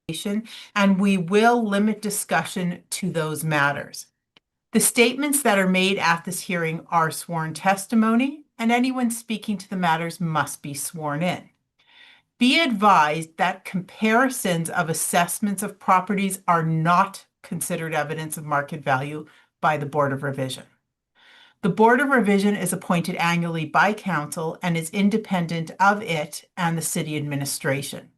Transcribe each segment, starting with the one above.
and we will limit discussion to those matters. The statements that are made at this hearing are sworn testimony, and anyone speaking to the matters must be sworn in. Be advised that comparisons of assessments of properties are not considered evidence of market value by the Board of Revision. The Board of Revision is appointed annually by council and is independent of it and the city administration.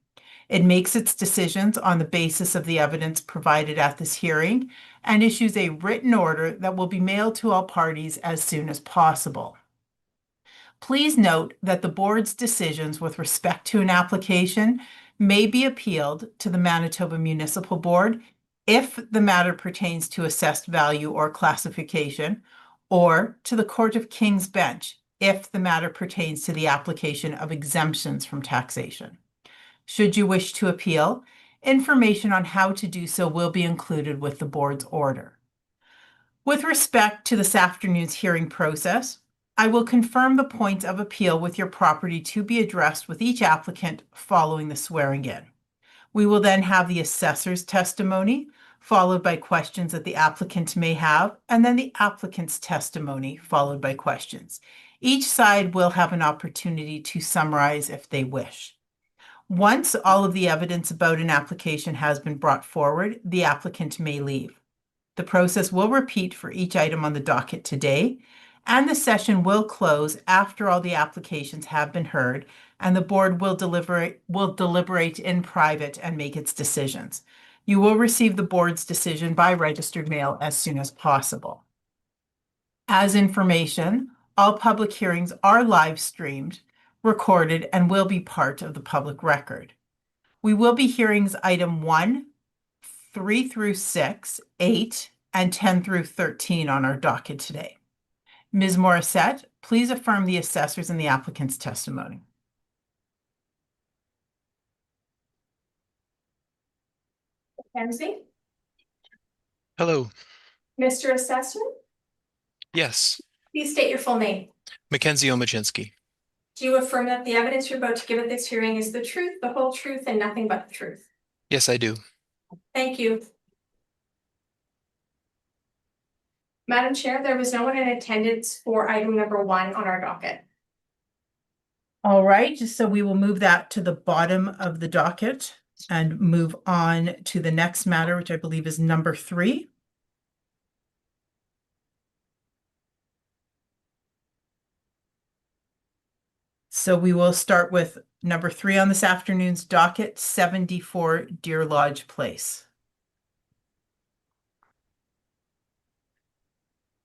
It makes its decisions on the basis of the evidence provided at this hearing and issues a written order that will be mailed to all parties as soon as possible. Please note that the board's decisions with respect to an application may be appealed to the Manitoba Municipal Board if the matter pertains to assessed value or classification, or to the Court of King's Bench if the matter pertains to the application of exemptions from taxation. Should you wish to appeal, information on how to do so will be included with the board's order. With respect to this afternoon's hearing process, I will confirm the points of appeal with your property to be addressed with each applicant following the swearing in. We will then have the assessor's testimony, followed by questions that the applicant may have, and then the applicant's testimony, followed by questions. Each side will have an opportunity to summarize if they wish. Once all of the evidence about an application has been brought forward, the applicant may leave. The process will repeat for each item on the docket today, and the session will close after all the applications have been heard, and the board will deliberate in private and make its decisions. You will receive the board's decision by registered mail as soon as possible. As information, all public hearings are live streamed, recorded, and will be part of the public record. We will be hearings item 1, 3 through 6, 8, and 10 through 13 on our docket today. Ms. Morissette, please affirm the assessors and the applicant's testimony. Mackenzie? Hello. Mr. Assessor? Yes. Please state your full name. Mackenzie Omachinsky. Do you affirm that the evidence you're about to give at this hearing is the truth, the whole truth, and nothing but the truth? Yes, I do. Thank you. Madam Chair, there was no one in attendance for item number 1 on our docket. All right, so we will move that to the bottom of the docket and move on to the next matter, which I believe is number 3. So we will start with number 3 on this afternoon's docket, 74 Deer Lodge Place.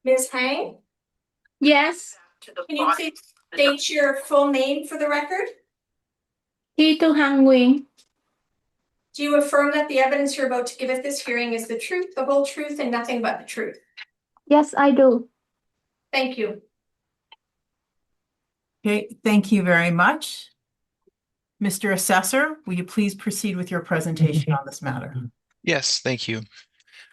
Ms. Hang, Yes, can you please state your full name for the record? Thi Thu Hằng Nguyễn. Do you affirm that the evidence you're about to give at this hearing is the truth, the whole truth, and nothing but the truth? Yes, I do. Thank you. Okay, thank you very much. Mr. Assessor, will you please proceed with your presentation on this matter? Yes, thank you.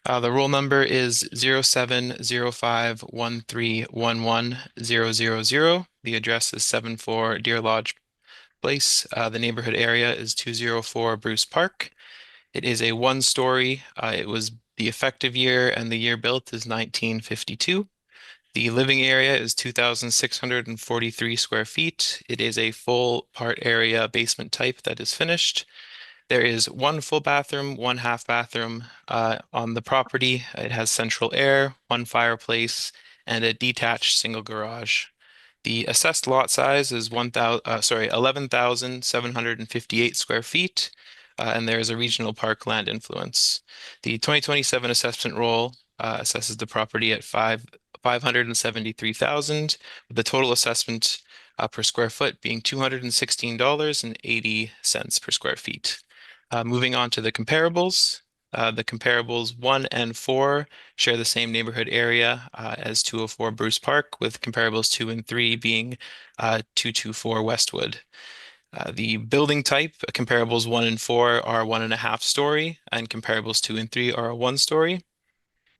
The roll number is 0705131100. The address is 74 Deer Lodge Place. The neighborhood area is 204 Bruce Park. It is a 1-story. It was the effective year and the year built is 1952. The living area is 2,643 square feet. It is a full part area basement type that is finished. There is 1 full bathroom, 1 half bathroom on the property. It has central air, 1 fireplace, and a detached single garage. The assessed lot size is 11,758 square feet, and there is a regional park land influence. The 2027 assessment roll assesses the property at $573,000, with the total assessment per square foot being $216.80 per square feet. Moving on to the comparables. The comparables 1 and 4 share the same neighborhood area as 204 Bruce Park, with comparables 2 and 3 being 224 Westwood. The building type, comparables 1 and 4 are 1.5 story, and comparables 2 and 3 are a 1-story.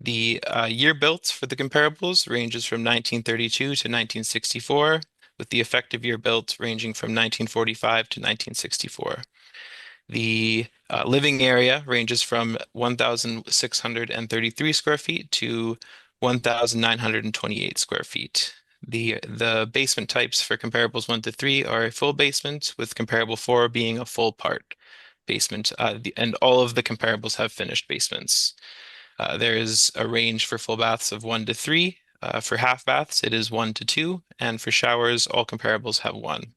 The year built for the comparables ranges from 1932 to 1964, with the effective year built ranging from 1945 to 1964. The living area ranges from 1,633 square feet to 1,928 square feet. The basement types for comparables 1 to 3 are a full basement, with comparable 4 being a full part basement. And all of the comparables have finished basements. There is a range for full baths of 1 to 3. For half baths, it is 1 to 2. And for showers, all comparables have 1.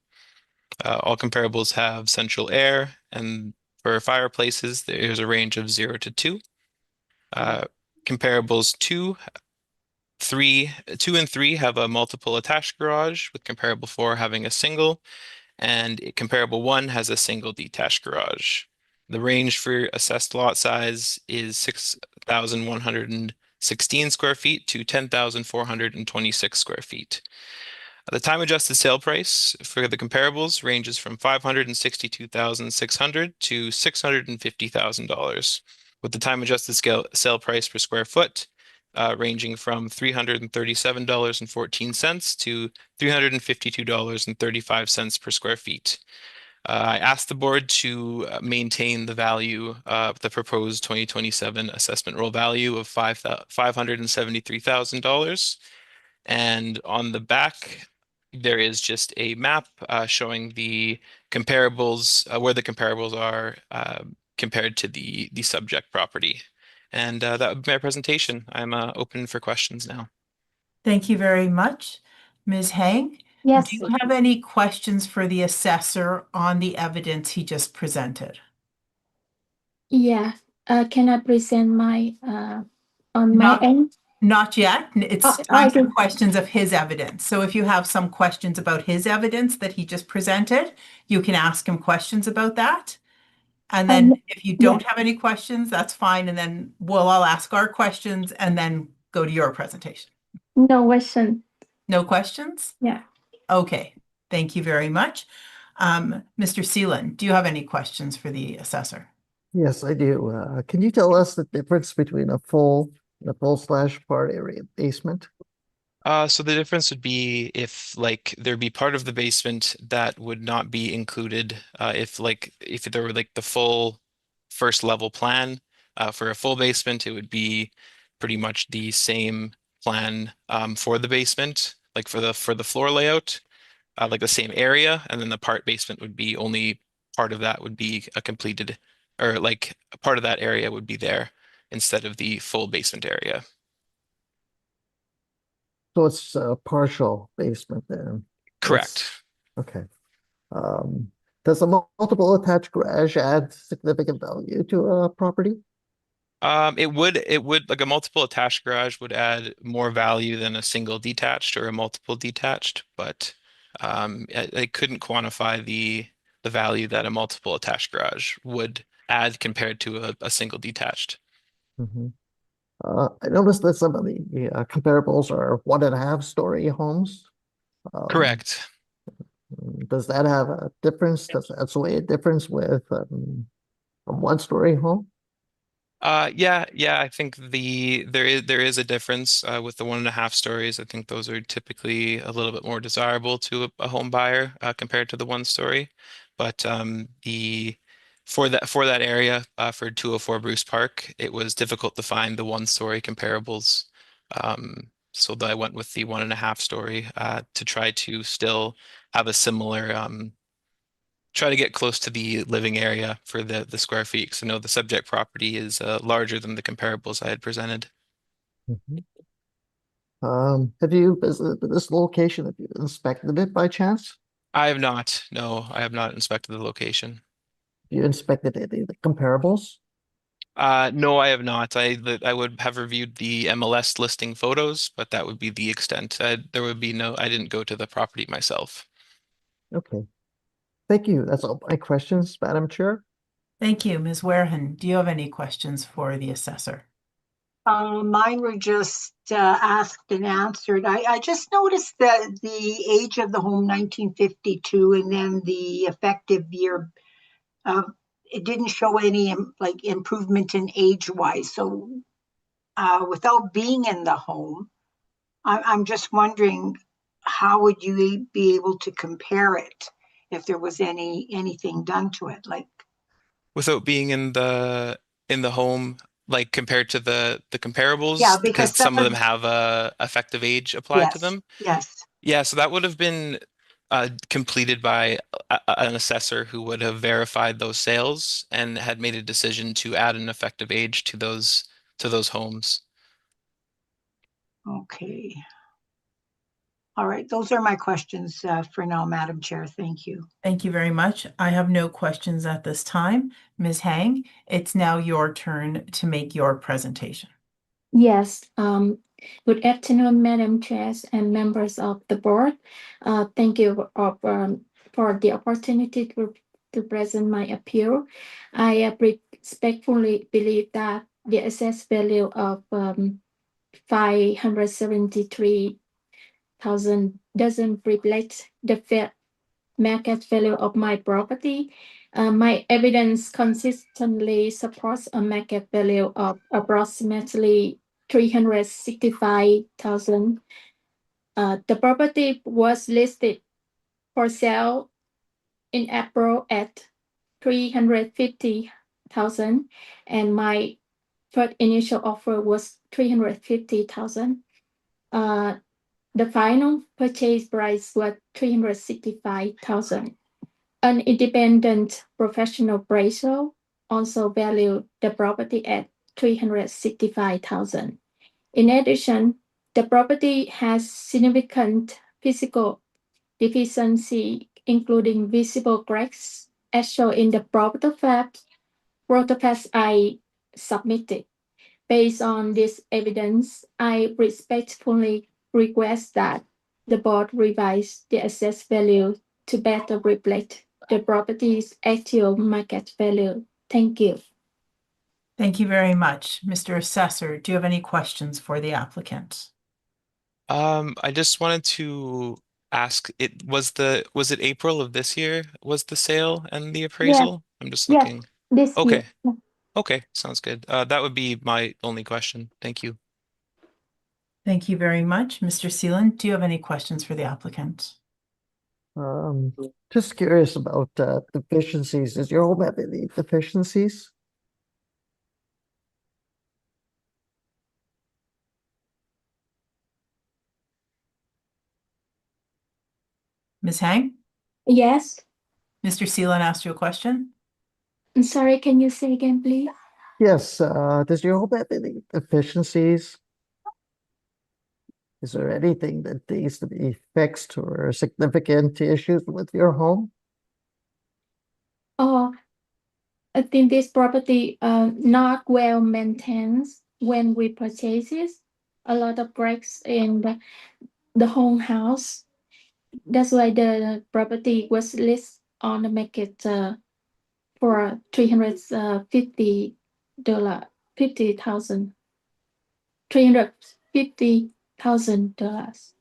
All comparables have central air, and for fireplaces, there's a range of 0 to 2. Comparables 2, 2 and 3 have a multiple attached garage, with comparable 4 having a single, and comparable 1 has a single detached garage. The range for assessed lot size is 6,116 square feet to 10,426 square feet. The time adjusted sale price for the comparables ranges from $562,600 to $650,000, with the time adjusted sale price per square foot ranging from $337.14 to $352.35 per square feet. I asked the board to maintain the value of the proposed 2027 assessment roll value of $573,000. And on the back, there is just a map showing the comparables, where the comparables are compared to the subject property. And that would be my presentation. I'm open for questions now. Thank you very much. Ms. Hang, Yes. do you have any questions for the assessor on the evidence he just presented? Yeah. Can I present my on my Not- end? Not yet. It's Oh, time I for do. questions of his evidence. So if you have some questions about his evidence that he just presented, you can ask him questions about that. And then if you don't have any questions, that's fine. And then we'll all ask our questions and then go to your presentation. No question. No questions? Yeah. Okay, thank you very much. Mr. Seelan, do you have any questions for the assessor? Yes, I do. Can you tell us the difference between a full and a full slash part area basement? So the difference would be if like there'd be part of the basement that would not be included if there were like the full first level plan for a full basement, it would be pretty much the same plan for the basement, like for the floor layout, like the same area, and then the part basement would be only part of that would be a completed, or like a part of that area would be there instead of the full basement area. So it's a partial basement then. Correct. Okay. Um, does a multiple attached garage add significant value to a property? It would like a multiple attached garage would add more value than a single detached or a multiple detached, but I couldn't quantify the value that a multiple attached garage would add compared to a single detached. Mhm. I noticed that some of the comparables are 1.5-story homes. Correct. Does that have a difference? Does that sway a difference with a 1-story home? Yeah, I think there is a difference with the 1.5 stories. I think those are typically a little bit more desirable to a home buyer compared to the 1 story. But the for that area for 204 Bruce Park, it was difficult to find the 1 story comparables. So that I went with the 1.5 story to try to still have a similar try to get close to the living area for the square feet, because I know the subject property is larger than the comparables I had presented. Mhm. Have you visited this location? Have you inspected it by chance? I have not. No, I have not inspected the location. Have you inspected any of the comparables? No, I have not. I would have reviewed the MLS listing photos, but that would be the extent. There would be no. I didn't go to the property myself. Okay. Thank you. That's all my questions, Madam Chair. Thank you. Ms. Wareham, do you have any questions for the assessor? Mine were just asked and answered. I just noticed that the age of the home, 1952, and then the effective year, it didn't show any like improvement in age-wise. So without being in the home, I'm just wondering, how would you be able to compare it if there was anything done to it? Like, Without being in the home, like compared to the comparables, Yeah, because because some of them have a effective age applied to yes, them. yes. Yeah, so that would have been completed by an assessor who would have verified those sales and had made a decision to add an effective age to those homes. Okay. All right, those are my questions for now, Madam Chair. Thank you. Thank you very much. I have no questions at this time. Ms. Hang, it's now your turn to make your presentation. Yes, good afternoon, Madam Chairs and members of the board. Thank you for the opportunity to present my appeal. I respectfully believe that the assessed value of 573,000 doesn't reflect the fair market value of my property. My evidence consistently supports a market value of approximately 365,000. The property was listed for sale in April at 350,000, and my first initial offer was 350,000. The final purchase price was 365,000. An independent professional appraiser also valued the property at 365,000. In addition, the property has significant physical deficiency, including visible cracks, as shown in the protofacts I submitted. Based on this evidence, I respectfully request that the board revise the assessed value to better reflect the property's actual market value. Thank you. Thank you very much. Mr. Assessor, do you have any questions for the applicant? I just wanted to ask, was it April of this year was the sale and the appraisal? I'm just Yes, looking. this year. Okay. Okay, sounds good. That would be my only question. Thank you. Thank you very much. Mr. Seelan, do you have any questions for the applicant? Just curious about deficiencies. Does your home have any deficiencies? Ms. Hang, Yes. Mr. Seelan asked you a question. I'm sorry, can you say again, please? Yes, does your home have any deficiencies? Is there anything that needs to be fixed or significant issues with your home? Oh, I think this property not well maintained when we purchase it. A lot of cracks in the whole house. That's why the property was listed on the market for $350, 50,000, $350,000.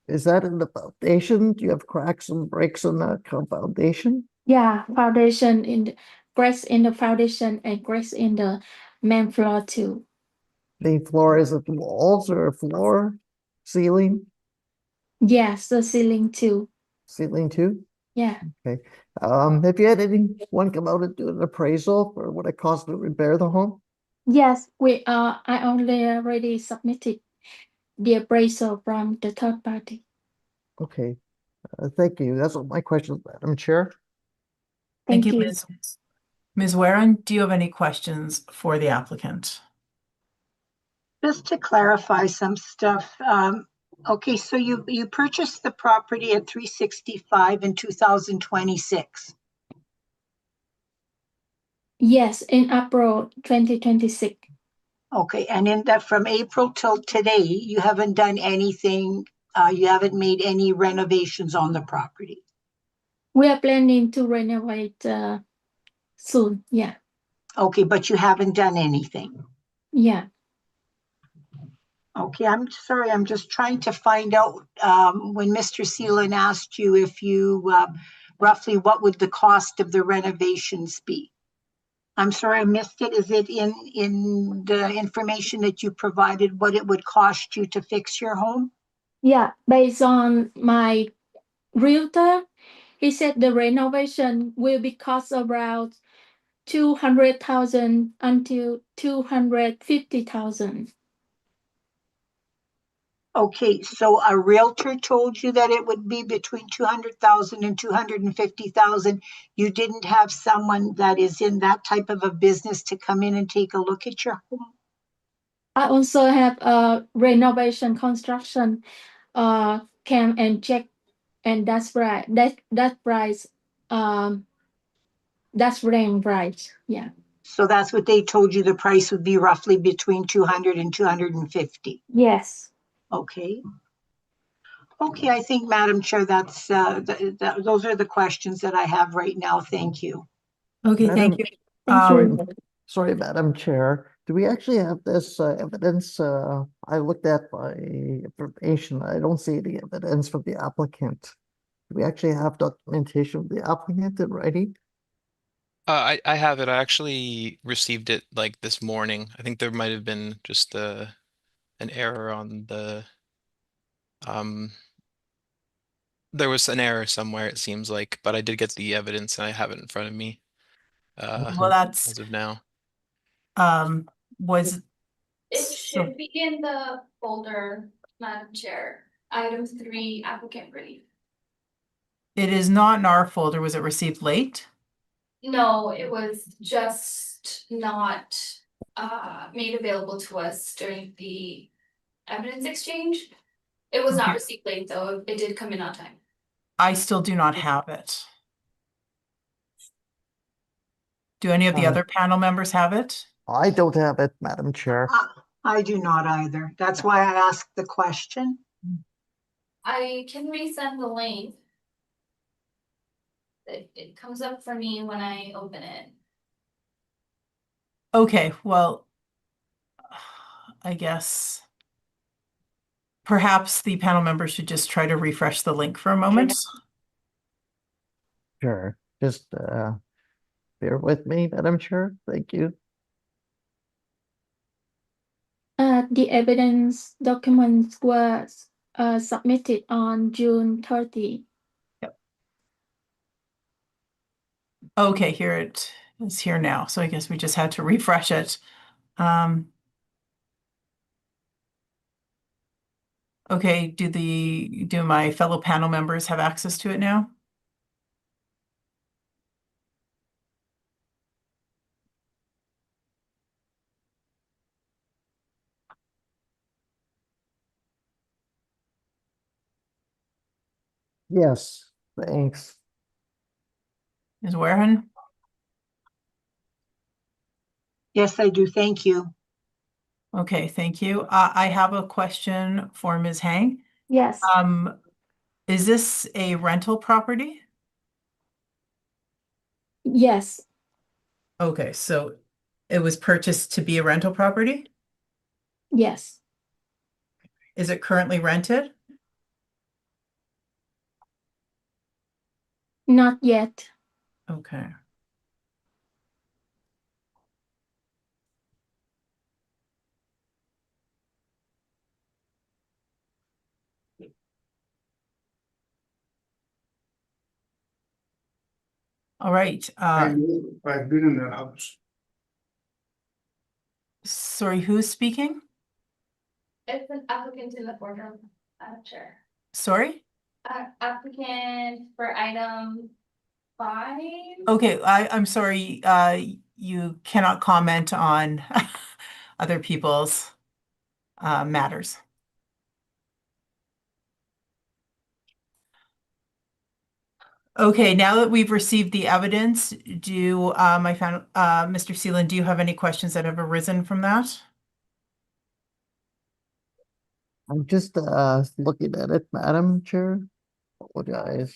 Is that in the foundation? Do you have cracks and breaks in that foundation? Yeah, foundation in the cracks in the foundation and cracks in the main floor too. The floor, is it walls or floor? Ceiling? Yes, the ceiling too. Ceiling too? Yeah. Okay. Have you had anyone come out and do an appraisal for what it costs to repair the home? Yes, I already submitted the appraisal from the third party. Okay. Thank you. That's all my questions, Madam Chair. Thank Thank you, you. Ms. Warren, do you have any questions for the applicant? Just to clarify some stuff, okay, so you purchased the property at 365 in 2026. Yes, in April 2026. Okay, and in that from April till today, you haven't done anything, you haven't made any renovations on the property. We are planning to renovate soon. Yeah. Okay, but you haven't done anything. Yeah. Okay, I'm sorry, I'm just trying to find out when Mr. Seelan asked you if you roughly what would the cost of the renovations be? I'm sorry, I missed it. Is it in the information that you provided what it would cost you to fix your home? Yeah. Based on my realtor, He said the renovation will be cost around 200,000 until 250,000. Okay, so a realtor told you that it would be between 200,000 and 250,000. You didn't have someone that is in that type of a business to come in and take a look at your home? I also have a renovation construction cam and check, and that's right. That price, that's range price. Yeah. So that's what they told you the price would be, roughly between 200 and 250. Yes. Okay. Okay, I think, Madam Chair, that's those are the questions that I have right now. Thank you. Okay, thank Madam- you. Thank Sorry, you. sorry, Madam Chair. Do we actually have this evidence? I looked at my information. I don't see any evidence from the applicant. Do we actually have documentation of the applicant in writing? I have it. I actually received it like this morning. I think there might have been just an error on the there was an error somewhere, it seems like, but I did get the evidence and I have it in front of me Well, that's, as of now. was, It So- should be in the folder, Madam Chair. Item 3, applicant relief. it is not in our folder. Was it received late? No, it was just not made available to us during the evidence exchange. It was not Okay. received late, though. It did come in on time. I still do not have it. Do any of the Um, other panel members have it? I don't have it, Madam Chair. I do not either. That's why I asked the question. I can resend the link. It comes up for me when I open it. Okay, well, I guess perhaps the panel members should just try to refresh the link for a moment. Sure. Just bear with me, Madam Chair. Thank you. The evidence documents were submitted on June 30. Okay, here it is here now. So I guess we just had to refresh it. Okay, do my fellow panel members have access to it now? Yes, thanks. Ms. Wareham? Yes, I do. Thank you. Okay, thank you. I have a question for Ms. Hang. Yes. Is this a rental property? Yes. Okay, so it was purchased to be a rental property? Yes. Is it currently rented? Not yet. Okay. All right, I've been in that house. sorry, who's speaking? It's an applicant in the boardroom, Madam Chair. Sorry? Applicant for item 5. Okay, I'm sorry, you cannot comment on other people's matters. Okay, now that we've received the evidence, Mr. Seelan, do you have any questions that have arisen from that? I'm just looking at it, Madam Chair. Apologize.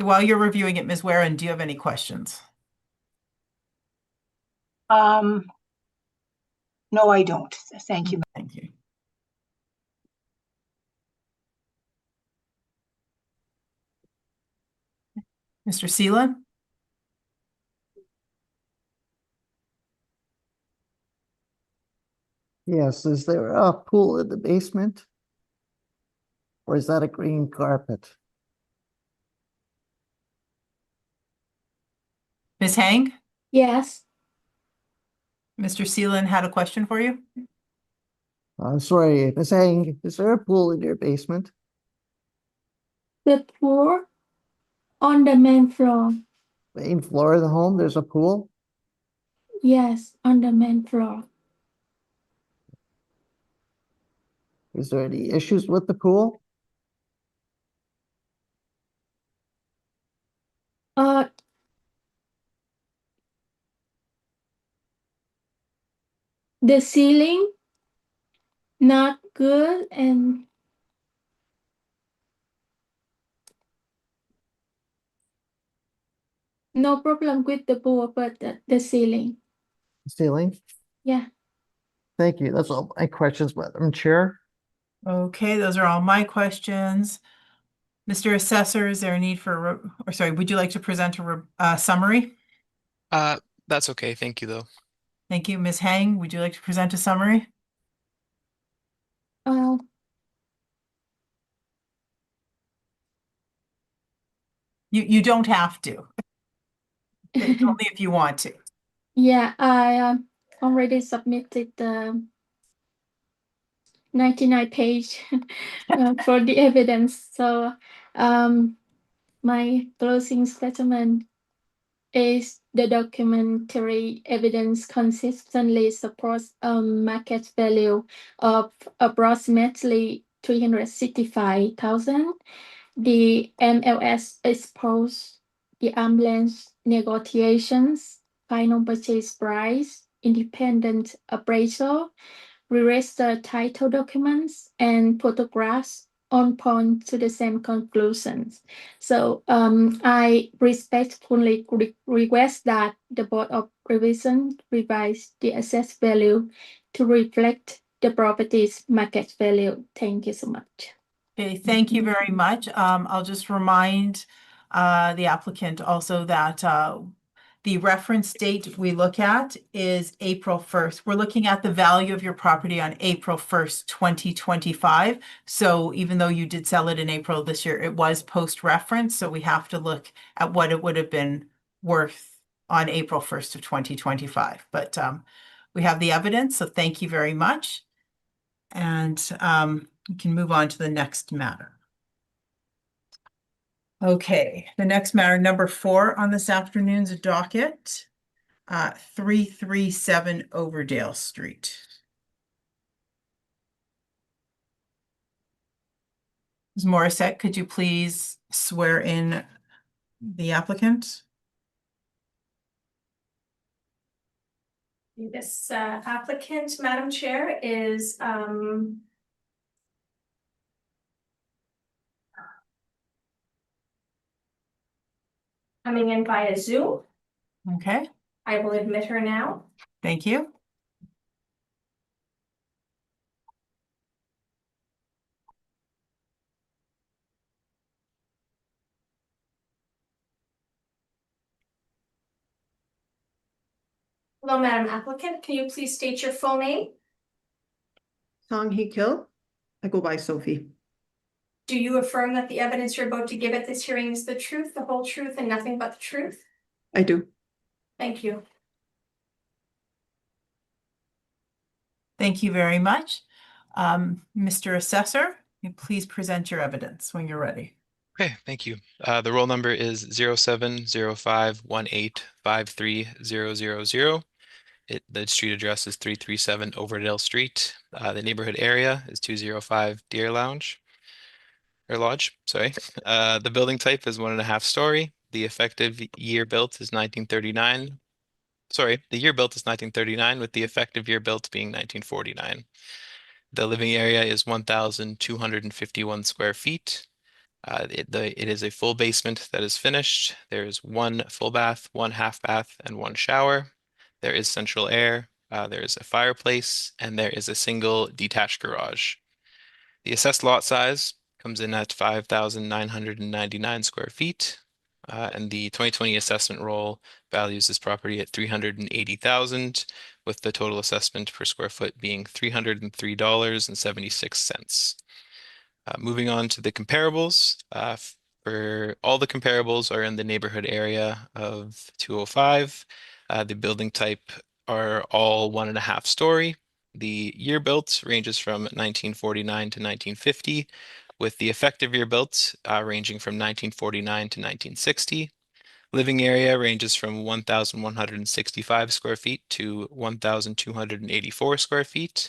While you're reviewing it, Ms. Warren, do you have any questions? No, I don't. Thank you. Thank you. Mr. Seelan? Yes, is there a pool in the basement? Or is that a green carpet? Ms. Hang, Yes, Mr. Seelan had a question for you. Sorry, Miss Hang, is there a pool in your basement? the pool on the main floor. Main floor of the home, there's a pool? Yes, on the main floor. Is there any issues with the pool? Uh, the ceiling not good and no problem with the pool, but the ceiling. Ceiling? Yeah. Thank you. That's all my questions, Madam Chair. Okay, those are all my questions. Mr. Assessor, is there a need for, or sorry, would you like to present a summary? That's okay. Thank you, though. Thank you. Ms. Hang, would you like to present a summary? Uh, You don't have to. It's only if you want to. yeah, I already submitted the 99 page for the evidence. So my closing statement is the documentary evidence consistently supports a market value of approximately 365,000. The MLS exposed the arm's length negotiations, final purchase price, independent appraisal, registered title documents, and photographs on point to the same conclusions. So I respectfully request that the Board of Revision revise the assessed value to reflect the property's market value. Thank you so much. Okay, thank you very much. I'll just remind the applicant also that the reference date we look at is April 1st. We're looking at the value of your property on April 1st, 2025. So even though you did sell it in April this year, it was post-reference. So we have to look at what it would have been worth on April 1st of 2025. But we have the evidence, so thank you very much. And we can move on to the next matter. Okay, the next matter, number 4 on this afternoon's docket, 337 Overdale Street. Ms. Morissette, could you please swear in the applicant? This applicant, Madam Chair, is coming in via Zoom. Okay, I will admit her now. thank you. Hello, Madam Applicant. Can you please state your full name? Song Hee Kyo. I go by Sophie. Do you affirm that the evidence you're about to give at this hearing is the truth, the whole truth, and nothing but the truth? I do. Thank you. Thank you very much. Mr. Assessor, you please present your evidence when you're ready. Okay, thank you. The roll number is 0705185300. The street address is 337 Overdale Street. The neighborhood area is 205 Deer Lodge. Sorry. The building type is 1.5 story. The effective year built is 1939. Sorry, the year built is 1939 with the effective year built being 1949. The living area is 1,251 square feet. It is a full basement that is finished. There is 1 full bath, 1 half bath, and 1 shower. There is central air. There is a fireplace, and there is a single detached garage. The assessed lot size comes in at 5,999 square feet. And the 2020 assessment roll values this property at 380,000 with the total assessment per square foot being $303.76. Moving on to the comparables, for all the comparables are in the neighborhood area of 205. The building type are all 1.5 story. The year built ranges from 1949 to 1950, with the effective year built ranging from 1949 to 1960. Living area ranges from 1,165 square feet to 1,284 square feet.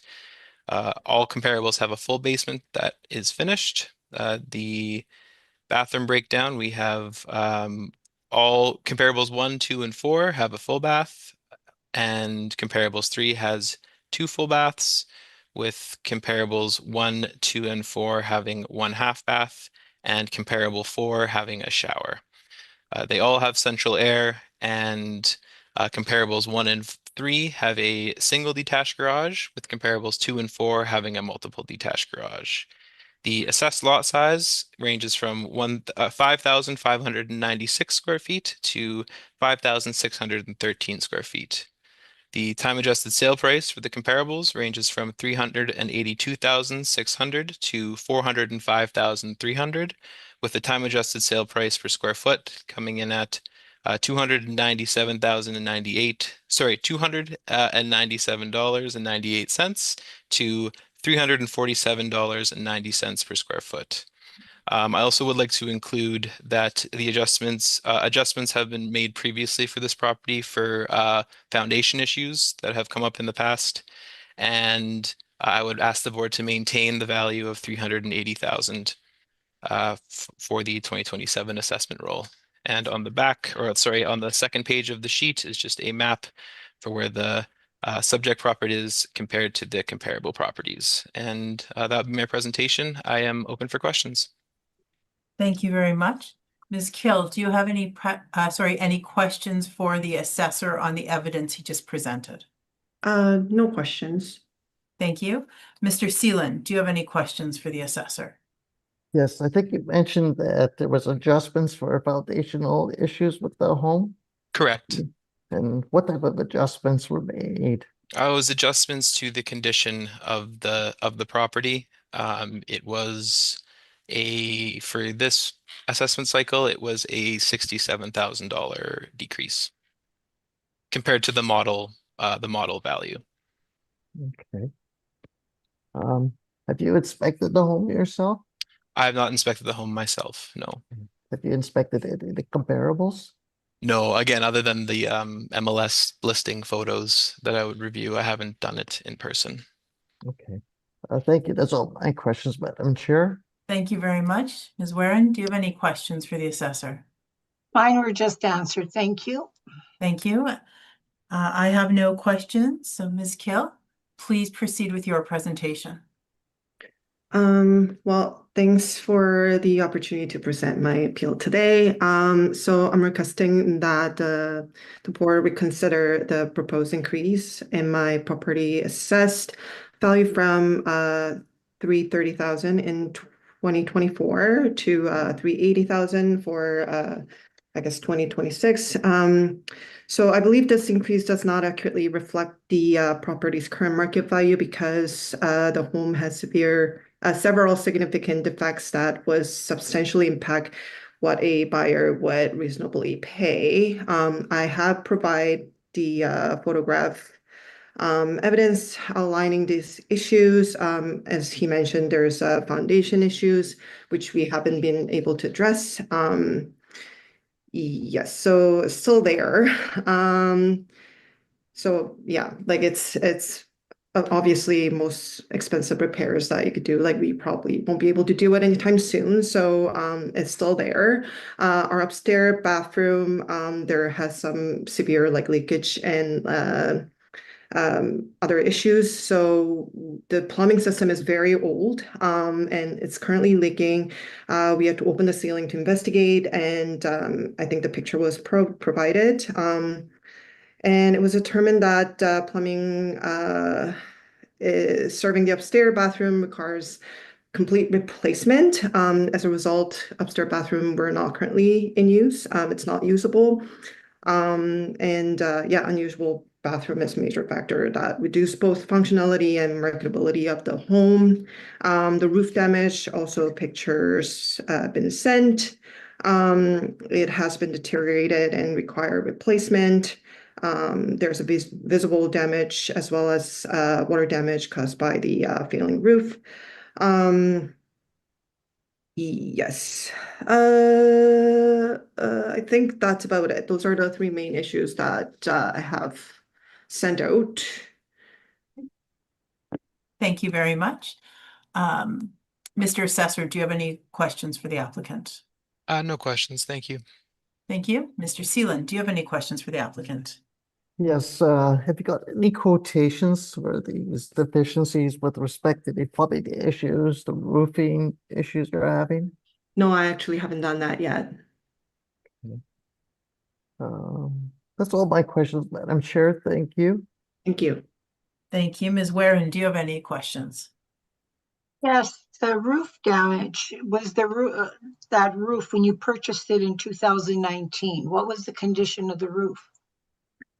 All comparables have a full basement that is finished. The bathroom breakdown, we have all comparables 1, 2, and 4 have a full bath, and comparables 3 has 2 full baths, with comparables 1, 2, and 4 having 1 half bath, and comparable 4 having a shower. They all have central air, and comparables 1 and 3 have a single detached garage, with comparables 2 and 4 having a multiple detached garage. The assessed lot size ranges from 5,596 square feet to 5,613 square feet. The time adjusted sale price for the comparables ranges from 382,600 to 405,300, with the time adjusted sale price per square foot coming in at 297,098, sorry, $297.98 to $347.90 per square foot. I also would like to include that the adjustments have been made previously for this property for foundation issues that have come up in the past, and I would ask the board to maintain the value of $380,000 for the 2027 assessment roll. And on the back, or sorry, on the second page of the sheet is just a map for where the subject property is compared to the comparable properties. And that would be my presentation. I am open for questions. Thank you very much. Ms. Kill, do you have any questions for the assessor on the evidence he just presented? No questions. Thank you. Mr. Seelan, do you have any questions for the assessor? Yes, I think you mentioned that there was adjustments for foundational issues with the home. Correct. And what type of adjustments were made? It was adjustments to the condition of the property. It was for this assessment cycle, it was a $67,000 decrease compared to the model value. Okay. Have you inspected the home yourself? I have not inspected the home myself, no. Have you inspected the comparables? No, again, other than the MLS listing photos that I would review, I haven't done it in person. Okay. Thank you. That's all my questions, Madam Chair. Thank you very much. Ms. Warren, do you have any questions for the assessor? Mine were just answered. Thank you. Thank you. I have no questions. So Ms. Kill, please proceed with your presentation. Well, thanks for the opportunity to present my appeal today. So I'm requesting that the board reconsider the proposed increase in my property assessed value from $330,000 in 2024 to $380,000 for I guess 2026. So I believe this increase does not accurately reflect the property's current market value because the home has several significant defects that was substantially impact what a buyer would reasonably pay. I have provided the photograph evidence outlining these issues. As he mentioned, there's foundation issues, which we haven't been able to address. Yes, so it's still there. So yeah, like it's obviously most expensive repairs that you could do. Like we probably won't be able to do it anytime soon. So it's still there. Our upstairs bathroom, there has some severe like leakage and other issues. So the plumbing system is very old and it's currently leaking. We had to open the ceiling to investigate, and I think the picture was provided. And it was determined that plumbing serving the upstairs bathroom requires complete replacement. As a result, upstairs bathroom were not currently in use. It's not usable. And yeah, unusual bathroom is a major factor that reduce both functionality and marketability of the home. The roof damage, also pictures been sent. It has been deteriorated and require replacement. There's a visible damage as well as water damage caused by the failing roof. Yes. I think that's about it. Those are the three main issues that I have sent out. Thank you very much. Mr. Assessor, do you have any questions for the applicant? No questions, thank you. Thank you. Mr. Seelan, do you have any questions for the applicant? Yes, have you got any quotations for these deficiencies with respect to the plumbing issues, the roofing issues you're having? No, I actually haven't done that yet. That's all my questions, Madam Chair. Thank you. Thank you. Thank you. Ms. Warren, do you have any questions? Yes, the roof damage, was the roof, that roof, when you purchased it in 2019, what was the condition of the roof?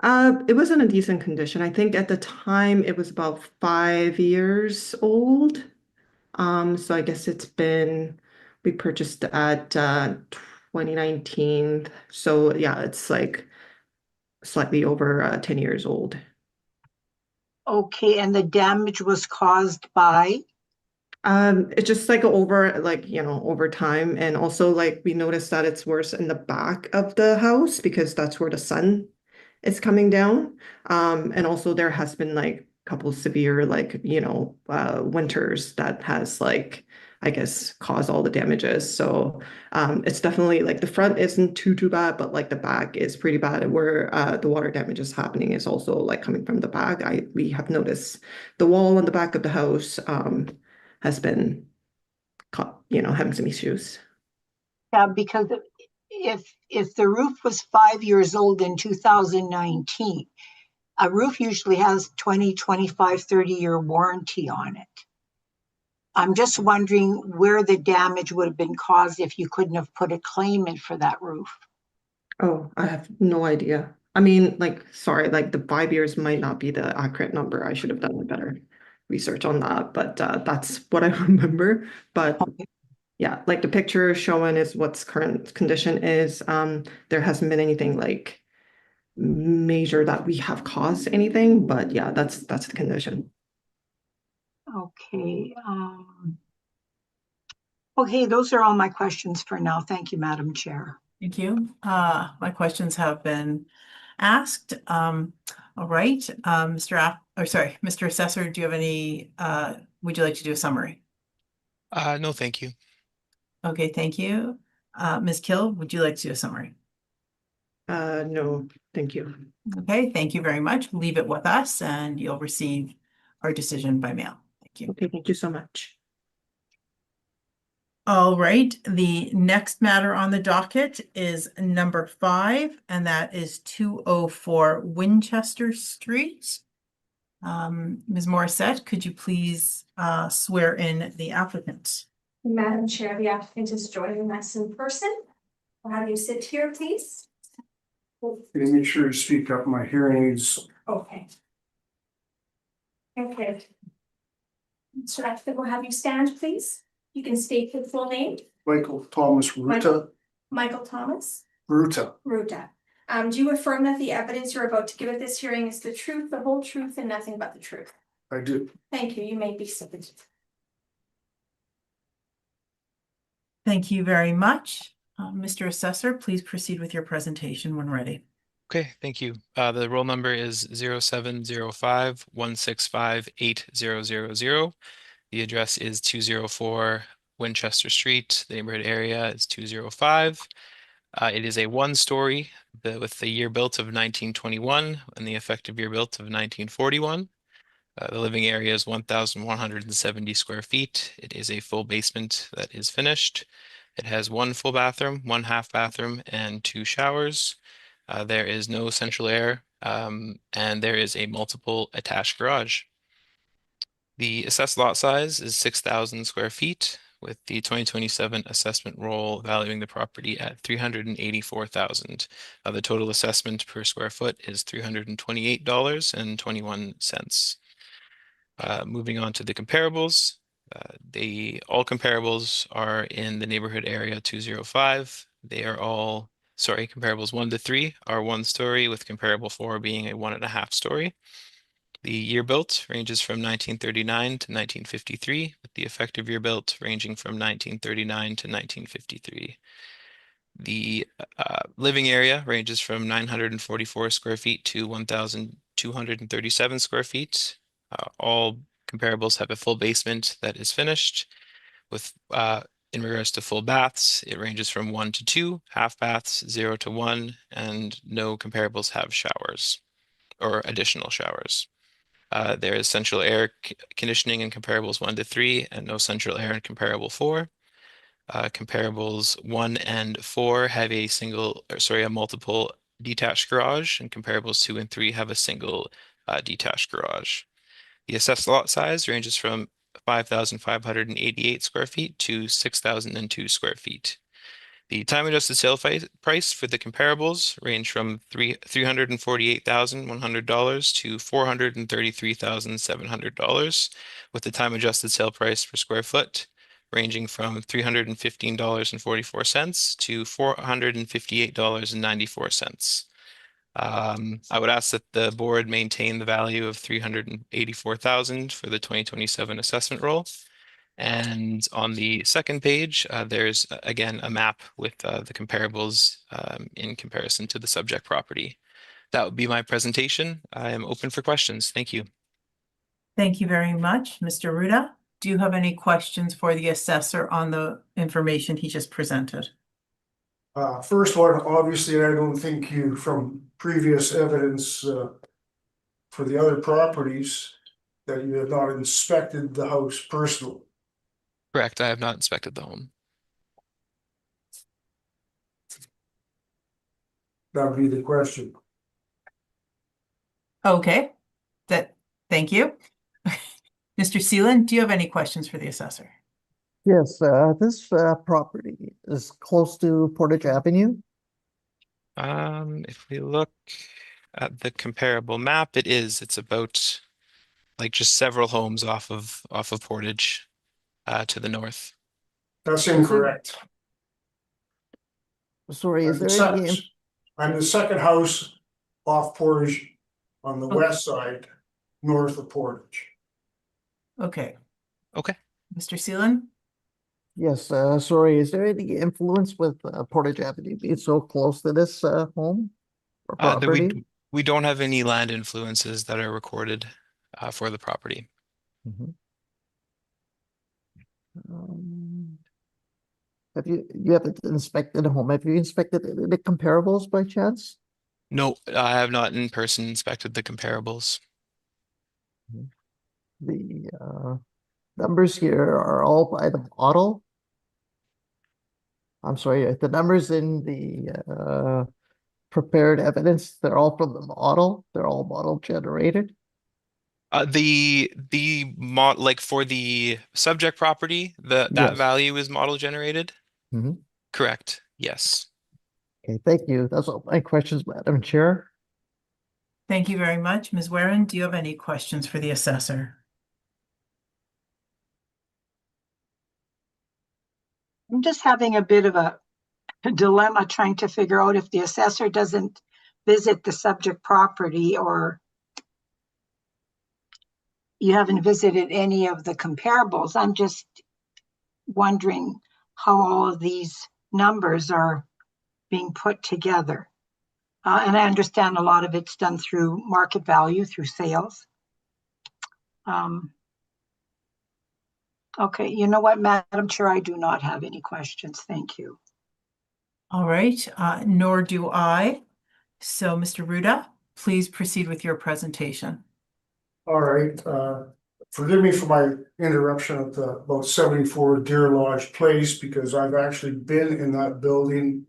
It was in a decent condition. I think at the time it was about 5 years old. So I guess we purchased at 2019. So yeah, it's like slightly over 10 years old. Okay, and the damage was caused by? It's just like over time, and also like we noticed that it's worse in the back of the house because that's where the sun is coming down. And also there has been like a couple severe winters that has like I guess caused all the damages. So it's definitely like the front isn't too bad, but like the back is pretty bad. And where the water damage is happening is also like coming from the back. We have noticed the wall on the back of the house has been having some issues. Yeah, because if the roof was 5 years old in 2019, a roof usually has 20, 25, 30-year warranty on it. I'm just wondering where the damage would have been caused if you couldn't have put a claim in for that roof. Oh, I have no idea. I mean, like, sorry, like the 5 years might not be the accurate number. I should have done better research on that, but that's what I remember. But yeah, like the picture showing is what's current condition is. There hasn't been anything like major that we have caused anything, but yeah, that's the condition. Okay. Okay, those are all my questions for now. Thank you, Madam Chair. Thank you. My questions have been asked. All right, Mr. Assessor, do you have any, would you like to do a summary? No, thank you. Okay, thank you. Ms. Kill, would you like to do a summary? No, thank you. Okay, thank you very much. Leave it with us and you'll receive our decision by mail. Thank you. Okay, thank you so much. All right, the next matter on the docket is number 5, and that is 204 Winchester Street. Ms. Morissette, could you please swear in the applicant? Madam Chair, the applicant is joining us in person. I'll have you sit here, please. Make sure you speak up, my hearing aids. Okay. Okay. Mr. Applicant, we'll have you stand, please. You can state your full name. Michael Thomas Ruta. Michael Thomas Ruta. Ruta. Do you affirm that the evidence you're about to give at this hearing is the truth, the whole truth, and nothing but the truth? I do. Thank you. You may be seated. Thank you very much. Mr. Assessor, please proceed with your presentation when ready. Okay, thank you. The roll number is 0705-165-8000. The address is 204 Winchester Street. The neighborhood area is 205. It is a one-story with the year built of 1921 and the effective year built of 1941. The living area is 1,170 square feet. It is a full basement that is finished. It has one full bathroom, one half bathroom, and 2 showers. There is no central air, and there is a multiple attached garage. The assessed lot size is 6,000 square feet with the 2027 assessment roll valuing the property at $384,000. The total assessment per square foot is $328.21. Moving on to the comparables, all comparables are in the neighborhood area 205. They are all, sorry, comparables 1 to 3 are 1 story, with comparable 4 being a 1.5 story. The year built ranges from 1939 to 1953, with the effective year built ranging from 1939 to 1953. The living area ranges from 944 square feet to 1,237 square feet. All comparables have a full basement that is finished. With in regards to full baths, it ranges from 1 to 2, half baths 0 to 1, and no comparables have showers or additional showers. There is central air conditioning in comparables 1 to 3, and no central air in comparable 4. Comparables 1 and 4 have a multiple detached garage, and comparables 2 and 3 have a single detached garage. The assessed lot size ranges from 5,588 square feet to 6,002 square feet. The time adjusted sale price for the comparables range from $348,100 to $433,700, with the time adjusted sale price per square foot ranging from $315.44 to $458.94. I would ask that the board maintain the value of $384,000 for the 2027 assessment roll. And on the second page, there's again a map with the comparables in comparison to the subject property. That would be my presentation. I am open for questions. Thank you. Thank you very much, Mr. Ruda. Do you have any questions for the assessor on the information he just presented? First one, obviously, I don't think you, from previous evidence for the other properties, that you have not inspected the house personally. Correct. I have not inspected the home. That would be the question. Okay, thank you. Mr. Seelan, do you have any questions for the assessor? Yes, this property is close to Portage Avenue. If we look at the comparable map, it's about like just several homes off of Portage to the north. That's incorrect. Sorry, is I'm there any? I'm the second house off Portage on the west side, north of Portage. Okay. Okay. Mr. Seelan? Yes, sorry, is there any influence with Portage Avenue being so close to this home or property? We don't have any land influences that are recorded for the property. Mhm. You haven't inspected the home? Have you inspected the comparables by chance? No, I have not in person inspected the comparables. The numbers here are all by the model. I'm sorry, the numbers in the prepared evidence, they're all from the model. They're all model generated. The mod, like for the subject property, that Yes. value is model generated? Mhm. Correct. Yes. Okay, thank you. That's all my questions, Madam Chair. Thank you very much. Ms. Warren, do you have any questions for the assessor? I'm just having a bit of a dilemma trying to figure out if the assessor doesn't visit the subject property, or you haven't visited any of the comparables. I'm just wondering how all of these numbers are being put together. And I understand a lot of it's done through market value, through sales. Okay, you know what, Madam Chair, I do not have any questions. Thank you. All right, nor do I. So, Mr. Ruda, please proceed with your presentation. All right, forgive me for my interruption at about 74 Deer Lodge Place, because I've actually been in that building,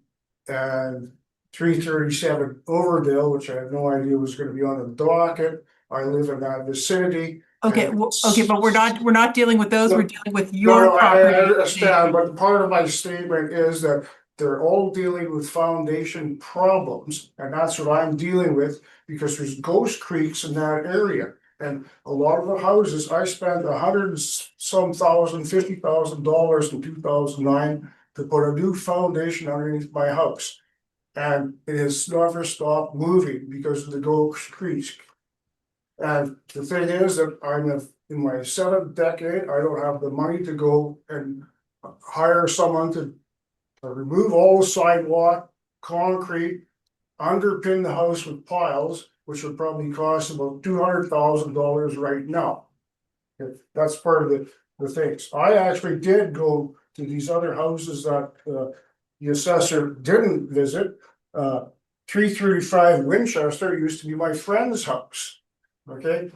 and 337 Overdale, which I had no idea was going to be on the docket. I live in that vicinity, Okay, And okay, but we're not dealing with those, we're dealing with No, your no, I property. understand, but part of my statement is that they're all dealing with foundation problems, and that's what I'm dealing with, because there's ghost creeks in that area. And a lot of the houses, I spent some thousand, $50,000 in 2009 to put a new foundation underneath my house. And it has never stopped moving because of the ghost creeks. And the thing is that in my 7th decade, I don't have the money to go and hire someone to remove all the sidewalk, concrete, underpin the house with piles, which would probably cost about $200,000 right now. That's part of the things. I actually did go to these other houses that the assessor didn't visit. 335 Winchester used to be my friend's house. Okay,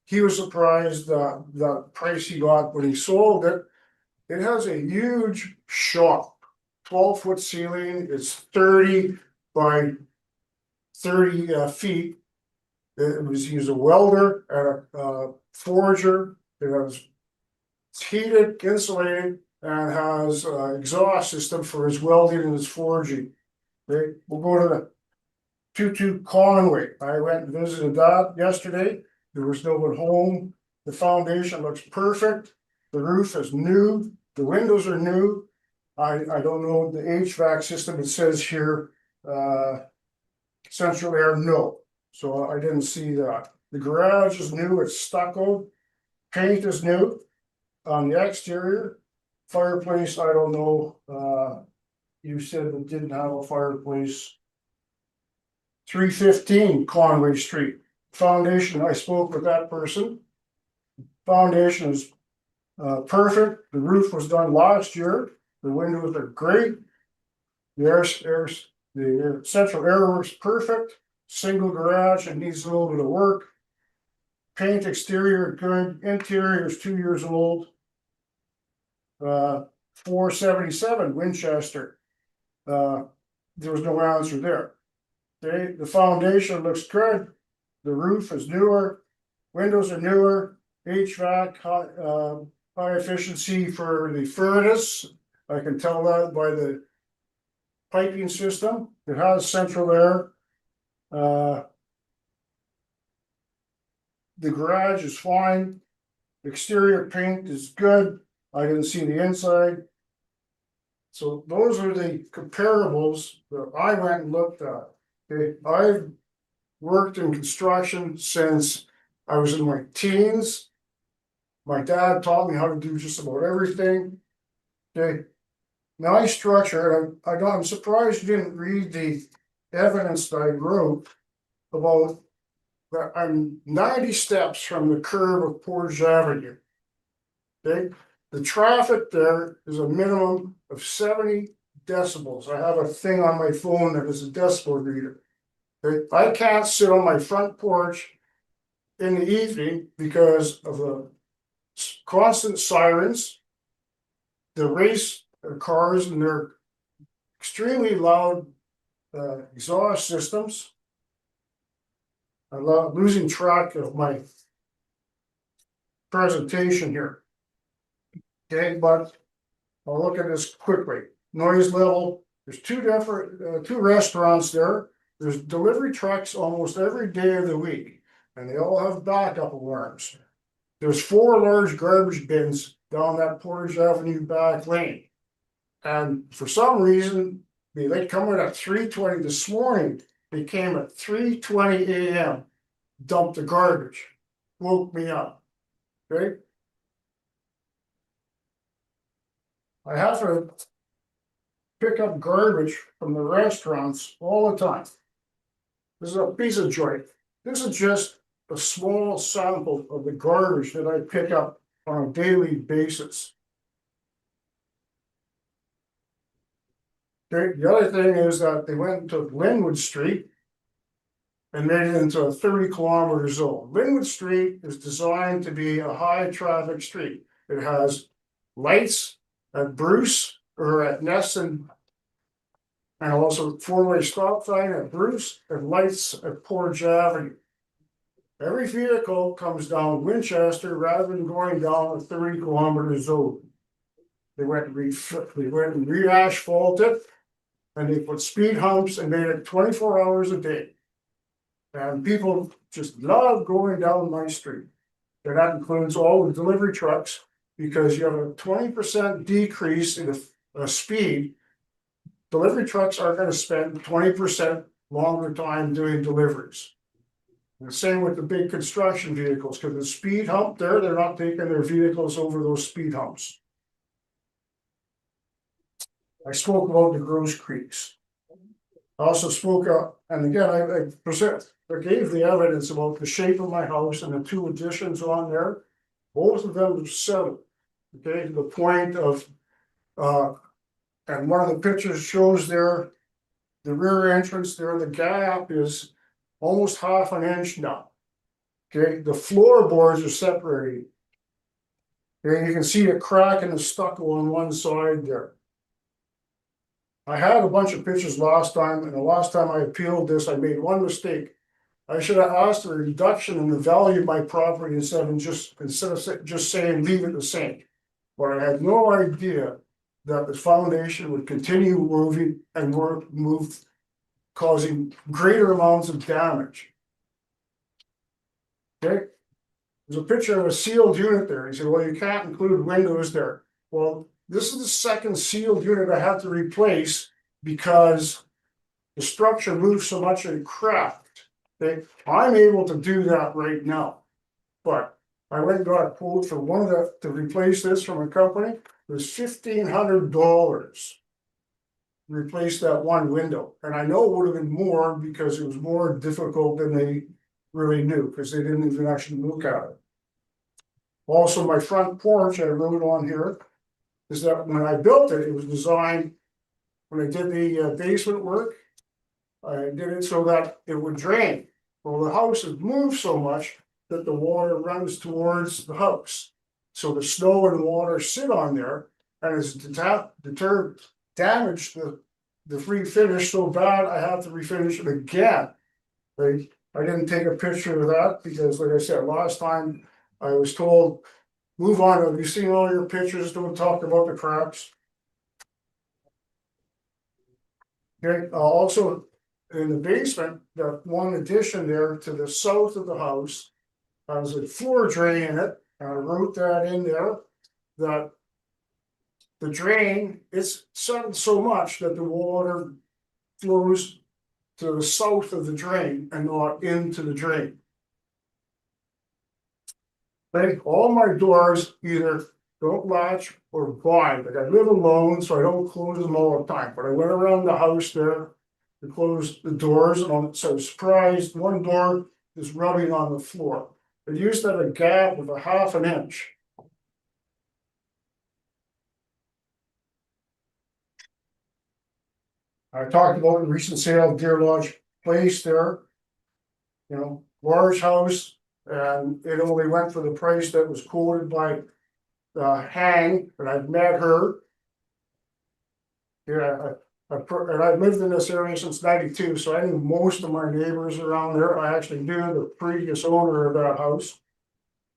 he was surprised the price he got when he sold it. It has a huge shop, 12-foot ceiling. It's 30 by 30 feet. He's a welder and a forger. It's heated, insulated, and has an exhaust system for his welding and his forging. Okay, we'll go to the 22 Conway. I went and visited that yesterday. There was no one home. The foundation looks perfect. The roof is new. The windows are new. I don't know the HVAC system. It says here, central air, no. So I didn't see that. The garage is new. It's stucco. Paint is new on the exterior. Fireplace, I don't know. You said it didn't have a fireplace. 315 Conway Street. Foundation, I spoke with that person. Foundation is perfect. The roof was done last year. The windows are great. The central air works perfect. Single garage, it needs a little bit of work. Paint exterior good. Interior is 2 years old. 477 Winchester. There was no answer there. Okay, the foundation looks good. The roof is newer. Windows are newer. HVAC, high efficiency for the furnace. I can tell that by the piping system. It has central air. The garage is fine. Exterior paint is good. I didn't see the inside. So those are the comparables that I went and looked at. Okay, I've worked in construction since I was in my teens. My dad taught me how to do just about everything. Okay, nice structure. I'm surprised you didn't read the evidence that I wrote about that. I'm 90 steps from the curve of Portage Avenue. Okay, the traffic there is a minimum of 70 decibels. I have a thing on my phone that is a decibel reader. Okay, I can't sit on my front porch in the evening because of the constant sirens, the race cars and their extremely loud exhaust systems. I'm losing track of my presentation here. Okay, but I'll look at this quickly. Noise level, there's two restaurants there. There's delivery trucks almost every day of the week, and they all have backup alarms. There's 4 large garbage bins down that Portage Avenue back lane. And for some reason, they come in at 3:20 this morning. They came at 3:20 a.m. dumped the garbage. Woke me up. Okay. I have to pick up garbage from the restaurants all the time. This is a piece of joy. This is just a small sample of the garbage that I pick up on a daily basis. Okay, the other thing is that they went to Linwood Street and made it into a 30-kilometer zone. Linwood Street is designed to be a high traffic street. It has lights at Bruce or at Nesson, and also 4-way stop sign at Bruce and lights at Portage Avenue. Every vehicle comes down Winchester rather than going down a 30-kilometer zone. They went and re-asphalted, and they put speed humps and made it 24 hours a day. And people just love going down my street. And that includes all the delivery trucks, because you have a 20% decrease in the speed. Delivery trucks are gonna spend 20% longer time doing deliveries. And the same with the big construction vehicles, because the speed hump there, they're not taking their vehicles over those speed humps. I spoke about the Gross Creeks. I also spoke up, and again, I gave the evidence about the shape of my house and the two additions on there. Both of them are settled, okay, to the point of, and one of the pictures shows there, the rear entrance there, the gap is almost half an inch now. Okay, the floorboards are separated. Okay, you can see a crack in the stucco on one side there. I had a bunch of pictures last time, and the last time I appealed this, I made one mistake. I should have asked for a reduction in the value of my property instead of just saying leave it the same. But I had no idea that the foundation would continue moving and move, causing greater amounts of damage. Okay, there's a picture of a sealed unit there. He said, well, you can't include windows there. Well, this is the second sealed unit I had to replace because the structure moves so much and cracked. Okay, I'm able to do that right now. But I went and got a quote for one of the, to replace this from a company. It was $1,500 to replace that one window. And I know it would have been more because it was more difficult than they really knew, because they didn't even actually look at it. Also, my front porch, I wrote on here, is that when I built it, it was designed, when I did the basement work, I did it so that it would drain. Well, the house has moved so much that the water runs towards the house. So the snow and water sit on there, and it's damaged the free finish so bad I have to refinish it again. Right? I didn't take a picture of that because, like I said, last time I was told, move on. Have you seen all your pictures? Don't talk about the cracks. Okay, also in the basement, that one addition there to the south of the house has a floor drain in it. And I wrote that in there, that the drain, it's settled so much that the water flows to the south of the drain and not into the drain. Like all my doors either don't latch or bind. Like I live alone, so I don't close them all the time. But I went around the house there to close the doors, and so I was surprised one door is rubbing on the floor. It used to have a gap of a half an inch. I talked about the recent sale of Deer Lodge Place there. You know, large house, and it only went for the price that was quoted by Hang, and I've met her. Yeah, and I've lived in this area since '92, so I knew most of my neighbors around there. I actually knew the previous owner of that house.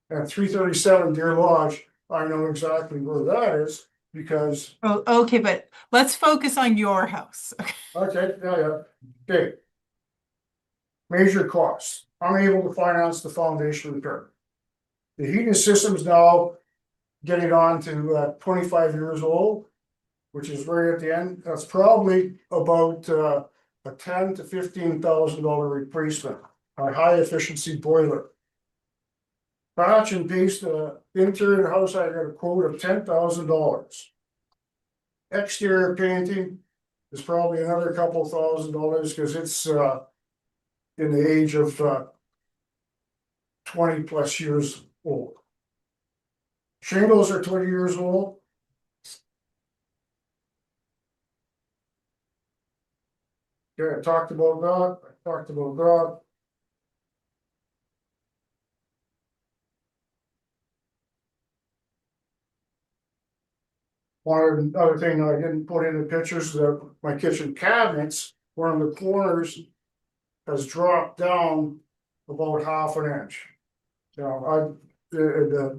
And 337 Deer Lodge, I know exactly where that is because. Oh, okay, but let's focus on your house. Okay, yeah. Okay. Major costs. I'm able to finance the foundation repair. The heating system is now getting on to 25 years old, which is right at the end. That's probably about a $10,000 to $15,000 replacement. A high efficiency boiler. Patch and paste the interior of the house, I got a quote of $10,000. Exterior painting is probably another couple $1,000 because it's in the age of 20 plus years old. Shingles are 20 years old. Okay, I talked about that. One other thing I didn't put in the pictures, that my kitchen cabinets, one of the corners has dropped down about half an inch. You know,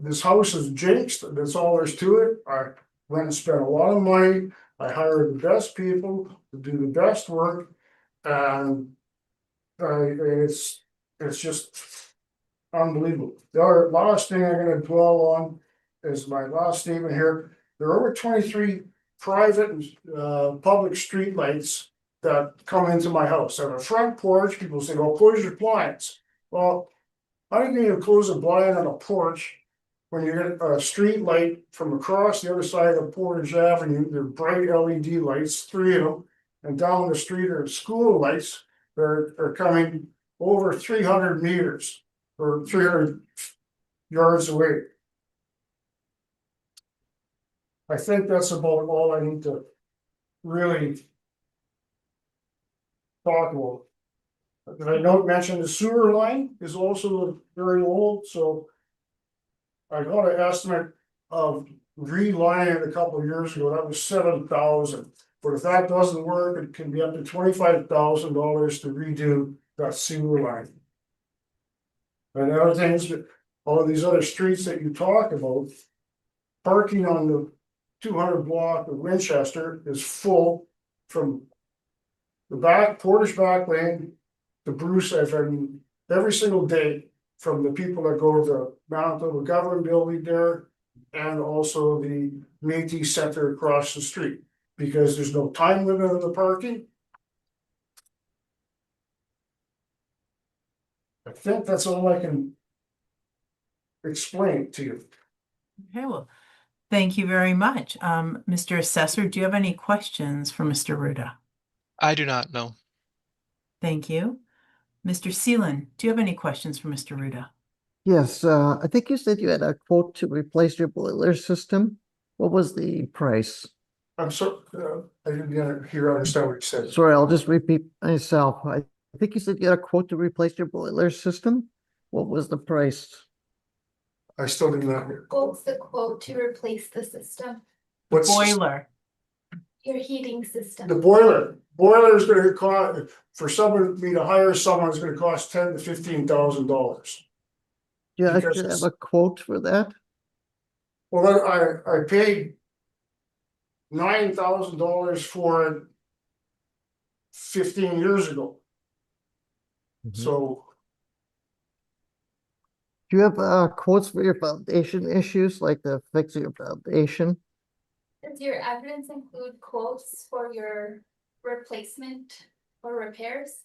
this house is jinxed, that's all there's to it. I went and spent a lot of money. I hired the best people to do the best work. And it's just unbelievable. The other last thing I'm gonna dwell on is my last statement here. There are over 23 private and public streetlights that come into my house. I have a front porch. People say, well, close your blinds. Well, how are you gonna close a blind on a porch when you get a street light from across the other side of the Portage Avenue? They're bright LED lights, 3 of them, and down the street are school lights that are coming over 300 meters or 300 yards away. I think that's about all I need to really talk about. Did I not mention the sewer line is also very old, so I got an estimate of relining it a couple of years ago. That was 7,000. But if that doesn't work, it can be up to $25,000 to redo that sewer line. And the other things, all of these other streets that you talk about, parking on the 200 block of Winchester is full from the back, Portage back lane to Bruce, every single day, from the people that go to the Manitoba Government Building there and also the Métis Center across the street, because there's no time limit on the parking. I think that's all I can explain to you. Okay, well, thank you very much. Mr. Assessor, do you have any questions for Mr. Ruda? I do not know. Thank you. Mr. Seelan, do you have any questions for Mr. Ruda? Yes, I think you said you had a quote to replace your boiler system. What was the price? I'm so, I didn't hear, understand what you said. Sorry, I'll just repeat myself. I think you said you had a quote to replace your boiler system. What was the price? I still did not hear. What's the quote to replace the system, What's Boiler. your heating system? the boiler is gonna cost, for someone, me to hire someone, is gonna cost $10,000 to $15,000. Do you Because actually it's- have a quote for that? Well, I paid $9,000 for it 15 years ago. So Do you have quotes for your foundation issues, like to fix your foundation? Does your evidence include quotes for your replacement or repairs?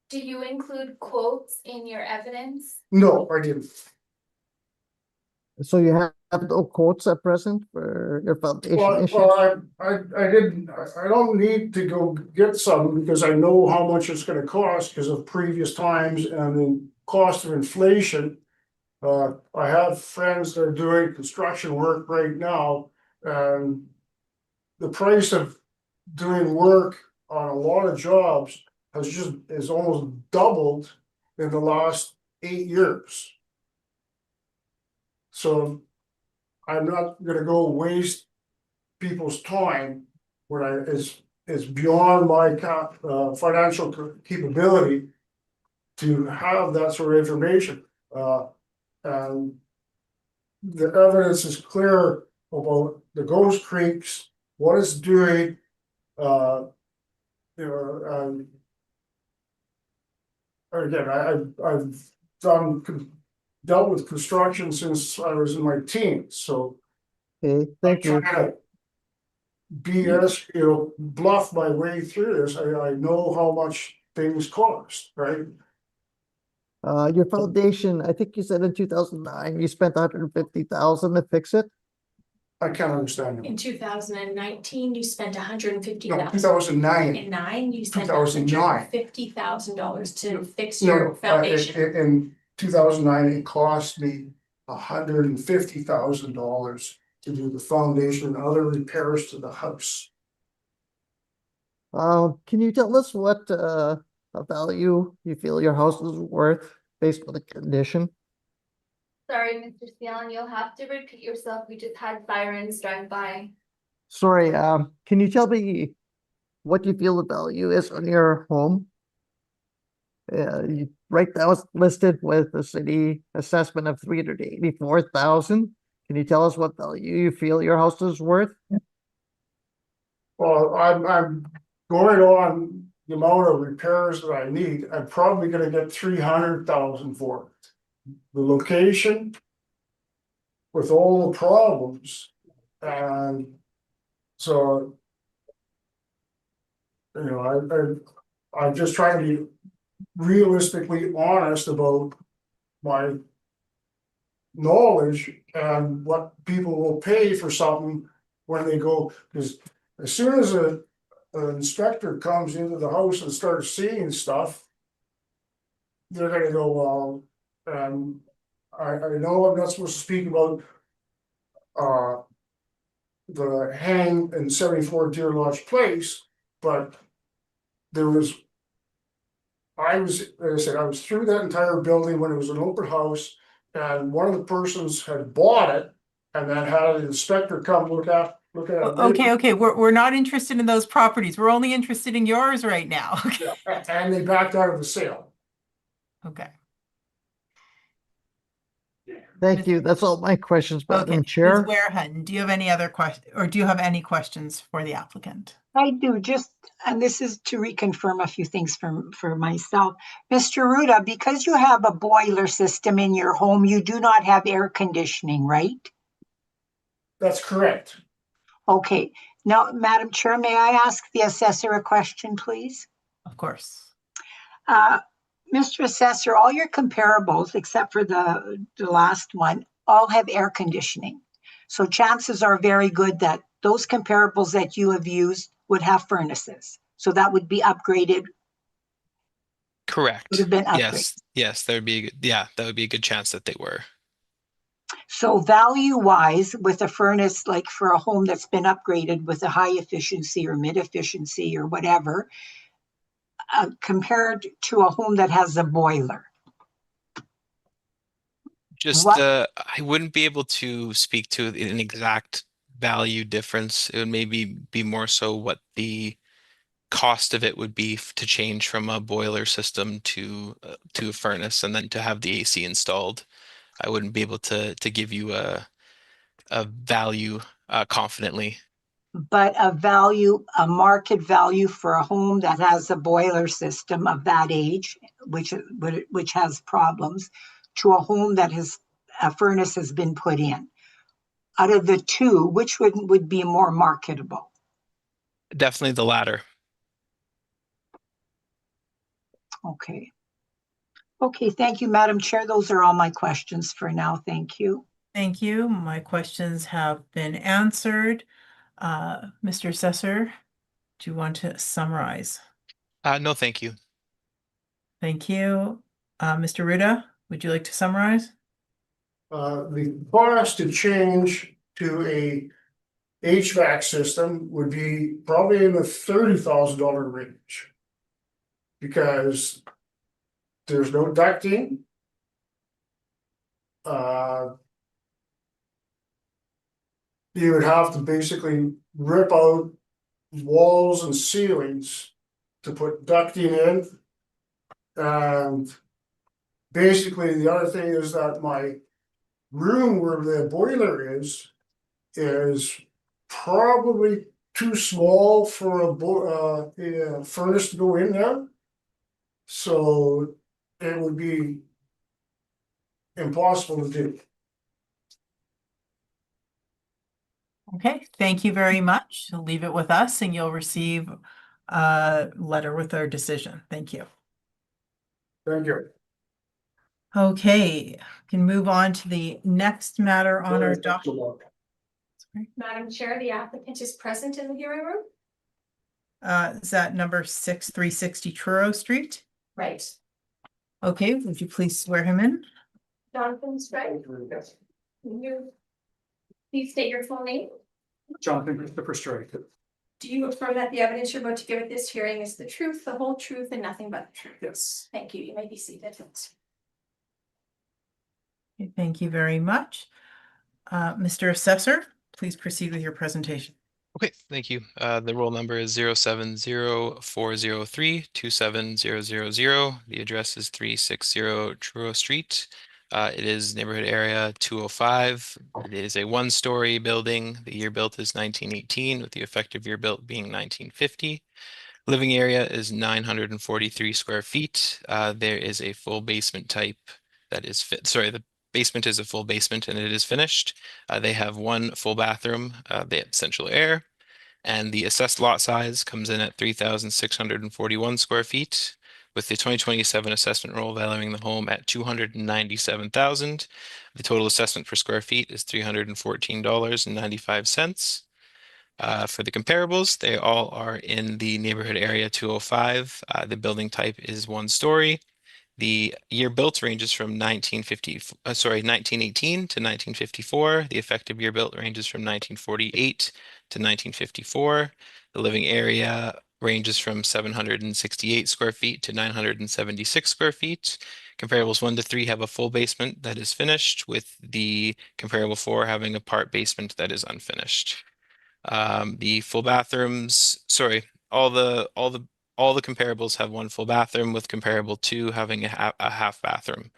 Do you include quotes in your evidence? no, I didn't. So you have no quotes at present for your foundation Well, issues? I didn't, I don't need to go get some because I know how much it's gonna cost because of previous times and the cost of inflation. I have friends that are doing construction work right now, and the price of doing work on a lot of jobs is almost doubled in the last 8 years. So I'm not gonna go waste people's time when it's beyond my financial capability to have that sort of information. And the evidence is clear about the Ghost Creeks, what it's doing, you know, again, I've dealt with construction since I was in my teens, so Okay, I thank you. try to BS, you know, bluff my way through this. I know how much things cost, right? Your foundation, I think you said in 2009, you spent 150,000 to fix it? I can't understand In it. 2019, you spent No, 150,000. 2009. In 9, you spent 2009. $150,000 to fix No, your foundation. in 2009, it cost me $150,000 to do the foundation and other repairs to the house. Can you tell us what value you feel your house is worth based on the condition? Sorry, Mr. Seelan, you'll have to repeat yourself. We just had sirens drive by. Sorry, can you tell me what you feel the value is on your home Right now it's listed with the city assessment of 384,000. Can you tell us what value you feel your house is worth? Well, I'm going on the amount of repairs that I need. I'm probably gonna get 300,000 for it. The location with all the problems, and so, you know, I'm just trying to be realistically honest about my knowledge and what people will pay for something when they go, because as soon as an inspector comes into the house and starts seeing stuff, they're gonna go, well, I know I'm not supposed to speak about the hang in 74 Deer Lodge Place, but there was, like I said, I was through that entire building when it was an open house, and one of the persons had bought it and then had an inspector come look at it. Okay, we're not interested in those properties. We're only interested in yours right now. Okay. And they backed out of the sale. Okay. Thank you. That's all my questions, Okay, Madam Ms. Chair. Warehutton, do you have any other questions, or do you have any questions for the applicant? I do, just, and this is to reconfirm a few things for myself. Mr. Ruda, because you have a boiler system in your home, you do not have air conditioning, right? That's correct. Okay, now, Madam Chair, may I ask the assessor a question, please? Of course. Mr. Assessor, all your comparables, except for the last one, all have air conditioning. So chances are very good that those comparables that you have used would have furnaces. So that would be upgraded. Correct. Would have been upgraded. Yes, that would be a good chance that they were. So value-wise, with a furnace, like for a home that's been upgraded with a high efficiency or mid efficiency or whatever, compared to a home that has a boiler. Just What- I wouldn't be able to speak to an exact value difference. It would maybe be more so what the cost of it would be to change from a boiler system to a furnace and then to have the AC installed. I wouldn't be able to give you a value confidently. But a value, a market value for a home that has a boiler system of that age, which has problems, to a home that has a furnace has been put in. Out of the two, which would be more marketable? Definitely the latter. Okay. Okay, thank you, Madam Chair. Those are all my questions for now. Thank you. Thank you. My questions have been answered. Mr. Assessor, do you want to summarize? No, thank you. Thank you. Mr. Ruda, would you like to summarize? The cost to change to a HVAC system would be probably in the $30,000 range. Because there's no ducting. You would have to basically rip out walls and ceilings to put ducting in. And basically the other thing is that my room where the boiler is probably too small for a furnace to go in there. So it would be impossible to do. Okay, thank you very much. Leave it with us and you'll receive a letter with our decision. Thank you. Thank you. Okay, can move on to the next matter on our document. Madam Chair, the applicant is present in the hearing room? Is that number 6360 Truro Street? Right. Okay, would you please swear him in? Jonathan Strike, you please state your full name. Jonathan Christopher Strike. Do you affirm that the evidence you're about to give at this hearing is the truth, the whole truth, and nothing but the truth? Yes. Thank you. You may be seated. Okay, thank you very much. Mr. Assessor, please proceed with your presentation. Okay, thank you. The roll number is 070-403-27000. The address is 360 Truro Street. It is neighborhood area 205. It is a one-story building. The year built is 1918, with the effective year built being 1950. Living area is 943 square feet. There is a full basement type that is the basement is a full basement and it is finished. They have one full bathroom. They have central air. And the assessed lot size comes in at 3,641 square feet, with the 2027 assessment roll valuing the home at 297,000. The total assessment per square feet is $314.95. For the comparables, they all are in the neighborhood area 205. The building type is one story. The year built ranges from 1918 to 1954. The effective year built ranges from 1948 to 1954. The living area ranges from 768 square feet to 976 square feet. Comparables 1 to 3 have a full basement that is finished, with the comparable 4 having a part basement that is unfinished. The full bathrooms, sorry, all the comparables have one full bathroom, with comparable 2 having a half bathroom.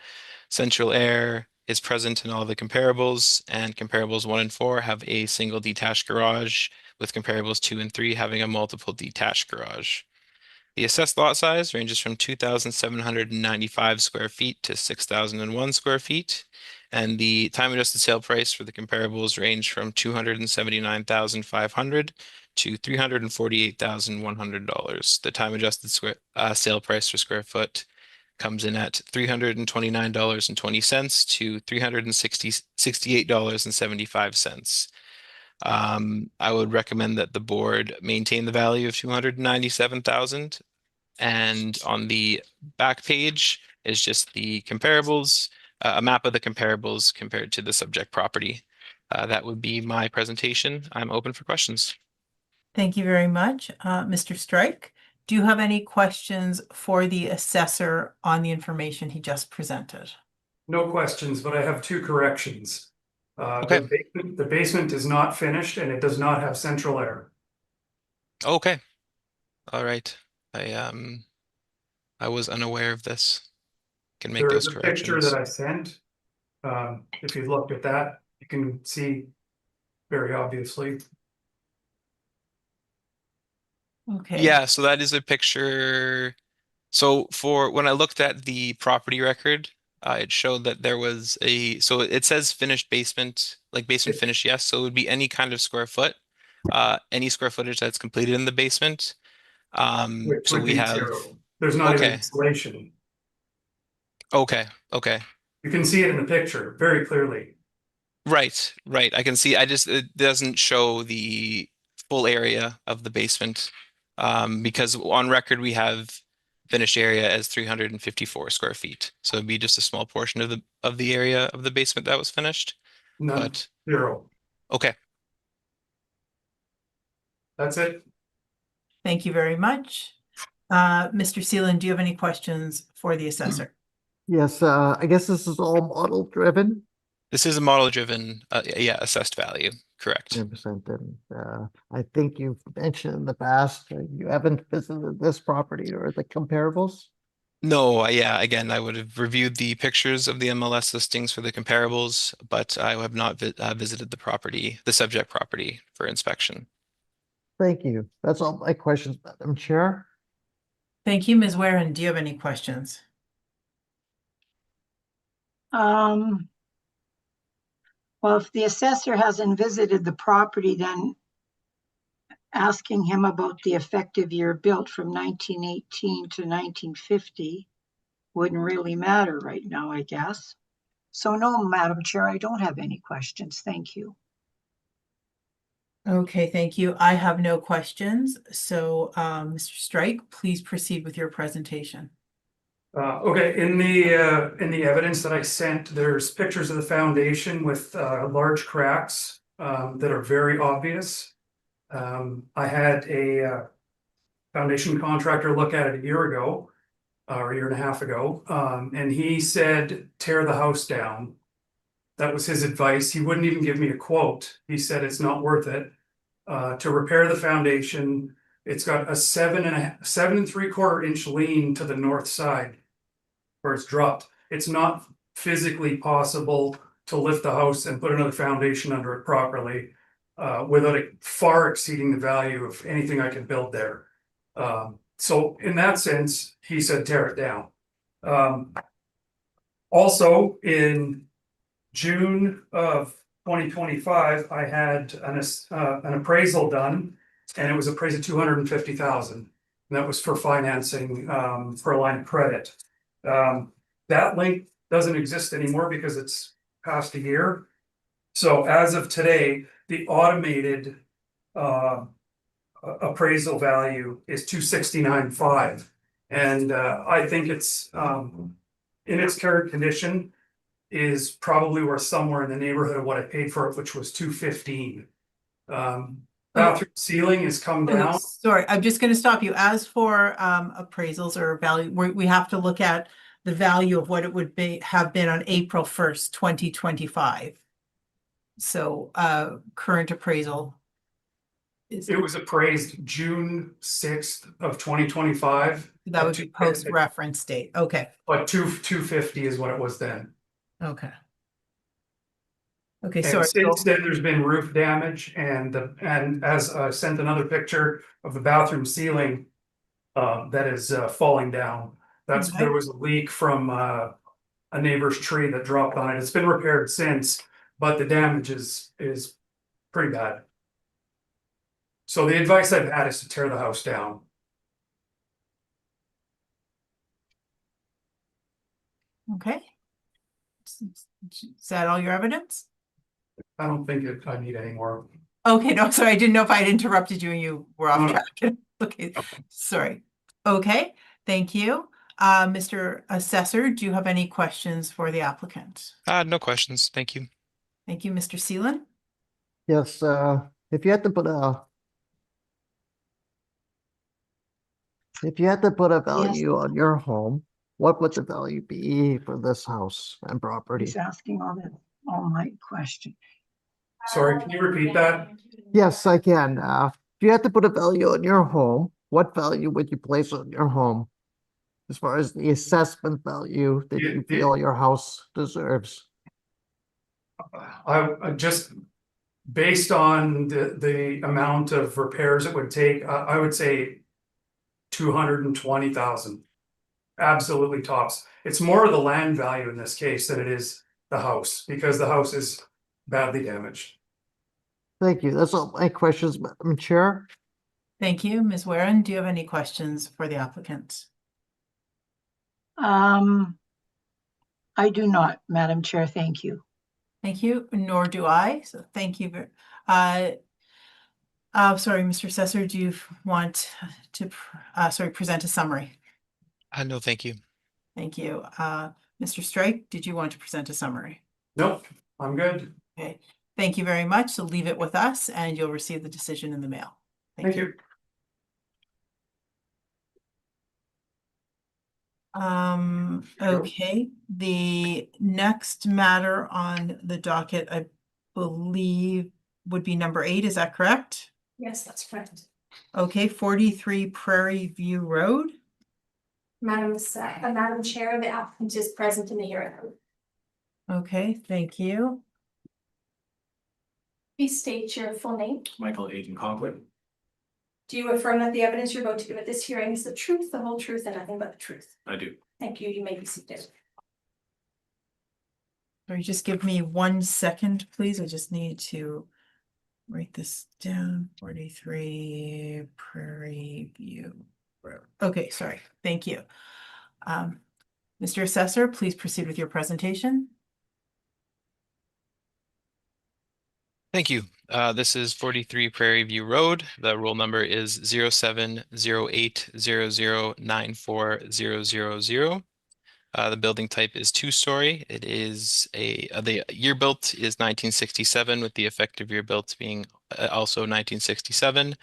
Central air is present in all the comparables, and comparables 1 and 4 have a single detached garage, with comparables 2 and 3 having a multiple detached garage. The assessed lot size ranges from 2,795 square feet to 6,001 square feet. And the time adjusted sale price for the comparables range from $279,500 to $348,100. The time adjusted sale price per square foot comes in at $329.20 to $368.75. I would recommend that the board maintain the value of 297,000. And on the back page is just the comparables, a map of the comparables compared to the subject property. That would be my presentation. I'm open for questions. Thank you very much. Mr. Strike, do you have any questions for the assessor on the information he just presented? No questions, but I have 2 corrections. Okay. The basement is not finished and it does not have central air. Okay. All right. I was unaware of this. Can make There those is a picture corrections. that I sent. If you looked at that, you can see very obviously. Okay. Yeah, so that is a picture. So for when I looked at the property record, it showed that there was so it says finished basement, like basement finish, yes. So it would be any kind of square foot, any square footage that's completed in the basement. Which So would we be have, 0. There's not even okay, insulation. okay. You can see it in the picture very clearly. Right. I can see, it doesn't show the full area of the basement. Because on record we have finished area as 354 square feet. So it'd be just a small portion of the area of the basement that was finished. None, But 0. okay. That's it. Thank you very much. Mr. Seelan, do you have any questions for the assessor? Yes, I guess this is all model driven. This is a model driven, yeah, assessed value, correct. 100%. And I think you've mentioned in the past you haven't visited this property or the comparables. No, yeah, again, I would have reviewed the pictures of the MLS listings for the comparables, but I have not visited the property, the subject property for inspection. Thank you. That's all my questions, Madam Chair. Thank you, Ms. Warren. Do you have any questions? Well, if the assessor hasn't visited the property, then asking him about the effective year built from 1918 to 1950 wouldn't really matter right now, I guess. So no, Madam Chair, I don't have any questions. Thank you. Okay, thank you. I have no questions. So, Mr. Strike, please proceed with your presentation. Okay, in the evidence that I sent, there's pictures of the foundation with large cracks that are very obvious. I had a foundation contractor look at it a year ago, or a year and a half ago, and he said, tear the house down. That was his advice. He wouldn't even give me a quote. He said it's not worth it. to repair the foundation. It's got a 7 3/4 inch lean to the north side where it's dropped. It's not physically possible to lift the house and put another foundation under it properly without it far exceeding the value of anything I could build there. So in that sense, he said tear it down. Also in June of 2025, I had an appraisal done, and it was appraised at 250,000. And that was for financing for a line of credit. That link doesn't exist anymore because it's past a year. So as of today, the automated appraisal value is 269.5, and I think it's in its current condition is probably worth somewhere in the neighborhood of what I paid for it, which was 215. Bathroom ceiling has come Oh, down. sorry, I'm just going to stop you. As for appraisals or value, we have to look at the value of what it would have been on April 1st, 2025. So current appraisal is It was appraised June 6th of 2025. that would be post reference date. Okay. But 250 is what it was then. Okay. Okay, And sorry. since then, there's been roof damage, and as I sent another picture of the bathroom ceiling that is falling down. Okay. There was a leak from a neighbor's tree that dropped on it. It's been repaired since, but the damage is pretty bad. So the advice I've had is to tear the house down. Okay. Is that all your evidence? I don't think I need any more. Okay, no, sorry, I didn't know if I'd interrupted you and you were off No, no. track. Okay, sorry. Okay, thank you. Mr. Assessor, do you have any questions for the applicant? No questions. Thank you. Thank you, Mr. Seelan. Yes, if you had to put a value on your home, what would the value be for this house and property? He's asking all my questions. Sorry, can you repeat that? Yes, I can. If you had to put a value on your home, what value would you place on your home? As far as the assessment value that you feel your house deserves? I just based on the amount of repairs it would take, I would say 220,000. Absolutely tops. It's more of the land value in this case than it is the house, because the house is badly damaged. Thank you. That's all my questions, Madam Chair. Thank you. Ms. Warren, do you have any questions for the applicant? I do not, Madam Chair. Thank you. Thank you, nor do I. So thank you. Sorry, Mr. Assessor, do you want to present a summary? No, thank you. Thank you. Mr. Strike, did you want to present a summary? Nope, I'm good. Okay, thank you very much. So leave it with us and you'll receive the decision in the mail. Thank you. Okay, the next matter on the docket, I believe, would be number 8. Is that correct? Yes, that's correct. Okay, 43 Prairie View Road. Madam Chair, the applicant is present in the hearing. Okay, thank you. Please state your full name. Michael Aiken Conklin. Do you affirm that the evidence you're about to give at this hearing is the truth, the whole truth, and nothing but the truth? I do. Thank you. You may be seated. Sorry, just give me 1 second, please. I just need to write this down. 43 Prairie View Road. Okay, sorry. Thank you. Mr. Assessor, please proceed with your presentation. Thank you. This is 43 Prairie View Road. The roll number is 0708009400. The building type is 2-story. It is the year built is 1967, with the effective year built being also 1967.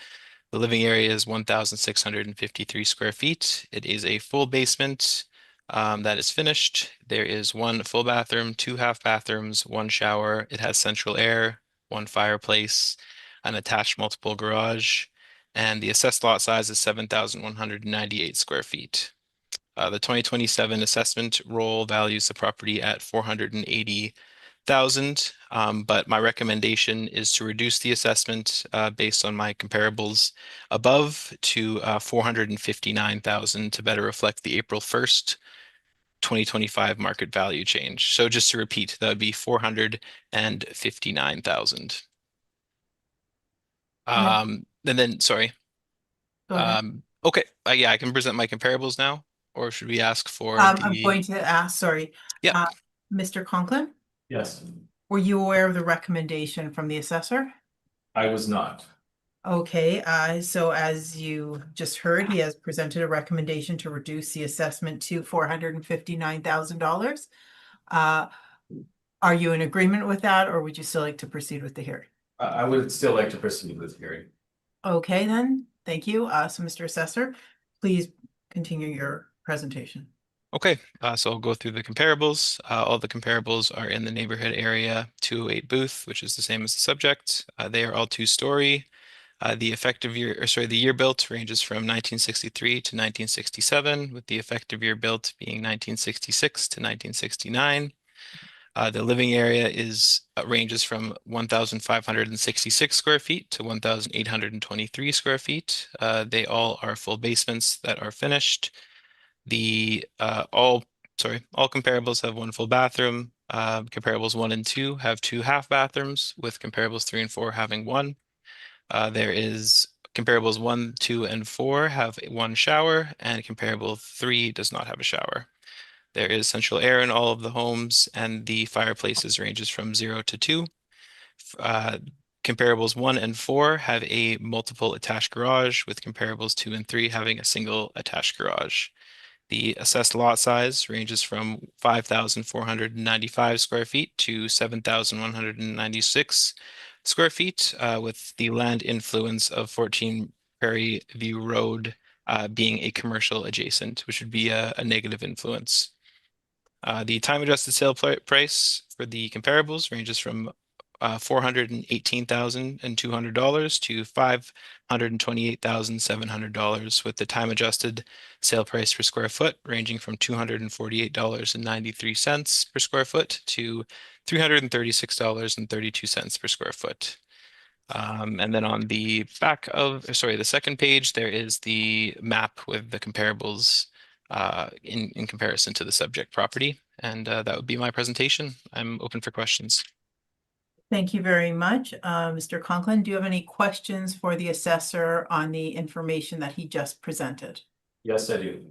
The living area is 1,653 square feet. It is a full basement that is finished. There is 1 full bathroom, 2 half bathrooms, 1 shower. It has central air, 1 fireplace. an attached multiple garage, and the assessed lot size is 7,198 square feet. The 2027 assessment roll values the property at 480,000, but my recommendation is to reduce the assessment based on my comparables above to 459,000 to better reflect the April 1st, 2025 market value change. So just to repeat, that would be 459,000. And then, sorry. Go ahead. Okay, yeah, I can present my comparables now, or should we ask for I'm the? going to ask, sorry. Yeah. Mr. Conklin, Yes, were you aware of the recommendation from the assessor? I was not. Okay, so as you just heard, he has presented a recommendation to reduce the assessment to $459,000. Are you in agreement with that, or would you still like to proceed with the hearing? I would still like to proceed with hearing. Okay, then, thank you. So Mr. Assessor, please continue your presentation. Okay, so I'll go through the comparables. All the comparables are in the neighborhood area 208 booth, which is the same as the subject. They are all 2-story. The effective year, or sorry, the year built ranges from 1963 to 1967, with the effective year built being 1966 to 1969. The living area ranges from 1,566 square feet to 1,823 square feet. They all are full basements that are finished. All comparables have one full bathroom. Comparables 1 and 2 have 2 half bathrooms, with comparables 3 and 4 having one. There is comparables 1, 2, and 4 have 1 shower, and comparable 3 does not have a shower. There is central air in all of the homes, and the fireplaces ranges from 0 to 2. Comparables 1 and 4 have a multiple attached garage, with comparables 2 and 3 having a single attached garage. The assessed lot size ranges from 5,495 square feet to 7,196 square feet, with the land influence of 14 Prairie View Road being a commercial adjacent, which would be a negative influence. The time adjusted sale price for the comparables ranges from $418,200 to $528,700, with the time adjusted sale price per square foot ranging from $248.93 per square foot to $336.32 per square foot. And then on the the second page, there is the map with the comparables in comparison to the subject property. And that would be my presentation. I'm open for questions. Thank you very much. Mr. Conklin, do you have any questions for the assessor on the information that he just presented? Yes, I do.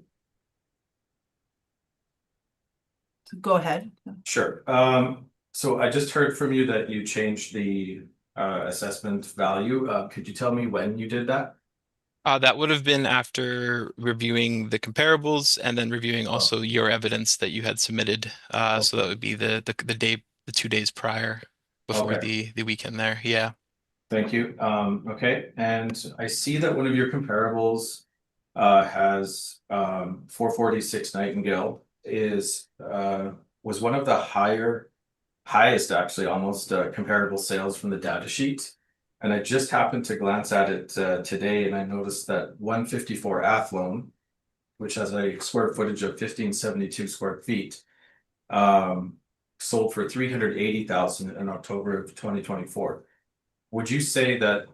Go ahead. Sure. So I just heard from you that you changed the assessment value. Could you tell me when you did that? That would have been after reviewing the comparables and then reviewing also your evidence that you had submitted. So that would be the 2 days prior before the weekend there. Yeah. Thank you. Okay, and I see that one of your comparables has 446 Nightingale was one of the highest actually almost comparable sales from the data sheet. And I just happened to glance at it today, and I noticed that 154 Athlone, which has a square footage of 1,572 square feet, sold for 380,000 in October of 2024. Would you say that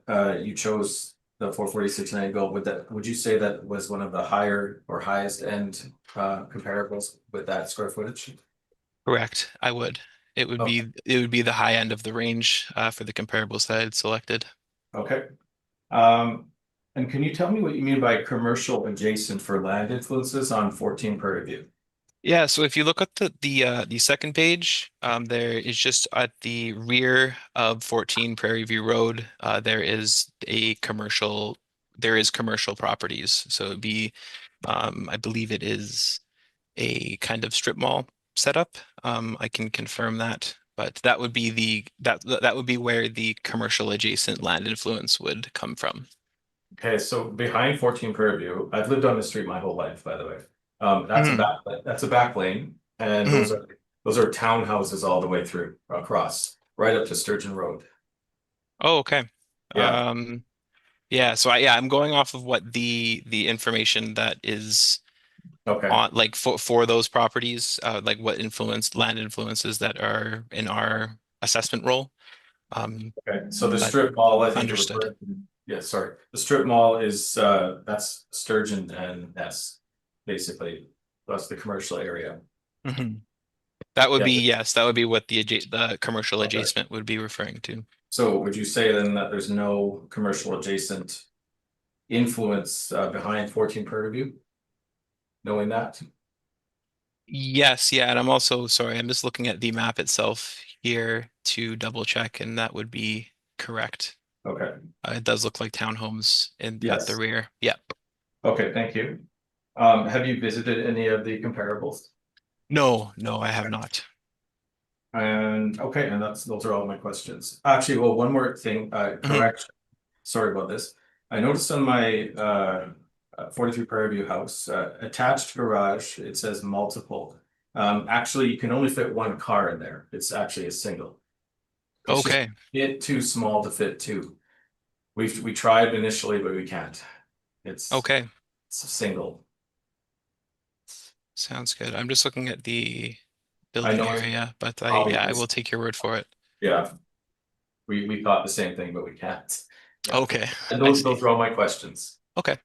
you chose the 446 Nightingale? Would you say that was one of the higher or highest end comparables with that square footage? Correct. I would. It would be the high end of the range for the comparables that I had selected. Okay. And can you tell me what you mean by commercial adjacent for land influences on 14 Prairie View? Yeah, so if you look at the second page, there is just at the rear of 14 Prairie View Road, there is commercial properties. So it'd be, I believe it is a kind of strip mall setup. I can confirm that, but that would be that would be where the commercial adjacent land influence would come from. Okay, so behind 14 Prairie View, I've lived on the street my whole life, by the way. That's a back lane, and those are townhouses all the way through across, right up to Sturgeon Road. Oh, okay. Yeah. Yeah, so I'm going off of what the information that is Okay, on like for those properties, like what land influences that are in our assessment role. okay, so the But strip mall, I think you're understood. referring to, yeah, sorry, the strip mall is, that's Sturgeon and Ness, basically, that's the commercial area. Mhm. That would Yeah. be, yes, that would be what the commercial Okay. adjacent would be referring to. So would you say then that there's no commercial adjacent influence behind 14 Prairie View? Knowing that? Yes, yeah, and I'm also sorry, I'm just looking at the map itself here to double check, and that would be correct. Okay, It does look like townhomes at the yes, rear. Yeah. okay, thank you. Have you visited any of the comparables? No, I have not. And okay, and those are all my questions. Actually, well, one more thing, correction. Sorry about this. I noticed on my 43 Prairie View house, attached garage, it says multiple. Actually, you can only fit one car in there. It's actually a single. It's just Okay, a bit too small to fit two. We tried initially, but we can't. It's okay, a single. sounds good. I'm just looking at the I building know it's area, but probably I will take your word for it. yeah. We thought the same thing, but we can't. Yeah. Okay, And I those see. are all my questions. Okay.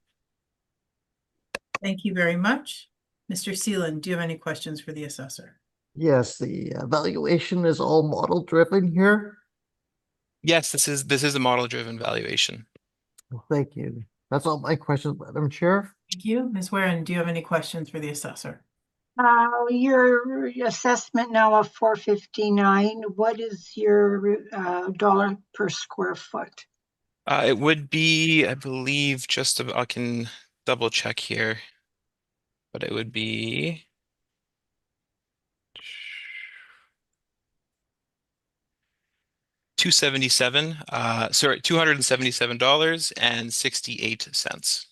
Thank you very much. Mr. Seelan, do you have any questions for the assessor? Yes, the valuation is all model driven here. Yes, this is a model-driven valuation. Well, thank you. That's all my questions, Madam Chair. Thank you. Ms. Warren, do you have any questions for the assessor? Your assessment now of 459, what is your dollar per square foot? It would be, I believe, I can double check here, but it would be $277.68.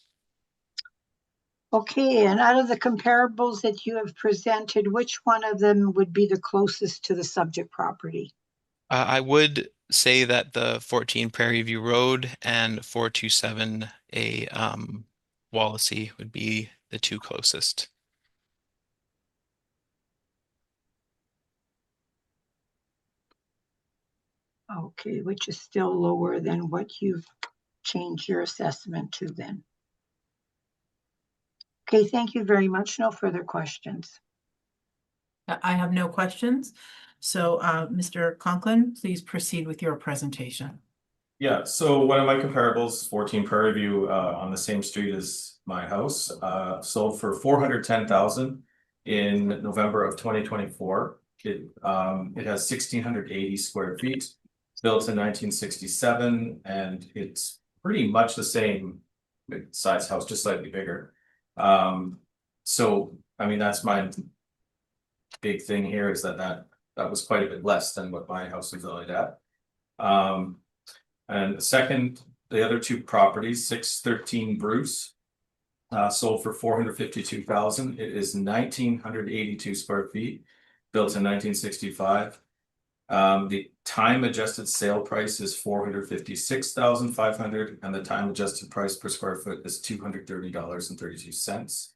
Okay, and out of the comparables that you have presented, which one of them would be the closest to the subject property? I would say that the 14 Prairie View Road and 427 Wallasey would be the two closest. Okay, which is still lower than what you've changed your assessment to then. Okay, thank you very much. No further questions. I have no questions. So, Mr. Conklin, please proceed with your presentation. Yeah, so one of my comparables, 14 Prairie View, on the same street as my house, sold for 410,000 in November of 2024. It has 1,680 square feet, built in 1967, and it's pretty much the same size house, just slightly bigger. So I mean, that's my big thing here is that was quite a bit less than what my house was valued at. And second, the other two properties, 613 Bruce, sold for 452,000. It is 1,982 square feet, built in 1965. The time adjusted sale price is 456,500, and the time adjusted price per square foot is $230.32.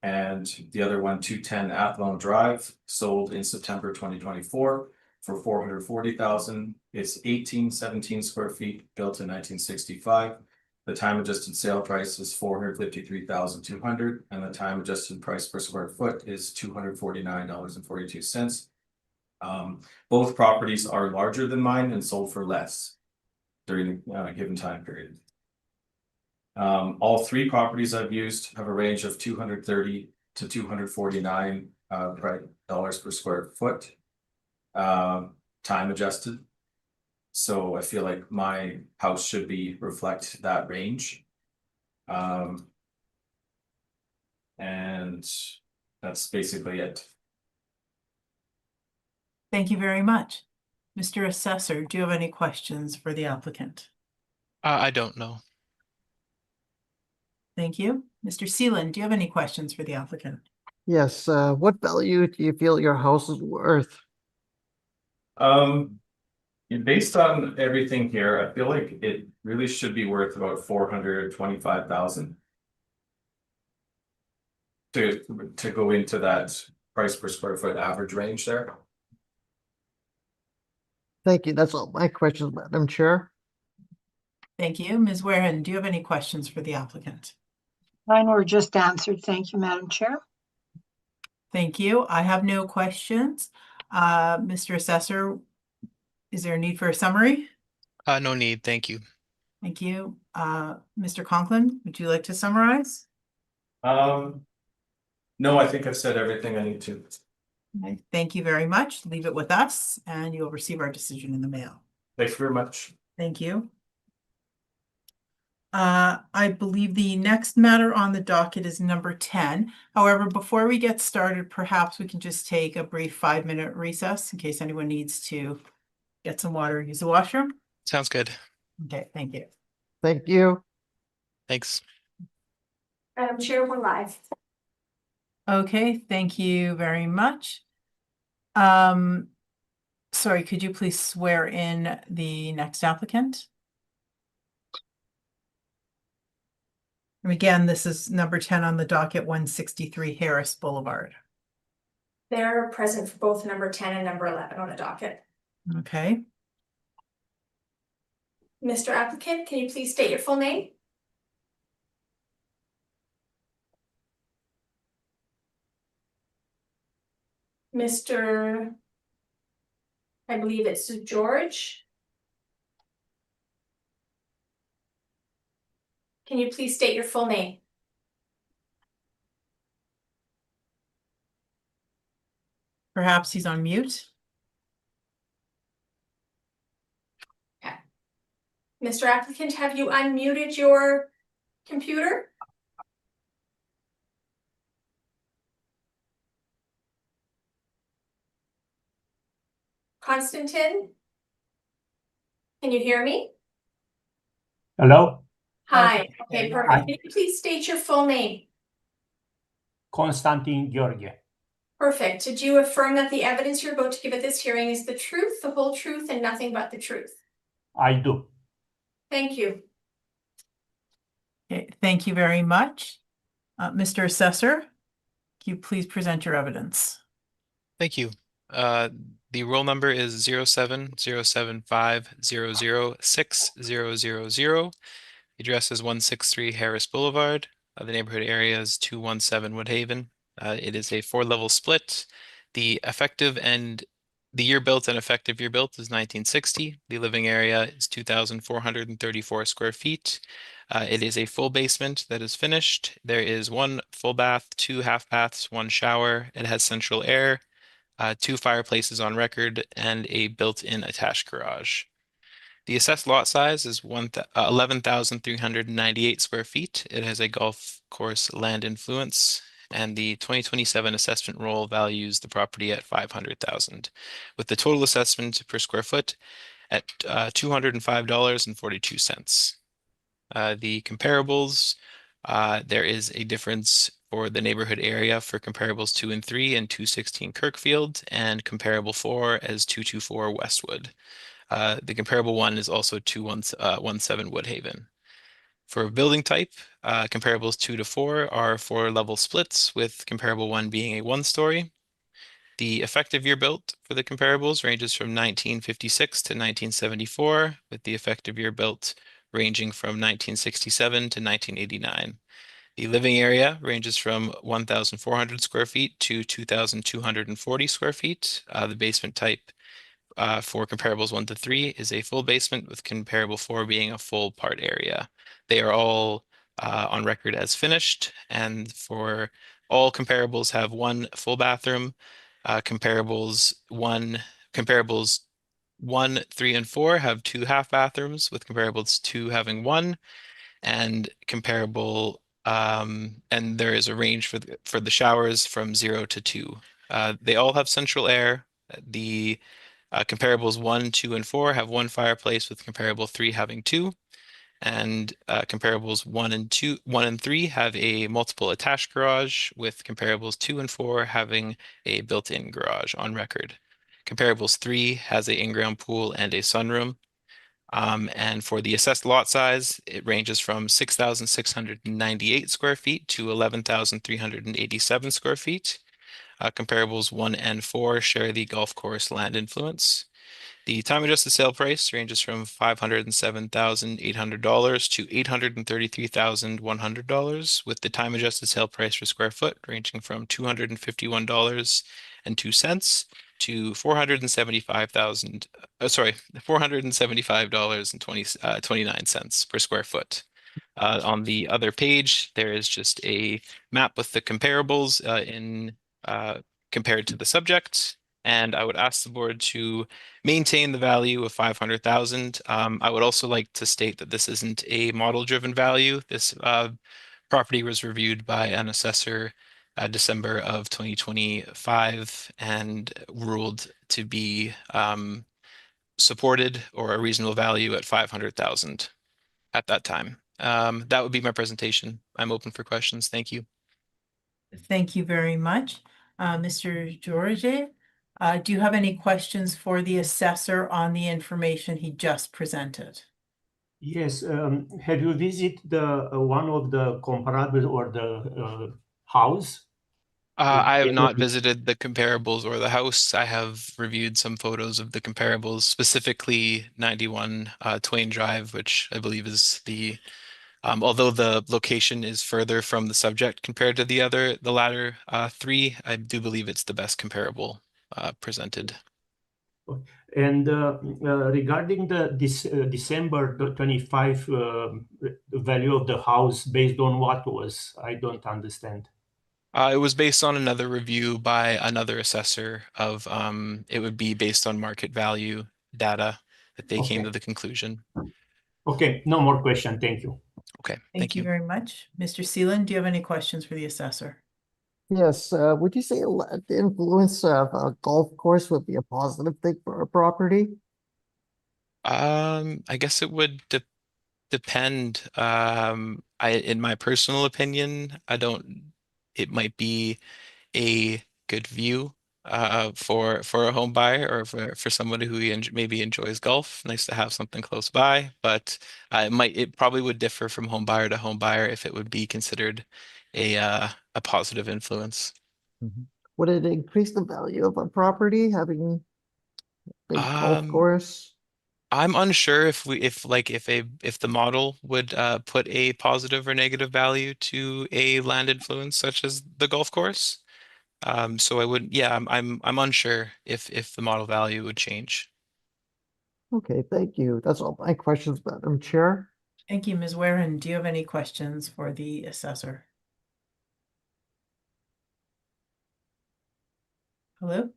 And the other one, 210 Athlone Drive, sold in September 2024 for 440,000. It's 1817 square feet, built in 1965. The time adjusted sale price is 453,200, and the time adjusted price per square foot is $249.42. Both properties are larger than mine and sold for less during a given time period. All three properties I've used have a range of 230 to 249 dollars per square foot, time adjusted. So I feel like my house should reflect that range. And that's basically it. Thank you very much. Mr. Assessor, do you have any questions for the applicant? I don't know. Thank you. Mr. Seelan, do you have any questions for the applicant? Yes, what value do you feel your house is worth? Based on everything here, I feel like it really should be worth about 425,000. To go into that price per square foot average range there. Thank you. That's all my questions, Madam Chair. Thank you. Ms. Wareham, do you have any questions for the applicant? Mine were just answered. Thank you, Madam Chair. Thank you. I have no questions. Mr. Assessor, is there a need for a summary? No need, thank you. Thank you. Mr. Conklin, would you like to summarize? No, I think I've said everything I need to. Okay, thank you very much. Leave it with us and you'll receive our decision in the mail. Thanks very much. Thank you. I believe the next matter on the docket is number 10. However, before we get started, perhaps we can just take a brief 5-minute recess in case anyone needs to get some water, use the washroom. Sounds good. Okay, thank you. Thank you. Thanks. Madam Chair, we're live. Okay, thank you very much. Sorry, could you please swear in the next applicant? And again, this is number 10 on the docket, 163 Harris Boulevard. They're present for both number 10 and number 11 on the docket. Okay, Mr. Applicant, can you please state your full name? Mr. I believe it's George. Can you please state your full name? perhaps he's on mute. Mr. Applicant, have you unmuted your computer? Constantine? Can you hear me? Hello, Hi, okay, perfect. Can you please state your full name? Konstantin Georgie. Perfect. Did you affirm that the evidence you're about to give at this hearing is the truth, the whole truth, and nothing but the truth? I do. Thank you. Okay, thank you very much. Mr. Assessor, can you please present your evidence? Thank you. The roll number is 0707500600. The address is 163 Harris Boulevard. The neighborhood area is 217 Woodhaven. It is a 4-level split. The year built and effective year built is 1960. The living area is 2,434 square feet. It is a full basement that is finished. There is 1 full bath, 2 half baths, 1 shower. It has central air, 2 fireplaces on record, and a built-in attached garage. The assessed lot size is 11,398 square feet. It has a golf course land influence, and the 2027 assessment roll values the property at $500,000, with the total assessment per square foot at $205.42. The comparables, there is a difference for the neighborhood area for comparables 2 and 3 and 216 Kirkfield, and comparable 4 as 224 Westwood. The comparable 1 is also 217 Woodhaven. For building type, comparables 2 to 4 are 4-level splits, with comparable 1 being a 1-story. The effective year built for the comparables ranges from 1956 to 1974, with the effective year built ranging from 1967 to 1989. The living area ranges from 1,400 square feet to 2,240 square feet. The basement type for comparables 1 to 3 is a full basement, with comparable 4 being a full part area. They are all on record as finished, and for all comparables have 1 full bathroom. Comparables 1, 3, and 4 have 2 half bathrooms, with comparables 2 having 1, and and there is a range for the showers from 0 to 2. They all have central air. The comparables 1, 2, and 4 have 1 fireplace, with comparable 3 having 2. And comparables 1 and 3 have a multiple attached garage, with comparables 2 and 4 having a built-in garage on record. Comparables 3 has a in-ground pool and a sunroom. And for the assessed lot size, it ranges from 6,698 square feet to 11,387 square feet. Comparables 1 and 4 share the golf course land influence. The time adjusted sale price ranges from $507,800 to $833,100, with the time adjusted sale price per square foot ranging from $251.02 to $475.29 per square foot. On the other page, there is just a map with the comparables compared to the subject. And I would ask the board to maintain the value of 500,000. I would also like to state that this isn't a model-driven value. This property was reviewed by an assessor December of 2025 and ruled to be supported or a reasonable value at 500,000 at that time. That would be my presentation. I'm open for questions. Thank you. Thank you very much. Mr. George, do you have any questions for the assessor on the information he just presented? Yes, have you visited the one of the comparable or the house? I have not visited the comparables or the house. I have reviewed some photos of the comparables, specifically 91 Twain Drive, which I believe is although the location is further from the subject compared to the latter three, I do believe it's the best comparable presented. And regarding this December 25 value of the house, based on what was? I don't understand. It was based on another review by another assessor of it would be based on market value data that they came to the conclusion. Okay, no more question. Thank you. Okay, Thank you very much. Mr. Seelan, do you have any questions for the assessor? Yes, would you say the influence of a golf course would be a positive thing for a property? I guess it would depend. In my personal opinion, it might be a good view for a home buyer or for somebody who maybe enjoys golf. Nice to have something close by, but it probably would differ from home buyer to home buyer if it would be considered a positive influence. Would it increase the value of a property having a golf course? I'm unsure if the model would put a positive or negative value to a land influence such as the golf course. So I wouldn't, yeah, I'm unsure if the model value would change. Okay, thank you. That's all my questions, Madam Chair. Thank you, Ms. Warren. Do you have any questions for the assessor? Hello?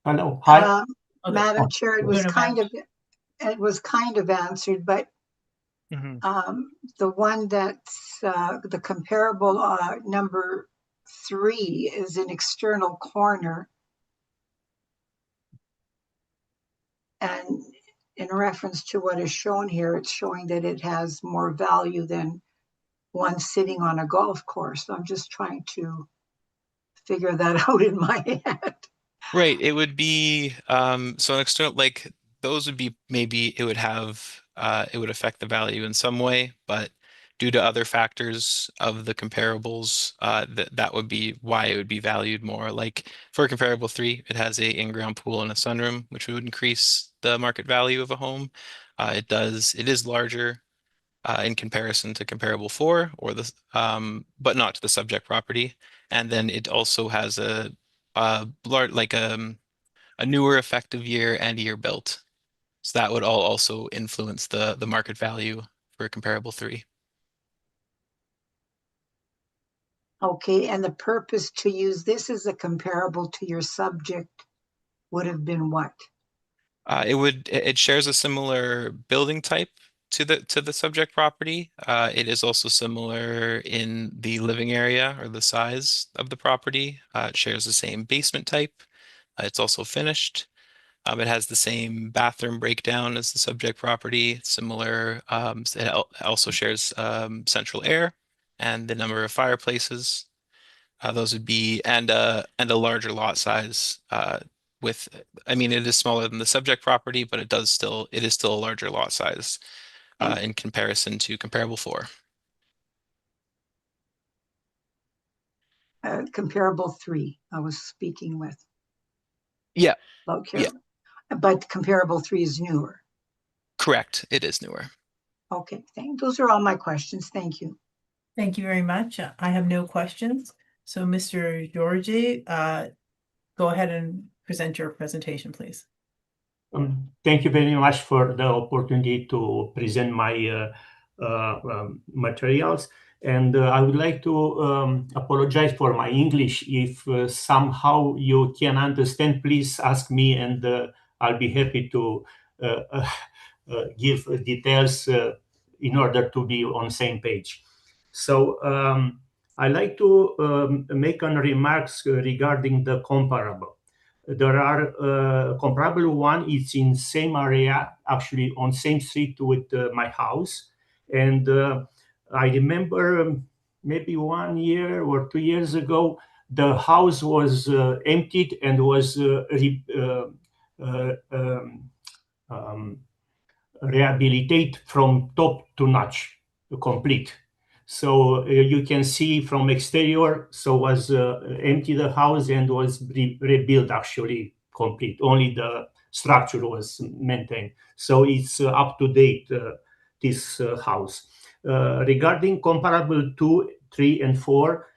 Hello. Hi. Madam Chair, it was kind of answered, but the one that's the comparable number 3 is an external corner. And in reference to what is shown here, it's showing that it has more value than one sitting on a golf course. I'm just trying to figure that out in my head. Right. It would be so an external, like those would be, maybe it would affect the value in some way, but due to other factors of the comparables, that would be why it would be valued more. Like for comparable 3, it has a in-ground pool and a sunroom, which would increase the market value of a home. It is larger in comparison to comparable 4 but not to the subject property. And then it also has a newer effective year and year built. So that would also influence the market value for comparable 3. Okay, and the purpose to use this as a comparable to your subject would have been what? It shares a similar building type to the subject property. It is also similar in the living area or the size of the property. It shares the same basement type. It's also finished. It has the same bathroom breakdown as the subject property. Similar. It also shares central air and the number of fireplaces. Those would be and a larger lot size with, I mean, it is smaller than the subject property, but it is still a larger lot size in comparison to comparable 4. Comparable 3, I was speaking with. Yeah, About yeah. But comparable 3 is newer. Correct. It is newer. Okay, those are all my questions. Thank you. Thank you very much. I have no questions. So Mr. Georgie, go ahead and present your presentation, please. Thank you very much for the opportunity to present my materials. And I would like to apologize for my English. If somehow you can understand, please ask me, and I'll be happy to give details in order to be on same page. So I like to make a remarks regarding the comparable. There are comparable one. It's in same area, actually on same street with my house, and I remember maybe 1 year or 2 years ago, the house was emptied and was rehabilitate from top to notch, complete. So you can see from exterior, so was empty the house and was rebuilt actually complete. Only the structure was maintained. So it's up to date, this house. Regarding comparable 2, 3, and 4,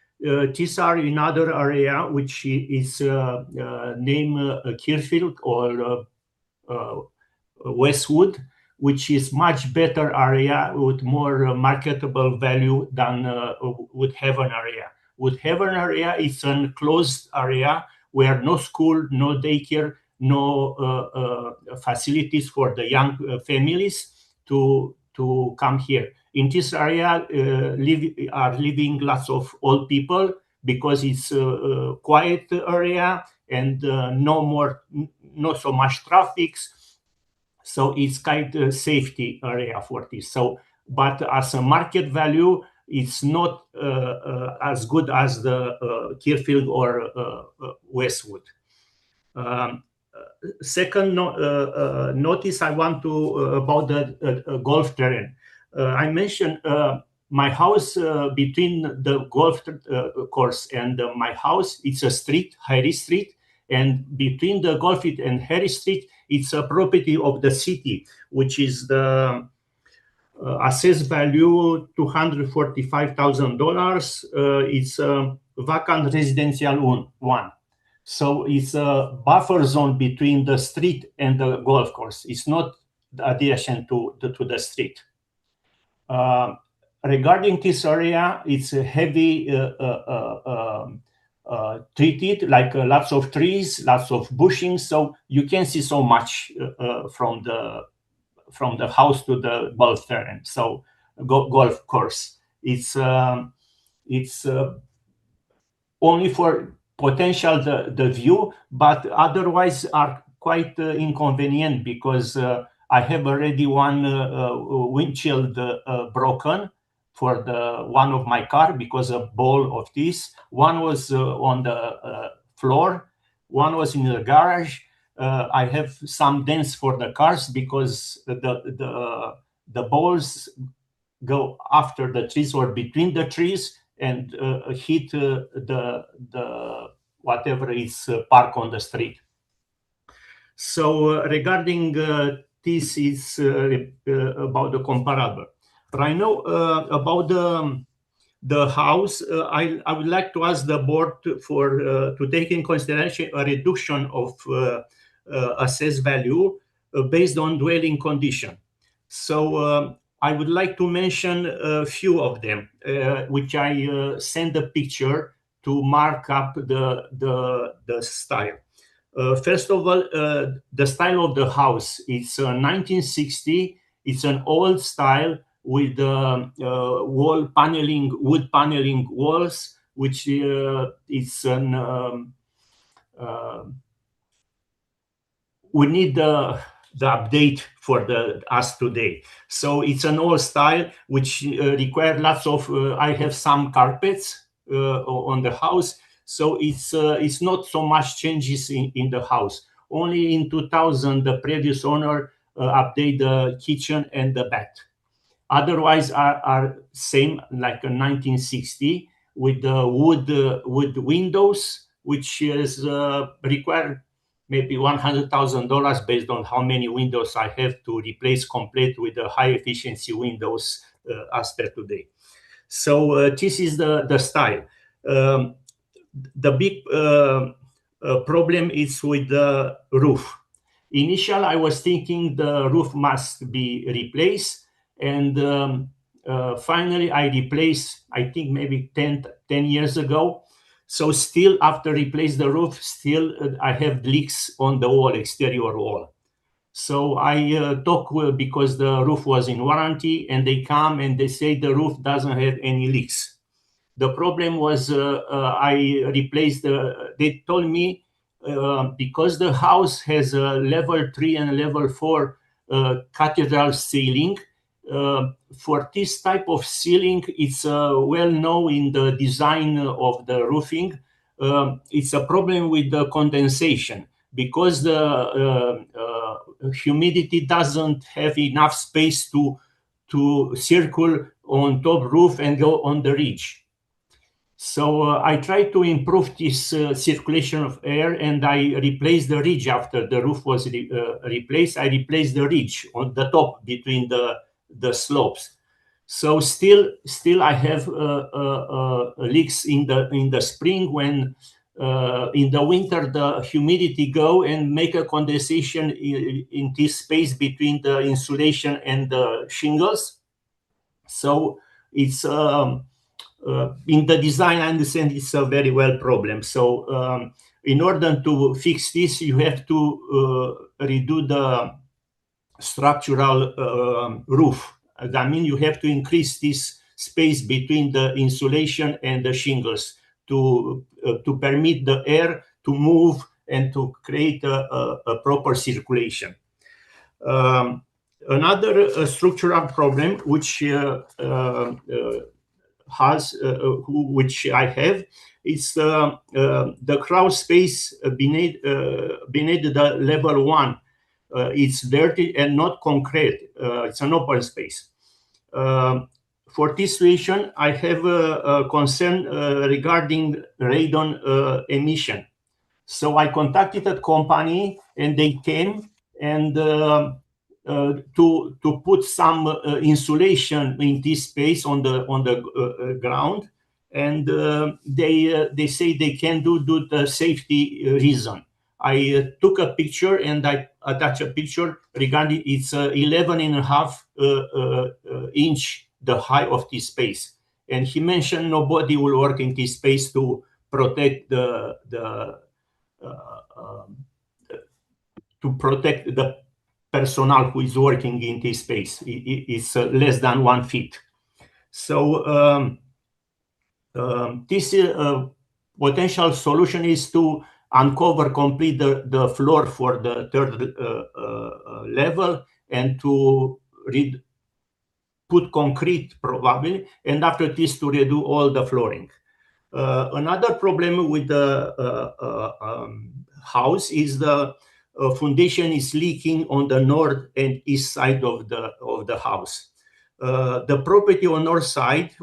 these are in other area, which is named Kirfield or Westwood, which is much better area with more marketable value than Woodhaven area. Woodhaven area is an closed area where no school, no daycare, no facilities for the young families to come here. In this area are living lots of old people because it's a quiet area and not so much traffic. So it's kind of safety area for this. So, but as a market value, it's not as good as the Kirfield or Westwood. Second notice I want to about the golf terrain. I mentioned my house between the golf course and my house, it's a street, Harry Street, and between the golf and Harry Street, it's a property of the city, which is the assessed value $245,000. It's a vacant residential one. So it's a buffer zone between the street and the golf course. It's not adjacent to the street. Regarding this area, it's heavy treated, like lots of trees, lots of bushing, so you can see so much from the house to the golf terrain. So golf course, it's only for potential the view, but otherwise are quite inconvenient because I have already one windshield broken for the one of my car because of ball of this. One was on the floor, one was in the garage. I have some dents for the cars because the balls go after the trees or between the trees and hit the whatever is parked on the street. So regarding this is about the comparable. Right now about the house, I would like to ask the board to take in consideration a reduction of assessed value based on dwelling condition. So I would like to mention a few of them, which I send a picture to mark up the style. First of all, the style of the house. It's 1960. It's an old style with wood paneling walls, which is an we need the update for us today. So it's an old style which require lots of. I have some carpets on the house, so it's not so much changes in the house. Only in 2000, the previous owner updated the kitchen and the bath. Otherwise are same like a 1960 with the wood windows, which is require maybe $100,000 based on how many windows I have to replace complete with the high efficiency windows as per today. So this is the style. The big problem is with the roof. Initially, I was thinking the roof must be replaced, and finally I replaced, I think maybe 10 years ago. So still after replace the roof, still I have leaks on the wall, exterior wall. So I talk because the roof was in warranty, and they come and they say the roof doesn't have any leaks. The problem was I replaced they told me because the house has a level 3 and level 4 cathedral ceiling. For this type of ceiling, it's well known in the design of the roofing. It's a problem with the condensation because the humidity doesn't have enough space to circle on top roof and go on the ridge. So I tried to improve this circulation of air, and I replaced the ridge after the roof was replaced. I replaced the ridge on the top between the slopes. So still I have leaks in the spring when in the winter the humidity go and make a condensation in this space between the insulation and the shingles. So it's in the design, I understand it's a very well problem. So in order to fix this, you have to redo the structural roof. That means you have to increase this space between the insulation and the shingles to permit the air to move and to create a proper circulation. Another structural problem which which I have is the crawl space beneath the level 1. It's dirty and not concrete. It's an open space. For this situation, I have a concern regarding radon emission. So I contacted a company, and they came and to put some insulation in this space on the ground, and they say they can do the safety reason. I took a picture and I attached a picture regarding it's 11.5 inch the height of this space, and he mentioned nobody will work in this space to protect the personnel who is working in this space. It's less than 1 feet. So this potential solution is to uncover complete the floor for the third level and to put concrete probably, and after this to redo all the flooring. Another problem with the house is the foundation is leaking on the north and east side of the house. The property on north side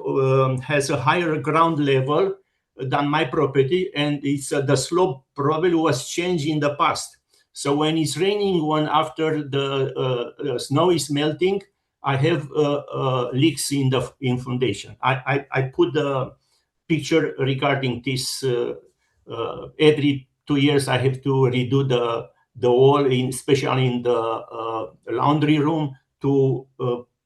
has a higher ground level than my property, and it's the slope probably was changed in the past. So when it's raining, after the snow is melting, I have leaks in foundation. I put the picture regarding this. Every 2 years I have to redo the wall, especially in the laundry room, to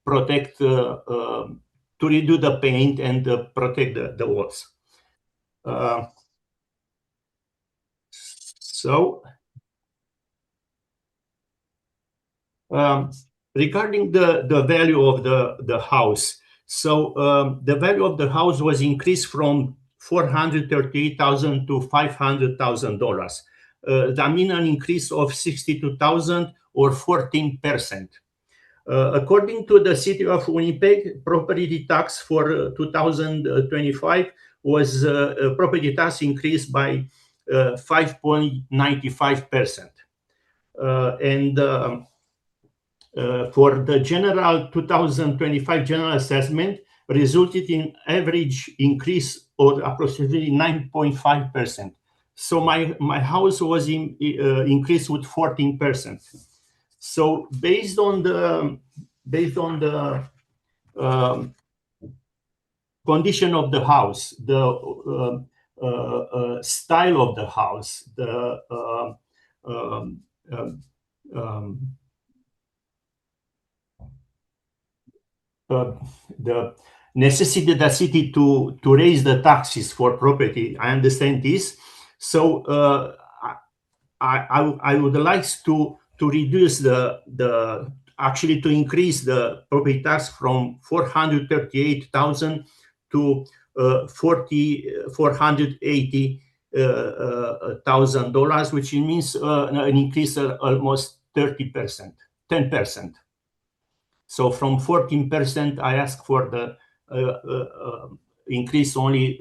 protect, to redo the paint and protect the walls. Regarding the value of the house, so the value of the house was increased from $438,000 to $500,000. That means an increase of $62,000 or 14%. According to the city of Winnipeg, property tax for 2025 was property tax increased by 5.95%. and for the general 2025 general assessment resulted in average increase of approximately 9.5%. So my house was increased with 14%. So based on the condition of the house, the style of the house, the necessity of the city to raise the taxes for property. I understand this. So I would like to reduce actually to increase the property tax from $438,000 to $480,000, which means an increase of almost 30%, 10%. So from 14%, I ask for the increase only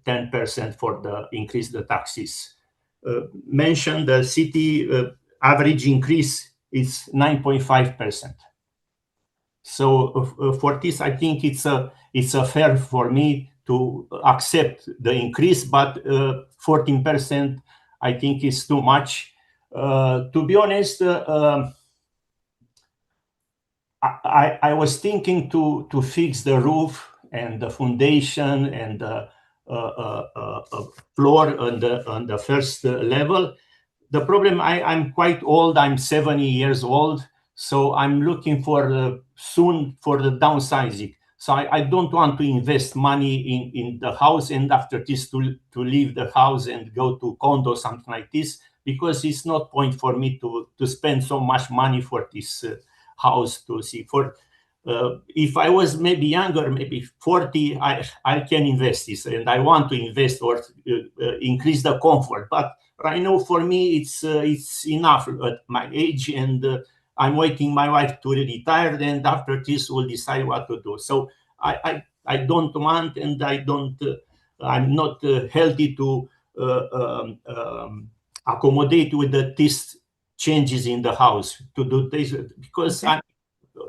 10% for the increase the taxes. Mentioned the city average increase is 9.5%. So for this, I think it's a fair for me to accept the increase, but 14% I think is too much. To be honest, I was thinking to fix the roof and the foundation and the floor on the first level. The problem, I'm quite old. I'm 70 years old, so I'm looking for soon for the downsizing. So I don't want to invest money in the house and after this to leave the house and go to condo, something like this, because it's not point for me to spend so much money for this house to see. For if I was maybe younger, maybe 40, I can invest this, and I want to invest or increase the comfort. But right now, for me, it's enough at my age, and I'm waiting my wife to retire, and after this, we'll decide what to do. So I don't want, and I'm not healthy to accommodate with these changes in the house to do this because I'm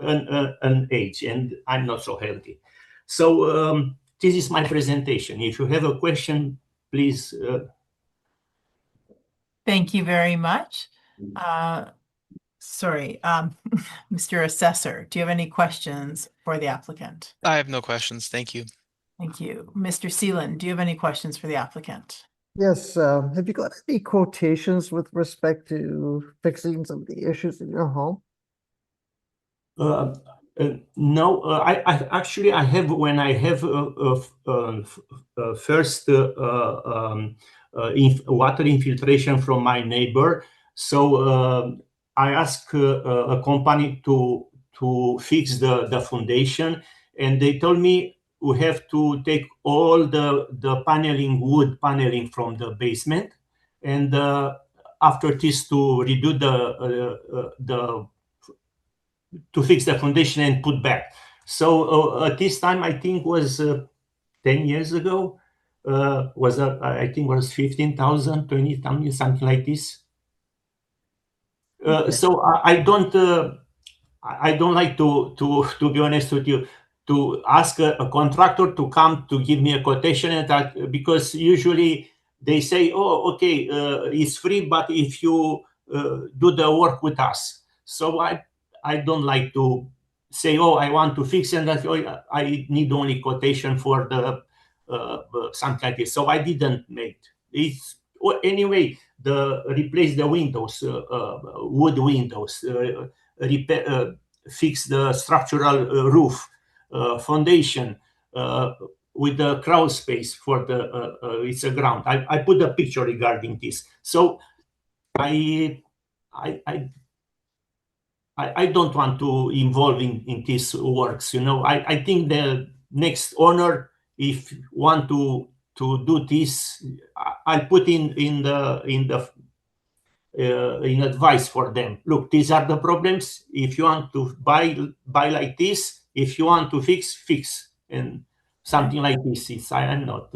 an age and I'm not so healthy. So this is my presentation. If you have a question, please. Thank you very much. Sorry, Mr. Assessor, do you have any questions for the applicant? I have no questions. Thank you. Thank you. Mr. Seelan, do you have any questions for the applicant? Yes, have you got any quotations with respect to fixing some of the issues in your home? No, I actually have when I have first water infiltration from my neighbor. So I asked a company to fix the foundation, and they told me we have to take all the wood paneling from the basement, and after this to redo to fix the foundation and put back. So at this time, I think was 10 years ago, I think was 15,000, 20,000, something like this. So I don't like to be honest with you, to ask a contractor to come to give me a quotation and that, because usually they say, oh, okay, it's free, but if you do the work with us. So I don't like to say, oh, I want to fix and that, oh, I need only quotation for the something like this. So I didn't make it. Anyway, replace the windows, wood windows, repair, fix the structural roof, foundation with the crawl space for the it's a ground. I put a picture regarding this. So I don't want to involve in these works. You know, I think the next owner, if want to do this, I'll put in advice for them. Look, these are the problems. If you want to buy like this. If you want to fix, and something like this. I am not.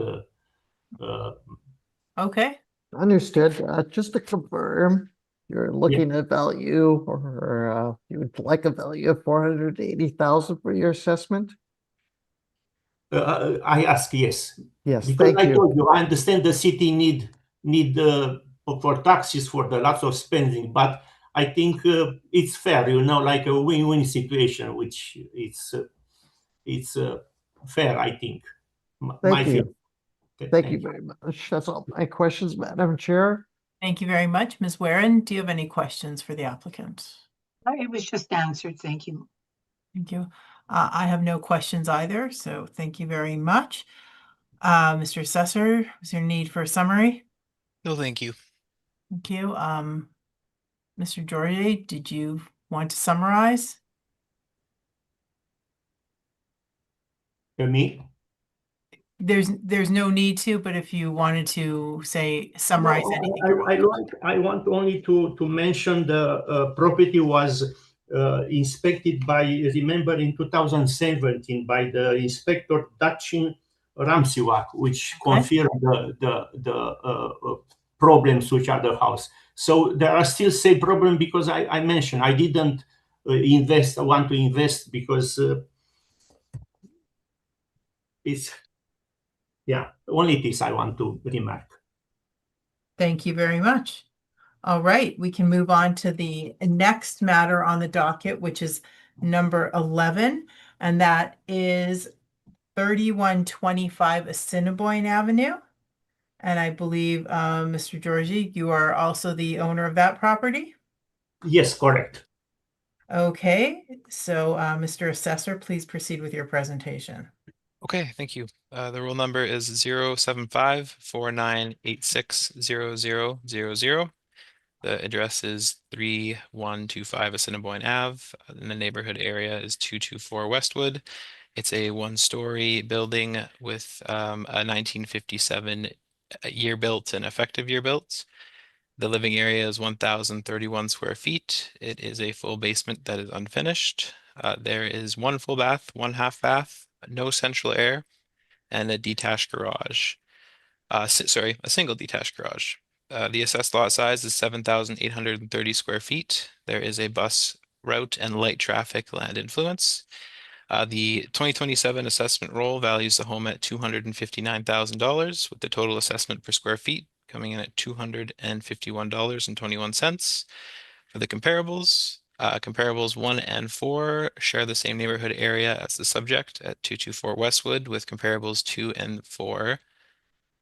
Okay. Understood. Just to confirm, You're looking at value, or you would like a value of 480,000 for your assessment? I ask yes. Yes, Because thank I you. told you, I understand the city need for taxes for the lots of spending, but I think it's fair, like a win-win situation, which it's fair, I think. My Thank feel. you. Okay, Thank you very much. That's all my questions, Madam Chair. Thank you very much. Ms. Warren, do you have any questions for the applicant? It was just answered. Thank you. Thank you. I have no questions either, so thank you very much. Mr. Assessor, is there a need for a summary? No, thank you. Thank you. Mr. Georgie, did you want to summarize? Me? There's no need to, but if you wanted to say summarize No, anything, you're welcome. I want only to mention the property was inspected by, remember, in 2017 by the inspector Dachin Ramsiwak, which confirmed the problems which are the house. So there are still same problem because I mentioned I didn't want to invest because it's, yeah, only this I want to remark. Thank you very much. All right, we can move on to the next matter on the docket, which is number 11, and that is 3125 Assiniboine Avenue. And I believe, Mr. Georgie, you are also the owner of that property? Yes, correct. Okay, so Mr. Assessor, please proceed with your presentation. Okay, thank you. The roll number is 07549860000. The address is 3125 Assiniboine Ave, and the neighborhood area is 224 Westwood. It's a one-story building with a 1957 year built and effective year built. The living area is 1,031 square feet. It is a full basement that is unfinished. There is one full bath, one half bath, no central air, and a detached garage. Sorry, a single detached garage. The assessed lot size is 7,830 square feet. There is a bus route and light traffic land influence. The 2027 assessment roll values the home at $259,000, with the total assessment per square feet coming in at $251.21. For the comparables, comparables 1 and 4 share the same neighborhood area as the subject at 224 Westwood, with comparables 2 and 4.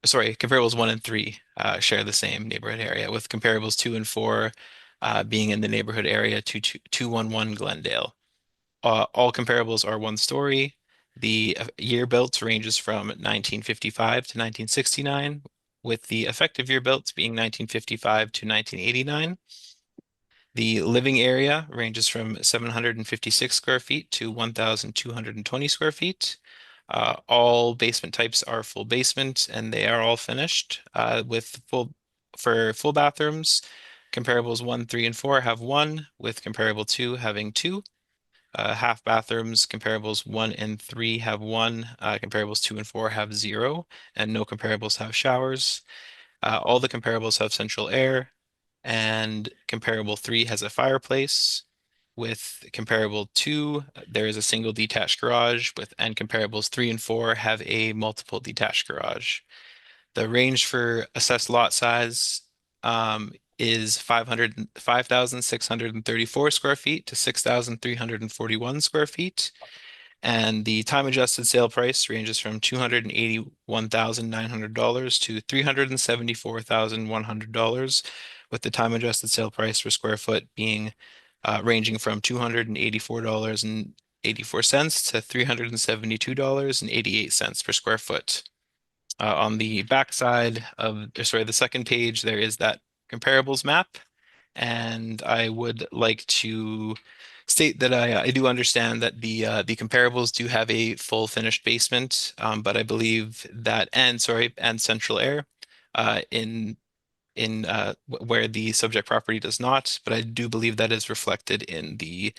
Sorry, comparables 1 and 3 share the same neighborhood area, with comparables 2 and 4 being in the neighborhood area 211 Glendale. All comparables are one story. The year built ranges from 1955 to 1969, with the effective year built being 1955 to 1989. The living area ranges from 756 square feet to 1,220 square feet. All basement types are full basement, and they are all finished with full bathrooms. Comparables 1, 3, and 4 have 1, with comparable 2 having 2. Half bathrooms, comparables 1 and 3 have 1, comparables 2 and 4 have 0, and no comparables have showers. All the comparables have central air, and comparable 3 has a fireplace. With comparable 2, there is a single detached garage, and comparables 3 and 4 have a multiple detached garage. The range for assessed lot size is 5,634 square feet to 6,341 square feet. And the time adjusted sale price ranges from $281,900 to $374,100, with the time adjusted sale price per square foot being ranging from $284.84 to $372.88 per square foot. On the back side of, the second page, there is that comparables map. And I would like to state that I do understand that the comparables do have a full finished basement, but I believe that and central air in where the subject property does not. But I do believe that is reflected in the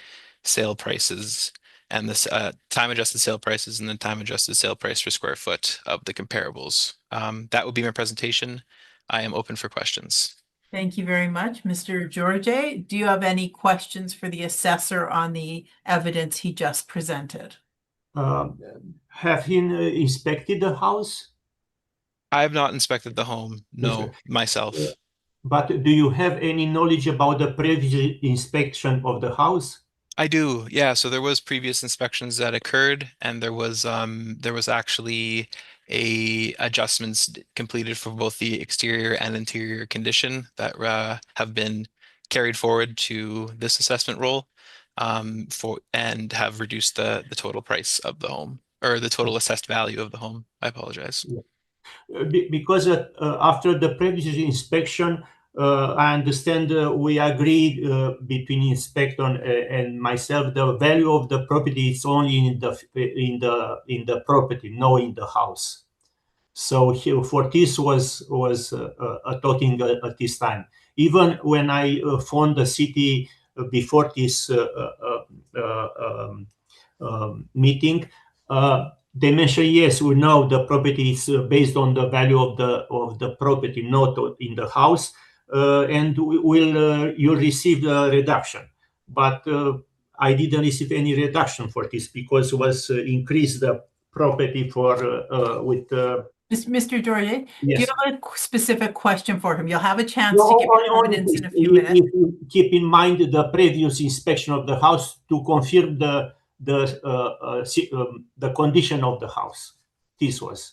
sale prices and the time adjusted sale prices and the time adjusted sale price per square foot of the comparables. That would be my presentation. I am open for questions. Thank you very much. Mr. George, do you have any questions for the assessor on the evidence he just presented? Have he inspected the house? I have not inspected the home, no, myself. But do you have any knowledge about the previous inspection of the house? I do, yeah. So there was previous inspections that occurred, and there was actually adjustments completed for both the exterior and interior condition that have been carried forward to this assessment role and have reduced the total price of the home, or the total assessed value of the home. I apologize. Because after the previous inspection, I understand we agreed between inspector and myself, the value of the property is only in the property, not in the house. So for this was talking at this time. Even when I phoned the city before this meeting, they mentioned, yes, we know the property is based on the value of the property, not in the house, and you'll receive the reduction. But I didn't receive any reduction for this because it was increased the property for with. Mr. George, do you Yes. have a specific question for him? You'll have a chance No, to give your only evidence in a few minutes. if you keep in mind the previous inspection of the house to confirm the condition of the house. This was.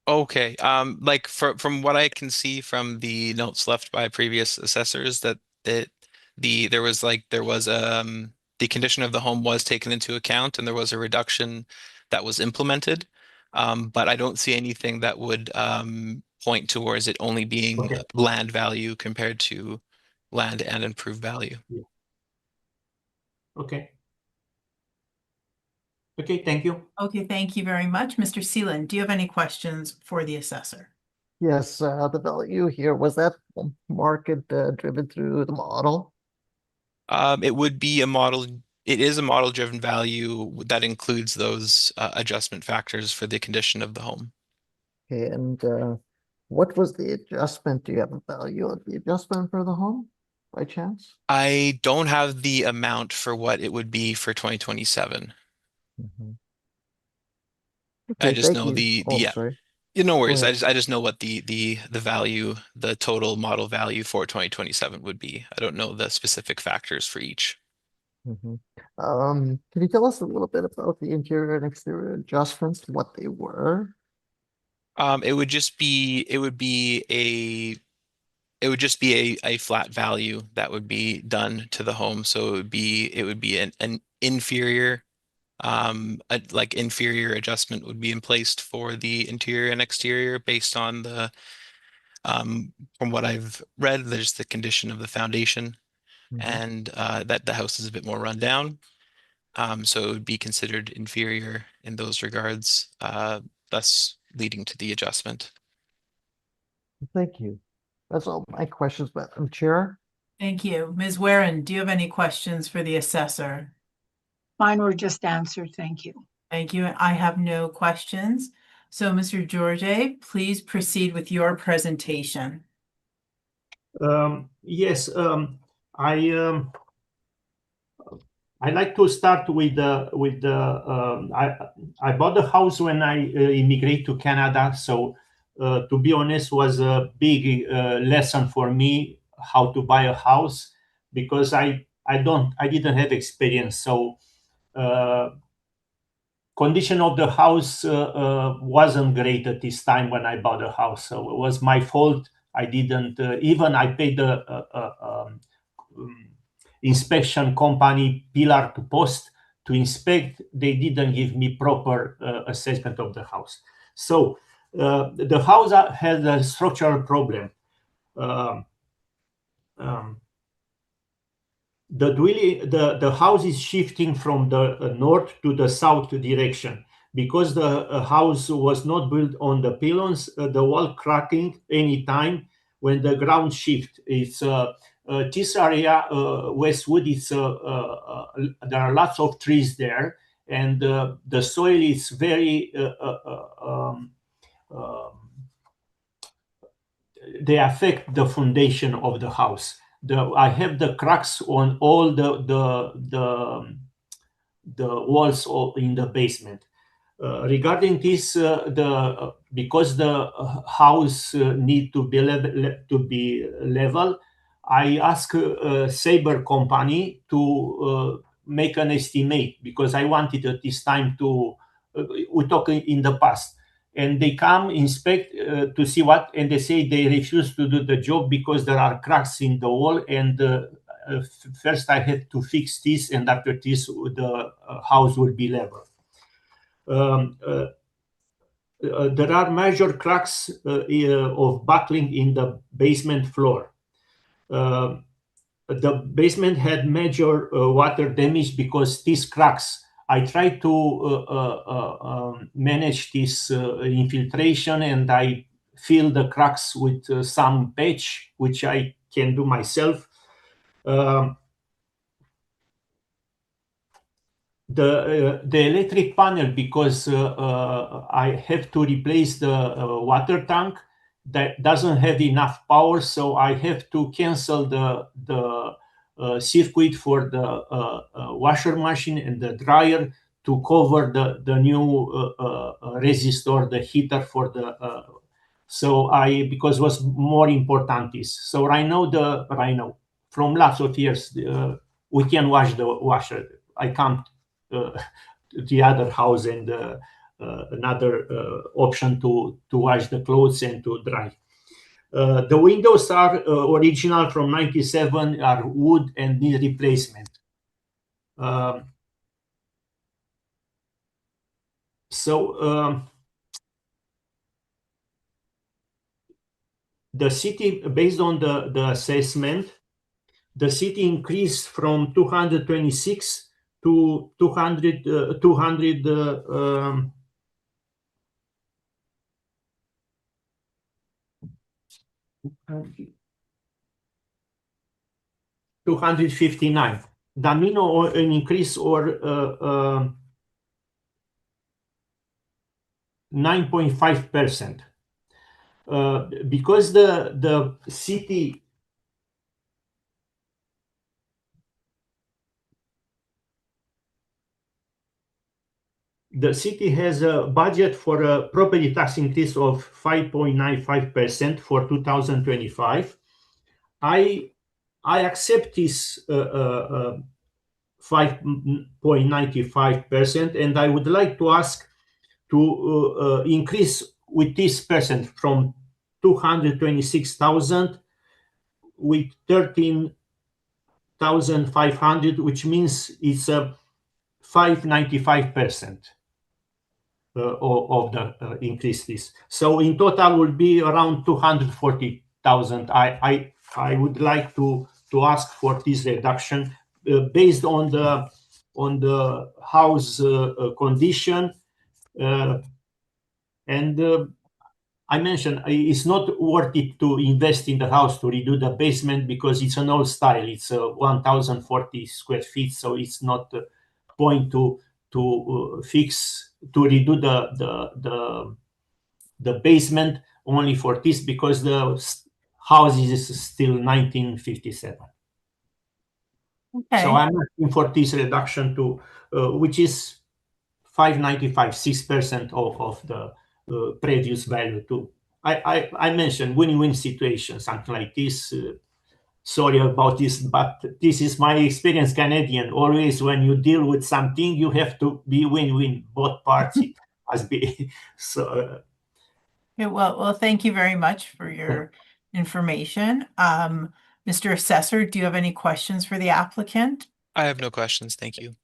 Okay. Like from what I can see from the notes left by previous assessors, that there was the condition of the home was taken into account, and there was a reduction that was implemented. But I don't see anything that would point towards it only being Okay. land value compared to land and improved value. Yeah. Okay. Okay, thank you. Okay, thank you very much. Mr. Seelan, do you have any questions for the assessor? Yes, the value here, was that market driven through the model? It would be a model. It is a model-driven value that includes those adjustment factors for the condition of the home. Okay, and what was the adjustment? Do you have a value of the adjustment for the home by chance? I don't have the amount for what it would be for 2027. Mhm. I Okay, just thank know you. Oh, yeah. sorry. No Go worries. ahead. I just know what the value, the total model value for 2027 would be. I don't know the specific factors for each. Mhm. Can you tell us a little bit about the interior and exterior adjustments, what they were? It would just be a flat value that would be done to the home. So it would be an inferior like inferior adjustment would be in place for the interior and exterior based on the from what I've read, there's the condition of the foundation and that the house is a bit more run down. So it would be considered inferior in those regards, thus leading to the adjustment. Thank you. That's all my questions, Madam Chair. Thank you. Ms. Warren, do you have any questions for the assessor? Mine were just answered, thank you. Thank you. I have no questions. So, Mr. George, please proceed with your presentation. Yes, I like to start with I bought the house when I immigrated to Canada. So to be honest, was a big lesson for me how to buy a house because I didn't have experience. So condition of the house wasn't great at this time when I bought the house. So it was my fault. I didn't even I paid the inspection company pillar to post to inspect. They didn't give me proper assessment of the house. So the house had a structural problem. The house is shifting from the north to the south direction because the house was not built on the pylons. The wall cracking anytime when the ground shift. It's this area, Westwood. It's there are lots of trees there, and the soil is very they affect the foundation of the house. I have the cracks on all the walls in the basement. Regarding this, because the house need to be level, I ask Saber company to make an estimate, because I wanted at this time to we talk in the past, and they come inspect to see what, and they say they refuse to do the job because there are cracks in the wall, and first I have to fix this, and after this the house will be level. There are major cracks of buckling in the basement floor. The basement had major water damage because these cracks. I tried to manage this infiltration, and I fill the cracks with some patch, which I can do myself. The electric panel, because I have to replace the water tank that doesn't have enough power, so I have to cancel the circuit for the washer machine and the dryer to cover the new resistor, the heater for the because it was more important this. So right now from lots of years we can wash the washer. I can't the other house, and another option to wash the clothes and to dry. The windows are original from 97, are wood and need replacement. The city, based on the assessment, the city increased from 226 to 200 259. That means an increase or 9.5%. Because the city has a budget for a property tax increase of 5.95% for 2025. I accept this 5.95%, and I would like to ask to increase with this percent from 226,000 with 13,500, which means it's a 5.95% of the increase this. So in total will be around 240,000. I would like to ask for this reduction based on the house condition, and I mentioned it's not worth it to invest in the house to redo the basement because it's an old style. It's 1,040 square feet, so it's not the point to redo the basement only for this, because the house is still 1957. Okay. So I'm asking for this reduction to which is 5.95, 6% of the previous value too. I mentioned win-win situation, something like this. Sorry about this, but this is my experience, Canadian. Always when you deal with something, you have to be win-win, both parties must be. So. Yeah, well, thank you very much for your information. Mr. Assessor, do you have any questions for the applicant? I have no questions. Thank you.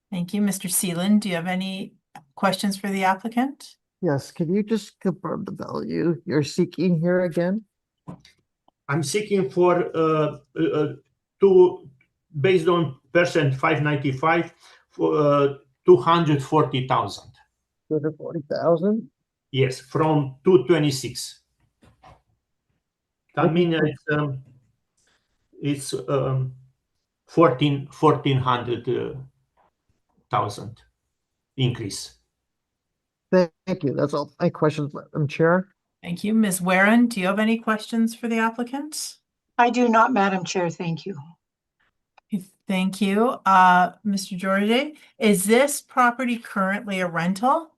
Thank you. Mr. Seelan, do you have any questions for the applicant? Yes, can you just confirm the value you're seeking here again? I'm seeking for based on percent 5.95 for 240,000. 240,000? Yes, from 226. That means it's 1,400,000 increase. Thank you. That's all my questions, Madam Chair. Thank you. Ms. Warren, do you have any questions for the applicant? I do not, Madam Chair, thank you. Thank you. Mr. George, is this property currently a rental?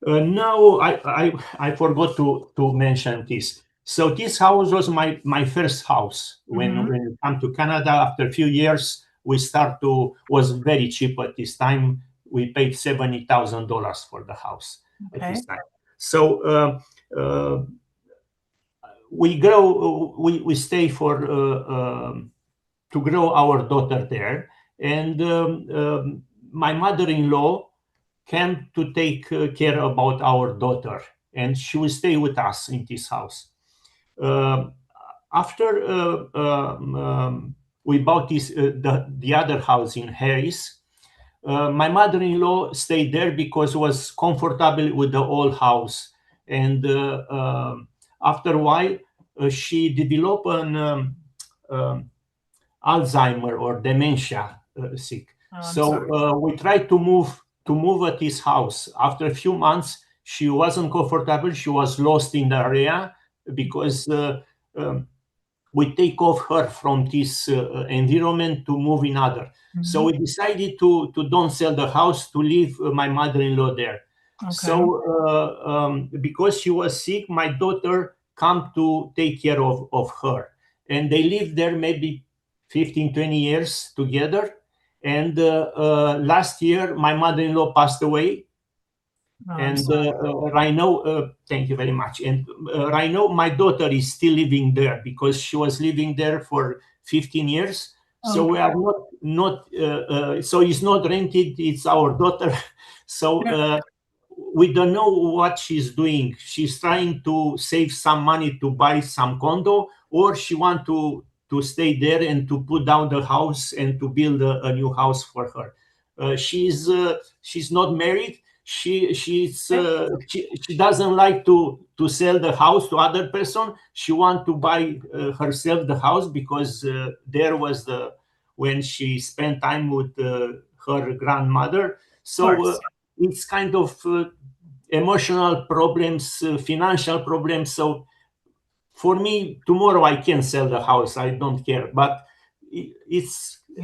No, I forgot to mention this. So this house was my first house. When we come to Canada after a few years, was very cheap at this time. We paid $70,000 for the house at this time. So we stay for to grow our daughter there, and my mother-in-law came to take care about our daughter, and she will stay with us in this house. After we bought the other house in Harris, my mother-in-law stayed there because was comfortable with the old house, and after a while she developed an Alzheimer or dementia sick. So we tried to move at his house. After a few months, she wasn't comfortable. She was lost in the area because we take off her from this environment to move in other. So we decided to don't sell the house, to leave my mother-in-law there. So because she was sick, my daughter come to take care of her, and they lived there maybe 15, 20 years together. And last year, my mother-in-law passed away. And right now, thank you very much. And right now, my daughter is still living there because she was living there for 15 years. So we are not so it's not rented, it's our daughter. So we don't know what she's doing. She's trying to save some money to buy some condo, or she want to stay there and to put down the house and to build a new house for her. She's not married. She doesn't like to sell the house to other person. She want to buy herself the house because there was when she spent time with her grandmother. So it's kind of emotional problems, financial problems. So for me, tomorrow I can sell the house. I don't care. But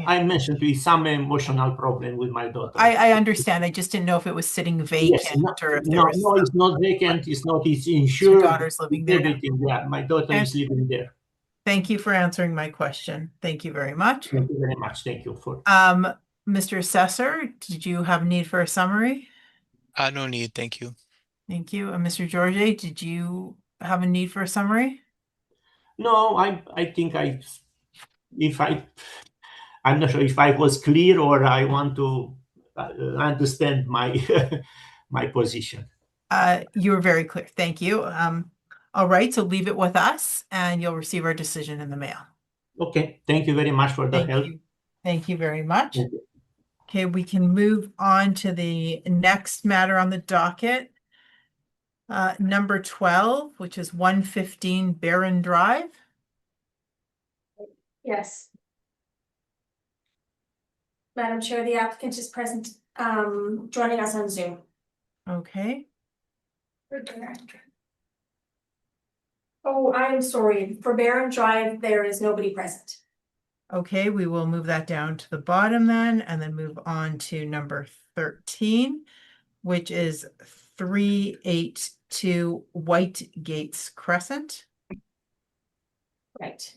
I mentioned to you some emotional problem with my daughter. I understand. I just didn't know if it was sitting vacant or if there was. No, it's not vacant. It's not. It's insured. Your daughter's living there. Everything. Yeah, my daughter is living there. Thank you for answering my question. Thank you very much. Thank you very much. Thank you for. Mr. Assessor, did you have a need for a summary? No need. Thank you. Thank you. And Mr. George, did you have a need for a summary? No, I think I'm not sure if I was clear or I want to understand my my position. You were very clear. Thank you. All right, so leave it with us and you'll receive our decision in the mail. Okay, thank you very much for the help. Thank you very much. Okay, we can move on to the next matter on the docket. Number 12, which is 115 Barron Drive. Yes. Madam Chair, the applicant is present, joining us on Zoom. Okay. Oh, I'm sorry. For Barron Drive, there is nobody present. Okay, we will move that down to the bottom then, and then move on to number 13, which is 382 White Gates Crescent. Right.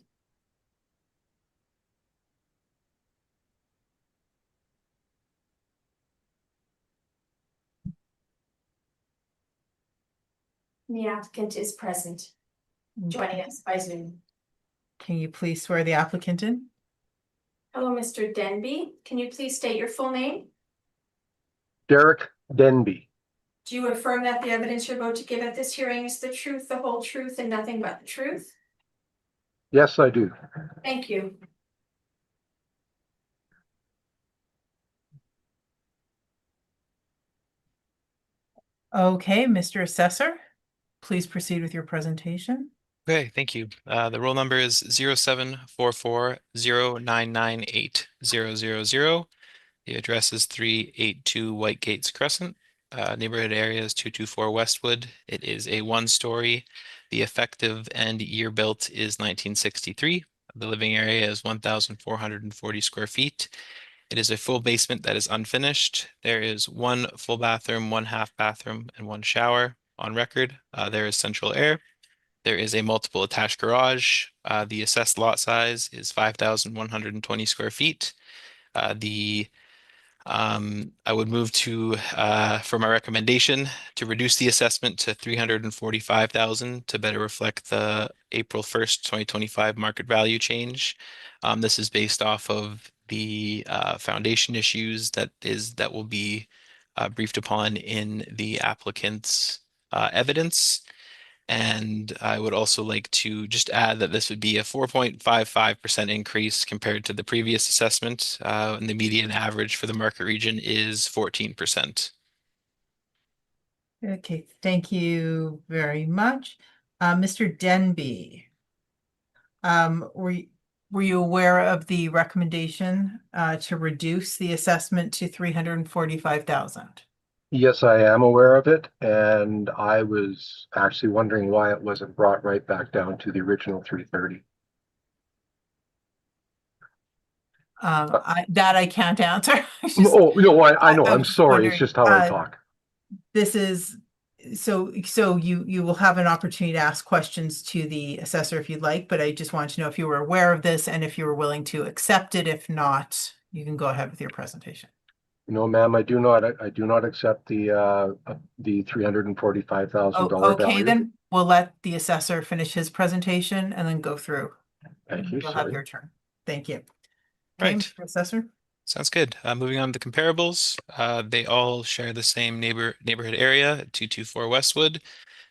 The applicant is present, joining us by Zoom. Can you please swear the applicant in? Hello, Mr. Denby. Can you please state your full name? Derek Denby. Do you affirm that the evidence you're about to give at this hearing is the truth, the whole truth, and nothing but the truth? Yes, I do. Thank you. Okay, Mr. Assessor, please proceed with your presentation. Okay, thank you. The roll number is 0744099800. The address is 382 White Gates Crescent. Neighborhood area is 224 Westwood. It is a one-story. The effective and year built is 1963. The living area is 1,440 square feet. It is a full basement that is unfinished. There is one full bathroom, one half bathroom, and one shower on record. There is central air. There is a multiple attached garage. The assessed lot size is 5,120 square feet. I would move to for my recommendation to reduce the assessment to 345,000 to better reflect the April 1st, 2025 market value change. This is based off of the foundation issues that will be briefed upon in the applicant's evidence. And I would also like to just add that this would be a 4.55% increase compared to the previous assessment, and the median average for the market region is 14%. Okay, thank you very much. Mr. Denby, were you aware of the recommendation to reduce the assessment to 345,000? Yes, I am aware of it, and I was actually wondering why it wasn't brought right back down to the original 330. I can't answer. Oh, no, I know. I'm was sorry. It's wondering, just how I talk. This is, so you will have an opportunity to ask questions to the assessor if you'd like, but I just want to know if you were aware of this and if you were willing to accept it. If not, you can go ahead with your presentation. No, ma'am, I do not accept the $345,000 Okay, value. then we'll let the assessor finish his presentation and then go through. Thank you. You'll have your turn. Thank you. Okay, Right. Mr. Assessor. Sounds good. Moving on to the comparables, they all share the same neighborhood area, 224 Westwood.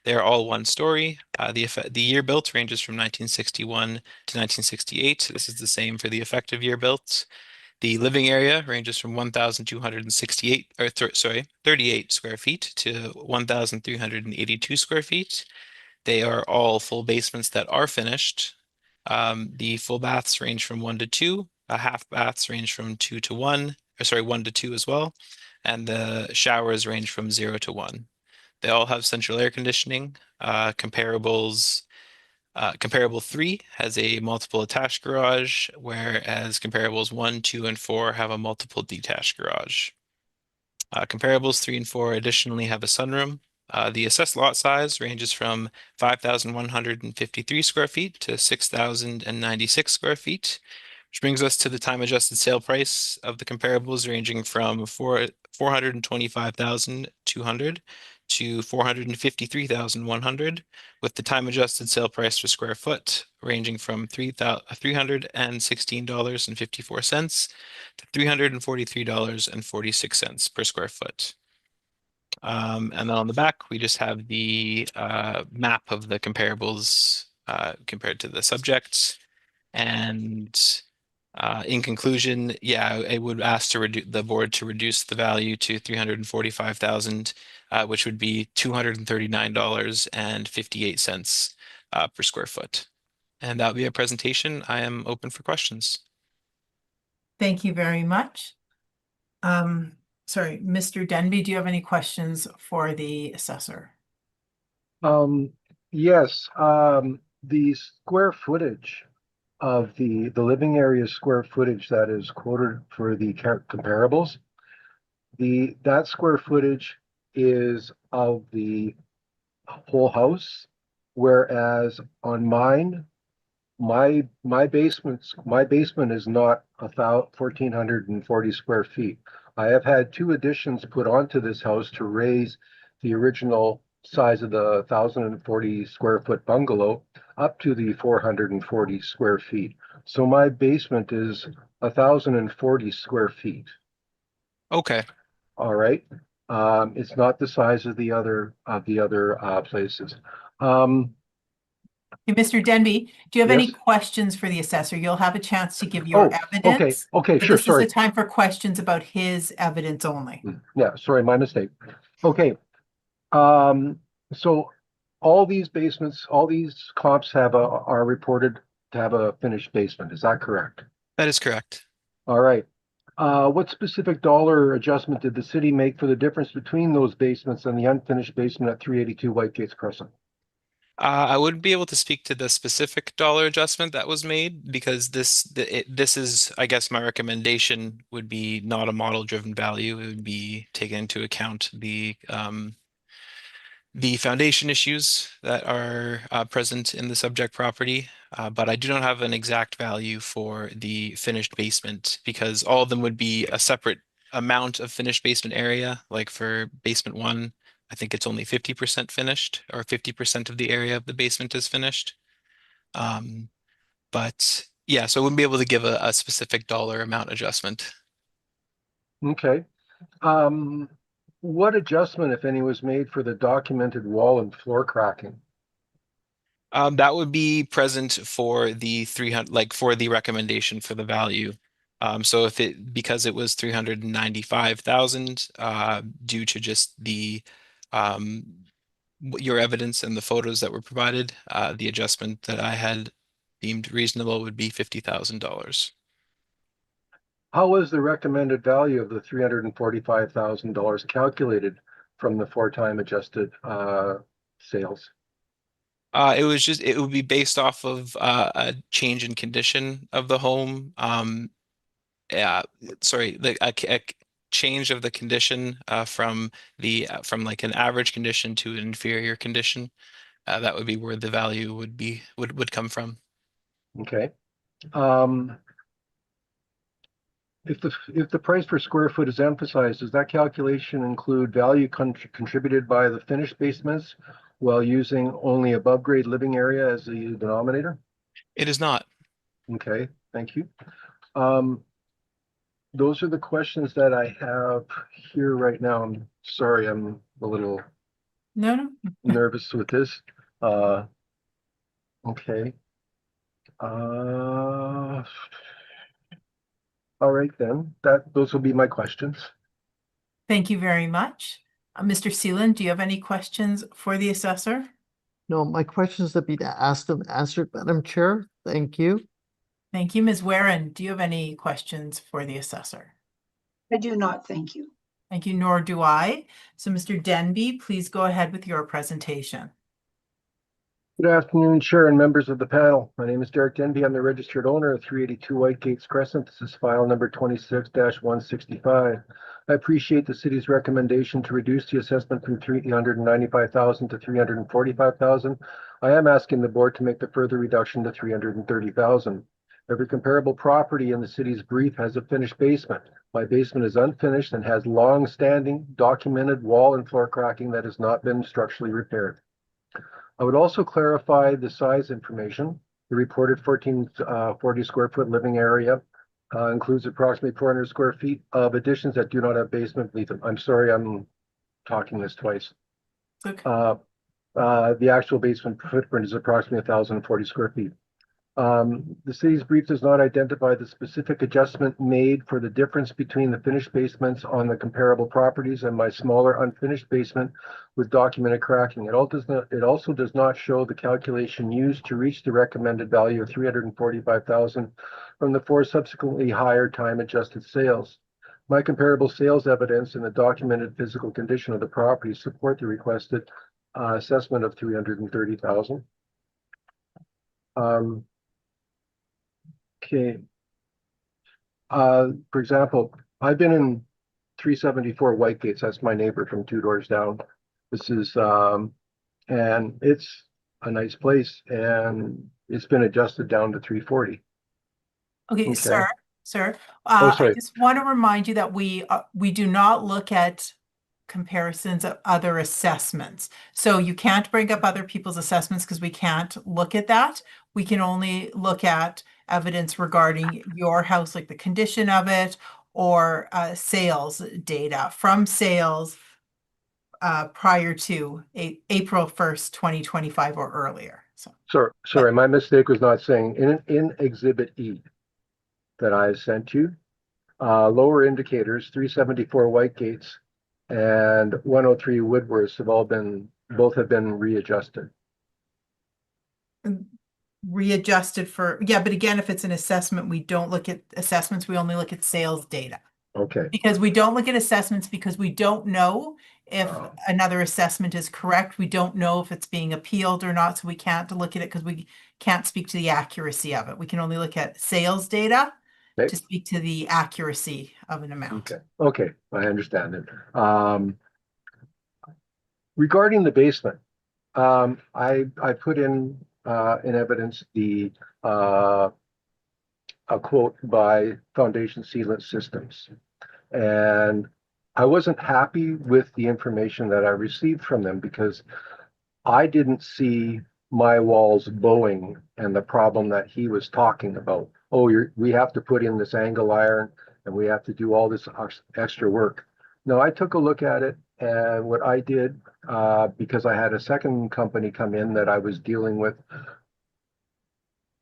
They're all one story. The year built ranges from 1961 to 1968. This is the same for the effective year built. The living area ranges from 1,268, or 38 square feet to 1,382 square feet. They are all full basements that are finished. The full baths range from 1 to 2. Half baths range from 2 to 1, or sorry, 1 to 2 as well. And the showers range from 0 to 1. They all have central air conditioning. Comparable 3 has a multiple attached garage, whereas comparables 1, 2, and 4 have a multiple detached garage. Comparables 3 and 4 additionally have a sunroom. The assessed lot size ranges from 5,153 square feet to 6,096 square feet, which brings us to the time adjusted sale price of the comparables ranging from 425,200 to 453,100, with the time adjusted sale price per square foot ranging from $316.54 to $343.46 per square foot. And then on the back, we just have the map of the comparables compared to the subjects. And in conclusion, yeah, I would ask to the board to reduce the value to 345,000, which would be $239.58 per square foot. And that would be a presentation. I am open for questions. Thank you very much. Sorry, Mr. Denby, do you have any questions for the assessor? Yes, the square footage of the living area square footage that is quoted for the comparables, that square footage is of the whole house, whereas on mine, my basement is not 1,440 square feet. I have had 2 additions put onto this house to raise the original size of the 1,040 square foot bungalow up to the 440 square feet. So my basement is 1,040 square feet. Okay. All right. It's not the size of the other places. Mr. Denby, do you have any Yes. questions for the assessor? You'll have a chance to give your evidence. Okay, but sure, this sorry. is a time for questions about his evidence only. Yeah, sorry, my mistake. Okay. So all these basements, all these comps are reported to have a finished basement. Is that correct? That is correct. All right. What specific dollar adjustment did the city make for the difference between those basements and the unfinished basement at 382 Whitegates Crescent? I wouldn't be able to speak to the specific dollar adjustment that was made because this is, I guess, my recommendation would be not a model-driven value. It would be taken into account the foundation issues that are present in the subject property, but I do not have an exact value for the finished basement because all of them would be a separate amount of finished basement area. Like for basement 1, I think it's only 50% finished, or 50% of the area of the basement is finished. But yeah, so I wouldn't be able to give a specific dollar amount adjustment. Okay. What adjustment, if any, was made for the documented wall and floor cracking? That would be present for the 300, like for the recommendation for the value. So because it was 395,000, due to just your evidence and the photos that were provided, the adjustment that I had deemed reasonable would be $50,000. How was the recommended value of the $345,000 calculated from the 4-time adjusted sales? It would be based off of a change in condition of the home. Yeah, sorry, a change of the condition from like an average condition to an inferior condition. That would be where the value would come from. Okay. If the price per square foot is emphasized, does that calculation include value contributed by the finished basements while using only above grade living area as the denominator? It is not. Okay, thank you. Those are the questions that I have here right now. I'm sorry, I'm a little No. nervous with this. Okay. All right then, those will be my questions. Thank you very much. Mr. Seeland, do you have any questions for the assessor? No, my questions have been asked and answered, Madam Chair. Thank you. Thank you. Ms. Warren, do you have any questions for the assessor? I do not, thank you. Thank you, nor do I. So Mr. Denby, please go ahead with your presentation. Good afternoon, Chair and members of the panel. My name is Derek Denby. I'm the registered owner of 382 Whitegates Crescent. This is file number 26-165. I appreciate the city's recommendation to reduce the assessment from $395,000 to $345,000. I am asking the board to make the further reduction to $330,000. Every comparable property in the city's brief has a finished basement. My basement is unfinished and has long-standing documented wall and floor cracking that has not been structurally repaired. I would also clarify the size information. The reported 1440 square foot living area includes approximately 400 square feet of additions that do not have basement. I'm sorry, I'm talking this twice. Okay. The actual basement footprint is approximately 1,040 square feet. The city's brief does not identify the specific adjustment made for the difference between the finished basements on the comparable properties and my smaller unfinished basement with documented cracking. It also does not show the calculation used to reach the recommended value of $345,000 from the 4 subsequently higher time adjusted sales. My comparable sales evidence and the documented physical condition of the property support the requested assessment of $330,000. Okay. For example, I've been in 374 Whitegates. That's my neighbor from 2 doors down. This is, and it's a nice place, and it's been adjusted down to 340. Okay, sir, sorry. I just want to remind you that we do not look at comparisons of other assessments. So you can't bring up other people's assessments because we can't look at that. We can only look at evidence regarding your house, like the condition of it, or sales data from sales prior to April 1st, 2025 or earlier. Sorry, my mistake was not saying in Exhibit E that I sent you, lower indicators, 374 Whitegates and 103 Woodworths both have been readjusted. Readjusted for, yeah, but again, if it's an assessment, we don't look at assessments, we only look at sales data. Okay, Because we don't look at assessments because we don't know if another assessment is correct. We don't know if it's being appealed or not, so we can't look at it because we can't speak to the accuracy of it. We can only look at sales data Okay. to speak to the accuracy of an amount. okay, I understand it. Regarding the basement, I put in evidence a quote by Foundation Sealant Systems. And I wasn't happy with the information that I received from them because I didn't see my walls bowing and the problem that he was talking about. Oh, we have to put in this angle iron and we have to do all this extra work. No, I took a look at it, and what I did, because I had a second company come in that I was dealing with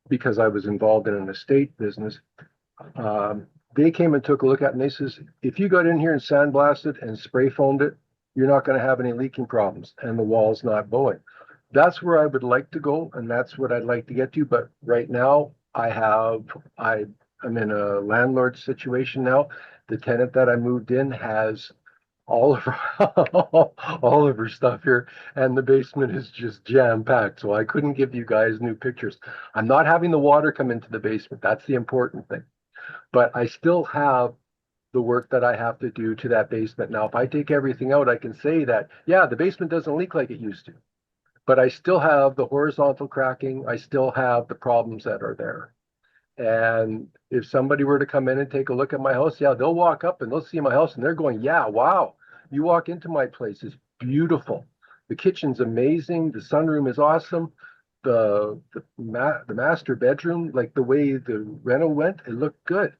because I was involved in an estate business, they came and took a look at it, and they says, if you got in here and sandblasted and spray foamed it, you're not going to have any leaking problems and the wall's not bowing. That's where I would like to go, and that's what I'd like to get to. But right now I'm in a landlord situation now. The tenant that I moved in has all of all of her stuff here, and the basement is just jam packed. So I couldn't give you guys new pictures. I'm not having the water come into the basement. That's the important thing. But I still have the work that I have to do to that basement. Now, if I take everything out, I can say that, yeah, the basement doesn't leak like it used to. But I still have the horizontal cracking. I still have the problems that are there. And if somebody were to come in and take a look at my house, yeah, they'll walk up and they'll see my house and they're going, yeah, wow, you walk into my place, it's beautiful. The kitchen's amazing. The sunroom is awesome. The master bedroom, like the way the reno went, it looked good.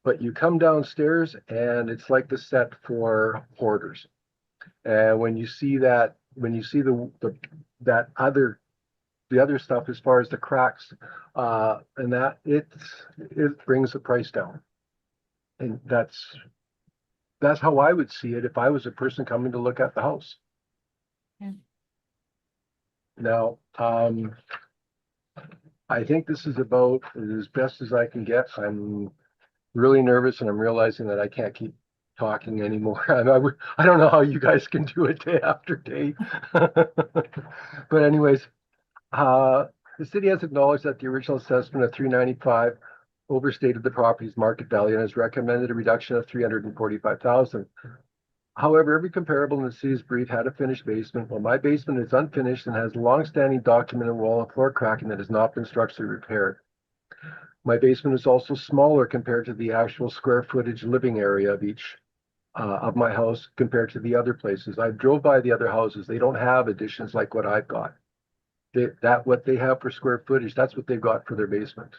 But you come downstairs and it's like the set for hoarders. And when you see that, when you see that the other stuff as far as the cracks, and that it brings the price down. And that's how I would see it if I was a person coming to look at the house. Yeah. Now, I think this is about as best as I can get. I'm really nervous and I'm realizing that I can't keep talking anymore. I don't know how you guys can do it day after day. But anyways, the city has acknowledged that the original assessment of $395 overstated the property's market value and has recommended a reduction of $345,000. However, every comparable in the city's brief had a finished basement, while my basement is unfinished and has long-standing documented wall and floor cracking that has not been structurally repaired. My basement is also smaller compared to the actual square footage living area of each of my house compared to the other places. I drove by the other houses. They don't have additions like what I've got. What they have for square footage, that's what they've got for their basement.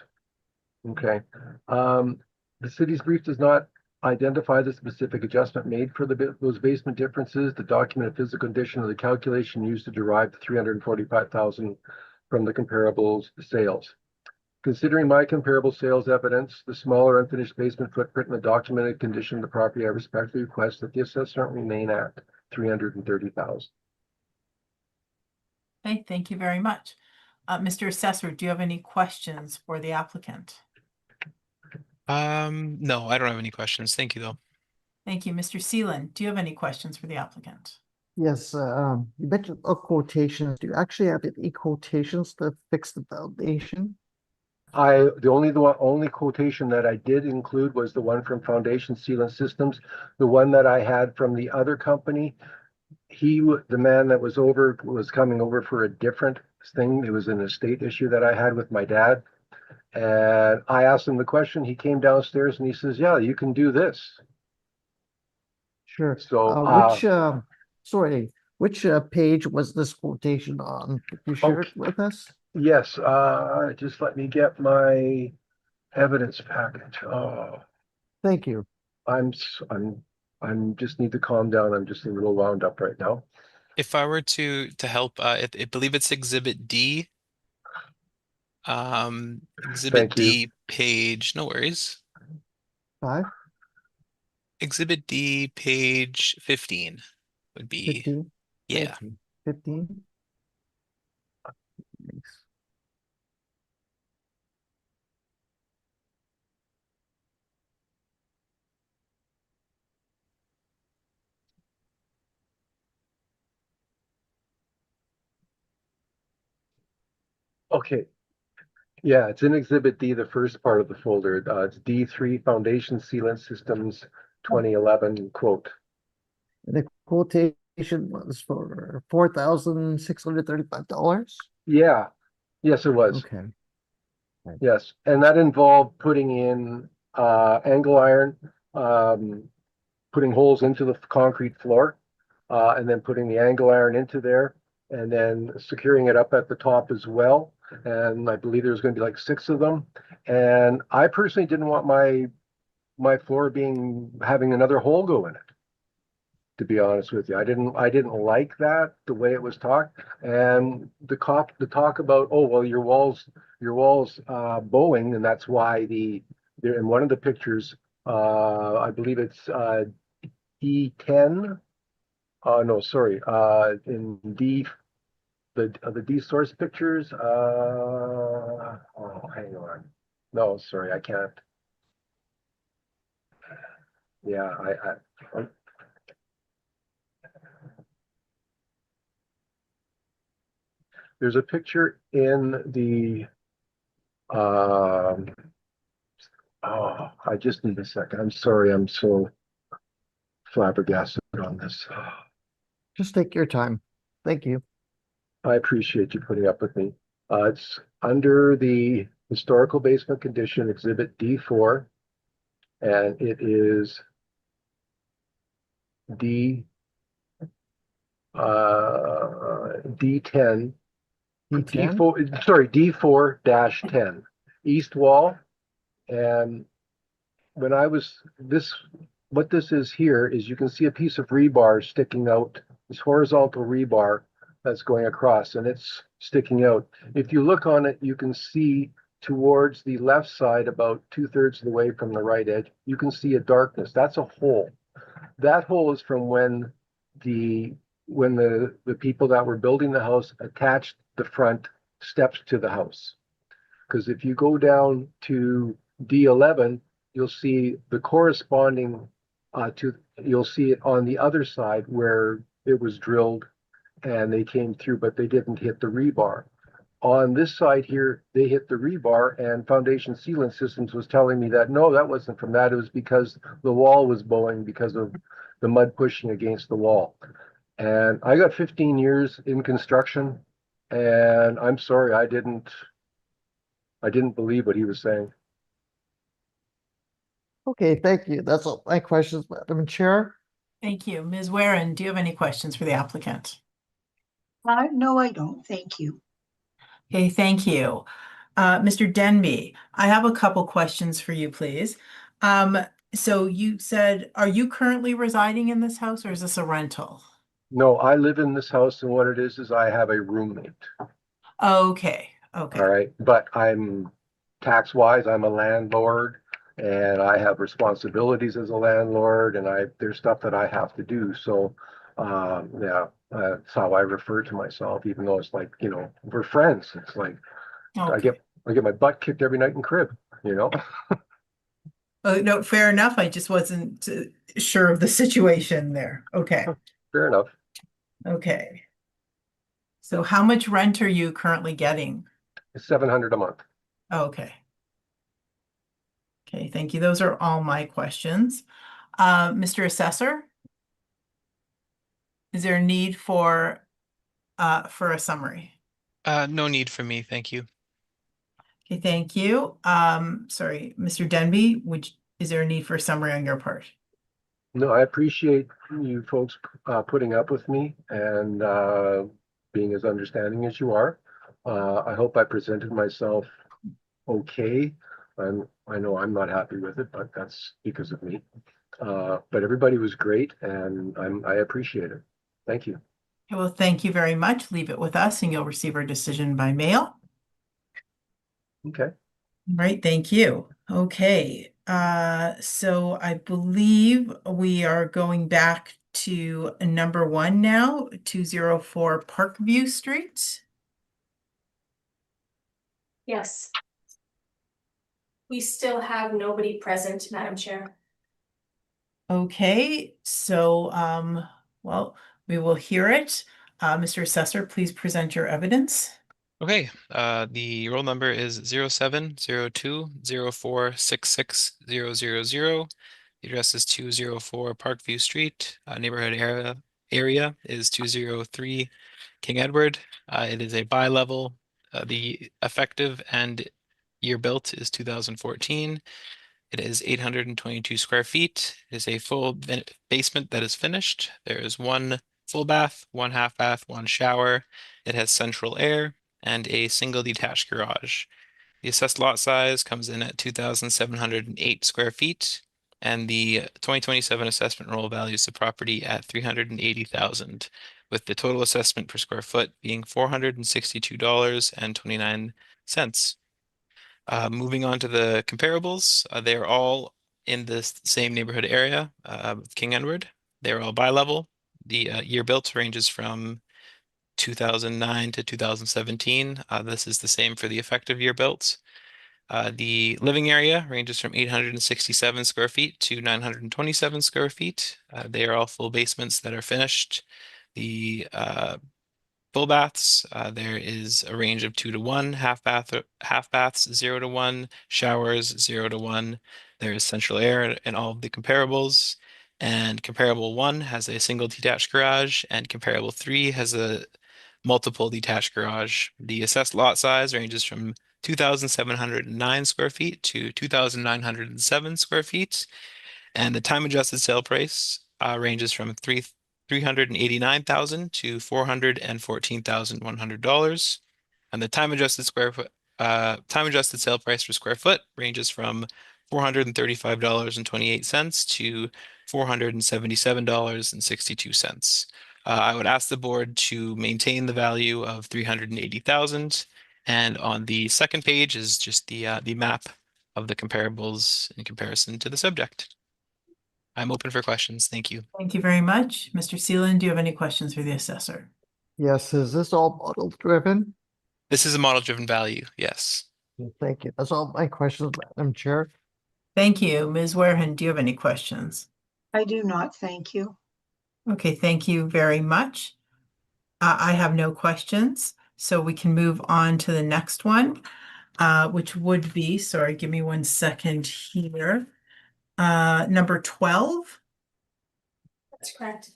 Okay. The city's brief does not identify the specific adjustment made for those basement differences, the documented physical condition of the calculation used to derive the $345,000 from the comparables sales. Considering my comparable sales evidence, the smaller unfinished basement footprint, and the documented condition of the property, I respectfully request that the assessment remain at $330,000. Okay, thank you very much. Mr. Assessor, do you have any questions for the applicant? No, I don't have any questions. Thank you, though. Thank you. Mr. Seelan, do you have any questions for the applicant? Yes, you mentioned quotations. Do you actually have any quotations to fix the foundation? The only quotation that I did include was the one from Foundation Sealant Systems. The one that I had from the other company, the man that was coming over for a different thing. It was an estate issue that I had with my dad. And I asked him the question. He came downstairs and he says, yeah, you can do this. Sure. So, which page was this quotation on? Could you share it with us? yes, just let me get my evidence packet. Oh, Thank you. I'm just need to calm down. I'm just a little wound up right now. If I were to help, I believe it's Exhibit D. Exhibit Thank you. D page, no worries. 5, Exhibit D page 15 would be, 15. yeah. Thank you. 15. Thanks. Okay. Yeah, it's in Exhibit D, the first part of the folder. It's D3 Foundation Sealant Systems 2011 quote. And the quotation was for $4,635. Yeah, yes, it was. Okay. Yes, and that involved putting in angle iron, putting holes into the concrete floor, and then putting the angle iron into there, and then securing it up at the top as well. And I believe there's going to be like 6 of them. And I personally didn't want my floor having another hole go in it. To be honest with you, I didn't like that the way it was talked, and the talk about, oh well, your walls bowing, and that's why there in one of the pictures, I believe it's D10. No, sorry, in D the D source pictures. Oh, hang on. No, sorry, I can't. Yeah, I there's a picture in the oh, I just need a second. I'm sorry, I'm so flabbergasted on this. Just take your time. Thank you. I appreciate you putting up with me. It's under the historical basement condition, Exhibit D4, and it is D10. D10? D4, sorry, D4-10, east wall. And when I was what this is here is you can see a piece of rebar sticking out, this horizontal rebar that's going across, and it's sticking out. If you look on it, you can see towards the left side, about 2/3 of the way from the right edge, you can see a darkness. That's a hole. That hole is from when the people that were building the house attached the front steps to the house. Because if you go down to D11, you'll see the corresponding you'll see it on the other side where it was drilled and they came through, but they didn't hit the rebar. On this side here, they hit the rebar, and Foundation Sealant Systems was telling me that no, that wasn't from that. It was because the wall was bowing because of the mud pushing against the wall. And I got 15 years in construction, and I'm sorry, I didn't believe what he was saying. Okay, thank you. That's all my questions, Madam Chair. Thank you. Ms. Warren, do you have any questions for the applicant? No, I don't. Thank you. Okay, thank you. Mr. Denby, I have a couple questions for you, please. So you said, are you currently residing in this house or is this a rental? No, I live in this house, and what it is I have a roommate. Okay, okay. All right, but I'm tax-wise, I'm a landlord, and I have responsibilities as a landlord, and there's stuff that I have to do. So, yeah, that's how I refer to myself, even though it's like, we're friends. It's like I Okay. get my butt kicked every night in crib, Oh, no, fair enough. I just wasn't sure of the situation there. Okay, Fair enough. okay. So how much rent are you currently getting? It's $700 a month. Okay. Okay, thank you. Those are all my questions. Mr. Assessor? Is there a need for a summary? No need for me, thank you. Okay, thank you. Sorry, Mr. Denby, is there a need for a summary on your part? No, I appreciate you folks putting up with me and being as understanding as you are. I hope I presented myself okay. I know I'm not happy with it, but that's because of me. But everybody was great, and I appreciate it. Thank you. Okay, well, thank you very much. Leave it with us and you'll receive our decision by mail. Okay. All right, thank you. Okay, so I believe we are going back to number 1 now, 204 Parkview Street. Yes. We still have nobody present, Madam Chair. Okay, so, well, we will hear it. Mr. Assessor, please present your evidence. Okay, the roll number is 0702046600. The address is 204 Parkview Street. Neighborhood area is 203 King Edward. It is a bi-level. The effective and year built is 2014. It is 822 square feet. It is a full basement that is finished. There is one full bath, one half bath, one shower. It has central air and a single detached garage. The assessed lot size comes in at 2,708 square feet, and the 2027 assessment roll values the property at 380,000, with the total assessment per square foot being $462.29. Moving on to the comparables, they are all in the same neighborhood area with King Edward. They're all bi-level. The year built ranges from 2009 to 2017. This is the same for the effective year built. The living area ranges from 867 square feet to 927 square feet. They are all full basements that are finished. The full baths, there is a range of 2 to 1, half baths 0 to 1, showers 0 to 1. There is central air in all of the comparables. And comparable 1 has a single detached garage, and comparable 3 has a multiple detached garage. The assessed lot size ranges from 2,709 square feet to 2,907 square feet. And the time adjusted sale price ranges from 389,000 to $414,100. And the time adjusted sale price per square foot ranges from $435.28 to $477.62. I would ask the board to maintain the value of 380,000. And on the second page is just the map of the comparables in comparison to the subject. I'm open for questions. Thank you. Thank you very much. Mr. Seelan, do you have any questions for the assessor? Yes, is this all model driven? This is a model-driven value, yes. Thank you. That's all my questions, Madam Chair. Thank you. Ms. Wareham, do you have any questions? I do not, thank you. Okay, thank you very much. I have no questions, so we can move on to the next one, which would be, sorry, give me 1 second here. Number 12. That's correct.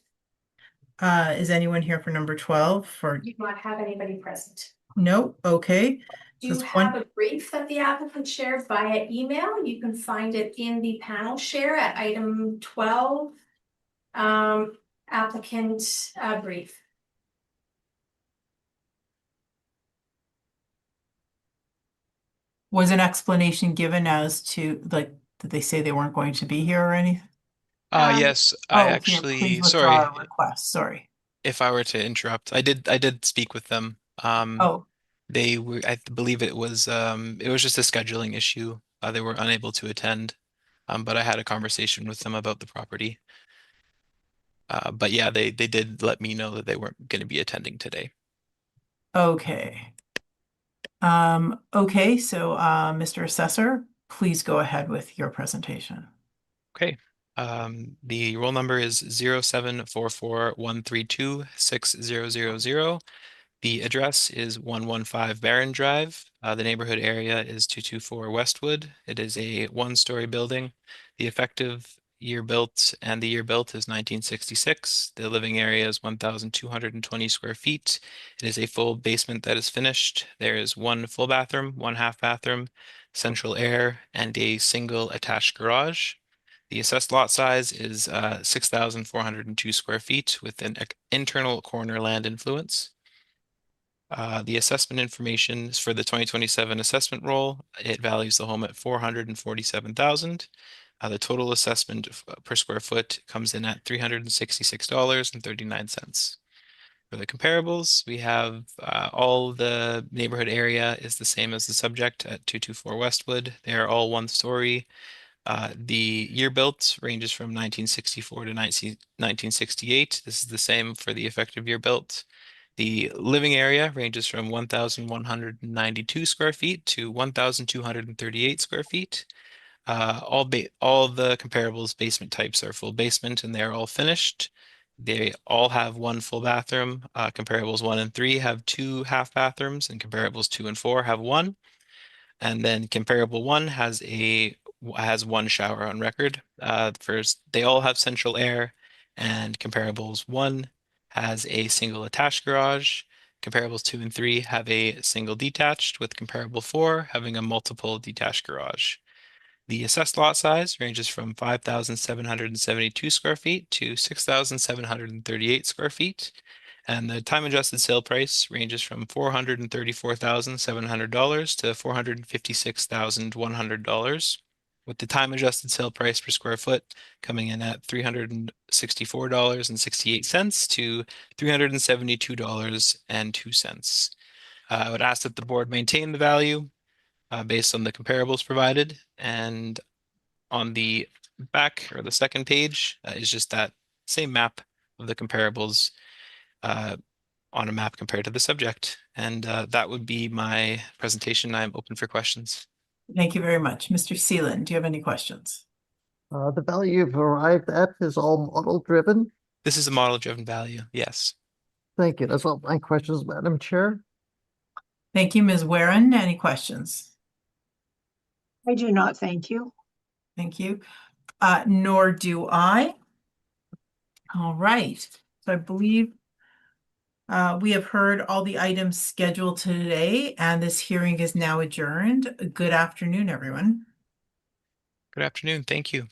Is anyone here for number 12 for? You do not have anybody present. No, okay. Do you have a brief that the applicant shared via email? You can find it in the panel share at item 12. Applicant brief. Was an explanation given as to, like, did they say they weren't going to be here or anything? Yes, I Here, actually, please withdraw sorry, our request, sorry. if I were to interrupt, I did speak with them. Oh, They were, I believe it was just a scheduling issue. They were unable to attend. But I had a conversation with them about the property. But yeah, they did let me know that they weren't going to be attending today. okay. Okay, so Mr. Assessor, please go ahead with your presentation. Okay. The roll number is 0744132600. The address is 115 Barron Drive. The neighborhood area is 224 Westwood. It is a one-story building. The effective year built and the year built is 1966. The living area is 1,220 square feet. It is a full basement that is finished. There is one full bathroom, one half bathroom, central air, and a single attached garage. The assessed lot size is 6,402 square feet with an internal corner land influence. The assessment information is for the 2027 assessment roll. It values the home at 447,000. The total assessment per square foot comes in at $366.39. For the comparables, we have all the neighborhood area is the same as the subject at 224 Westwood. They are all one story. The year built ranges from 1964 to 1968. This is the same for the effective year built. The living area ranges from 1,192 square feet to 1,238 square feet. All the comparables basement types are full basement and they're all finished. They all have one full bathroom. Comparables 1 and 3 have 2 half bathrooms, and comparables 2 and 4 have 1. And then comparable 1 has 1 shower on record. First, they all have central air, and comparables 1 has a single attached garage. Comparables 2 and 3 have a single detached, with comparable 4 having a multiple detached garage. The assessed lot size ranges from 5,772 square feet to 6,738 square feet. And the time adjusted sale price ranges from $434,700 to $456,100, with the time adjusted sale price per square foot coming in at $364.68 to $372.02. I would ask that the board maintain the value based on the comparables provided, and on the back or the second page is just that same map of the comparables on a map compared to the subject. And that would be my presentation. I'm open for questions. Thank you very much. Mr. Seelan, do you have any questions? The value you've arrived at is all model driven. This is a model driven value. Yes. Thank you. That's all my questions, Madam Chair. Thank you, Ms. Warren. Any questions? I do not, thank you. Thank you. Nor do I. All right. So I believe we have heard all the items scheduled today, and this hearing is now adjourned. Good afternoon, everyone. Good afternoon. Thank you.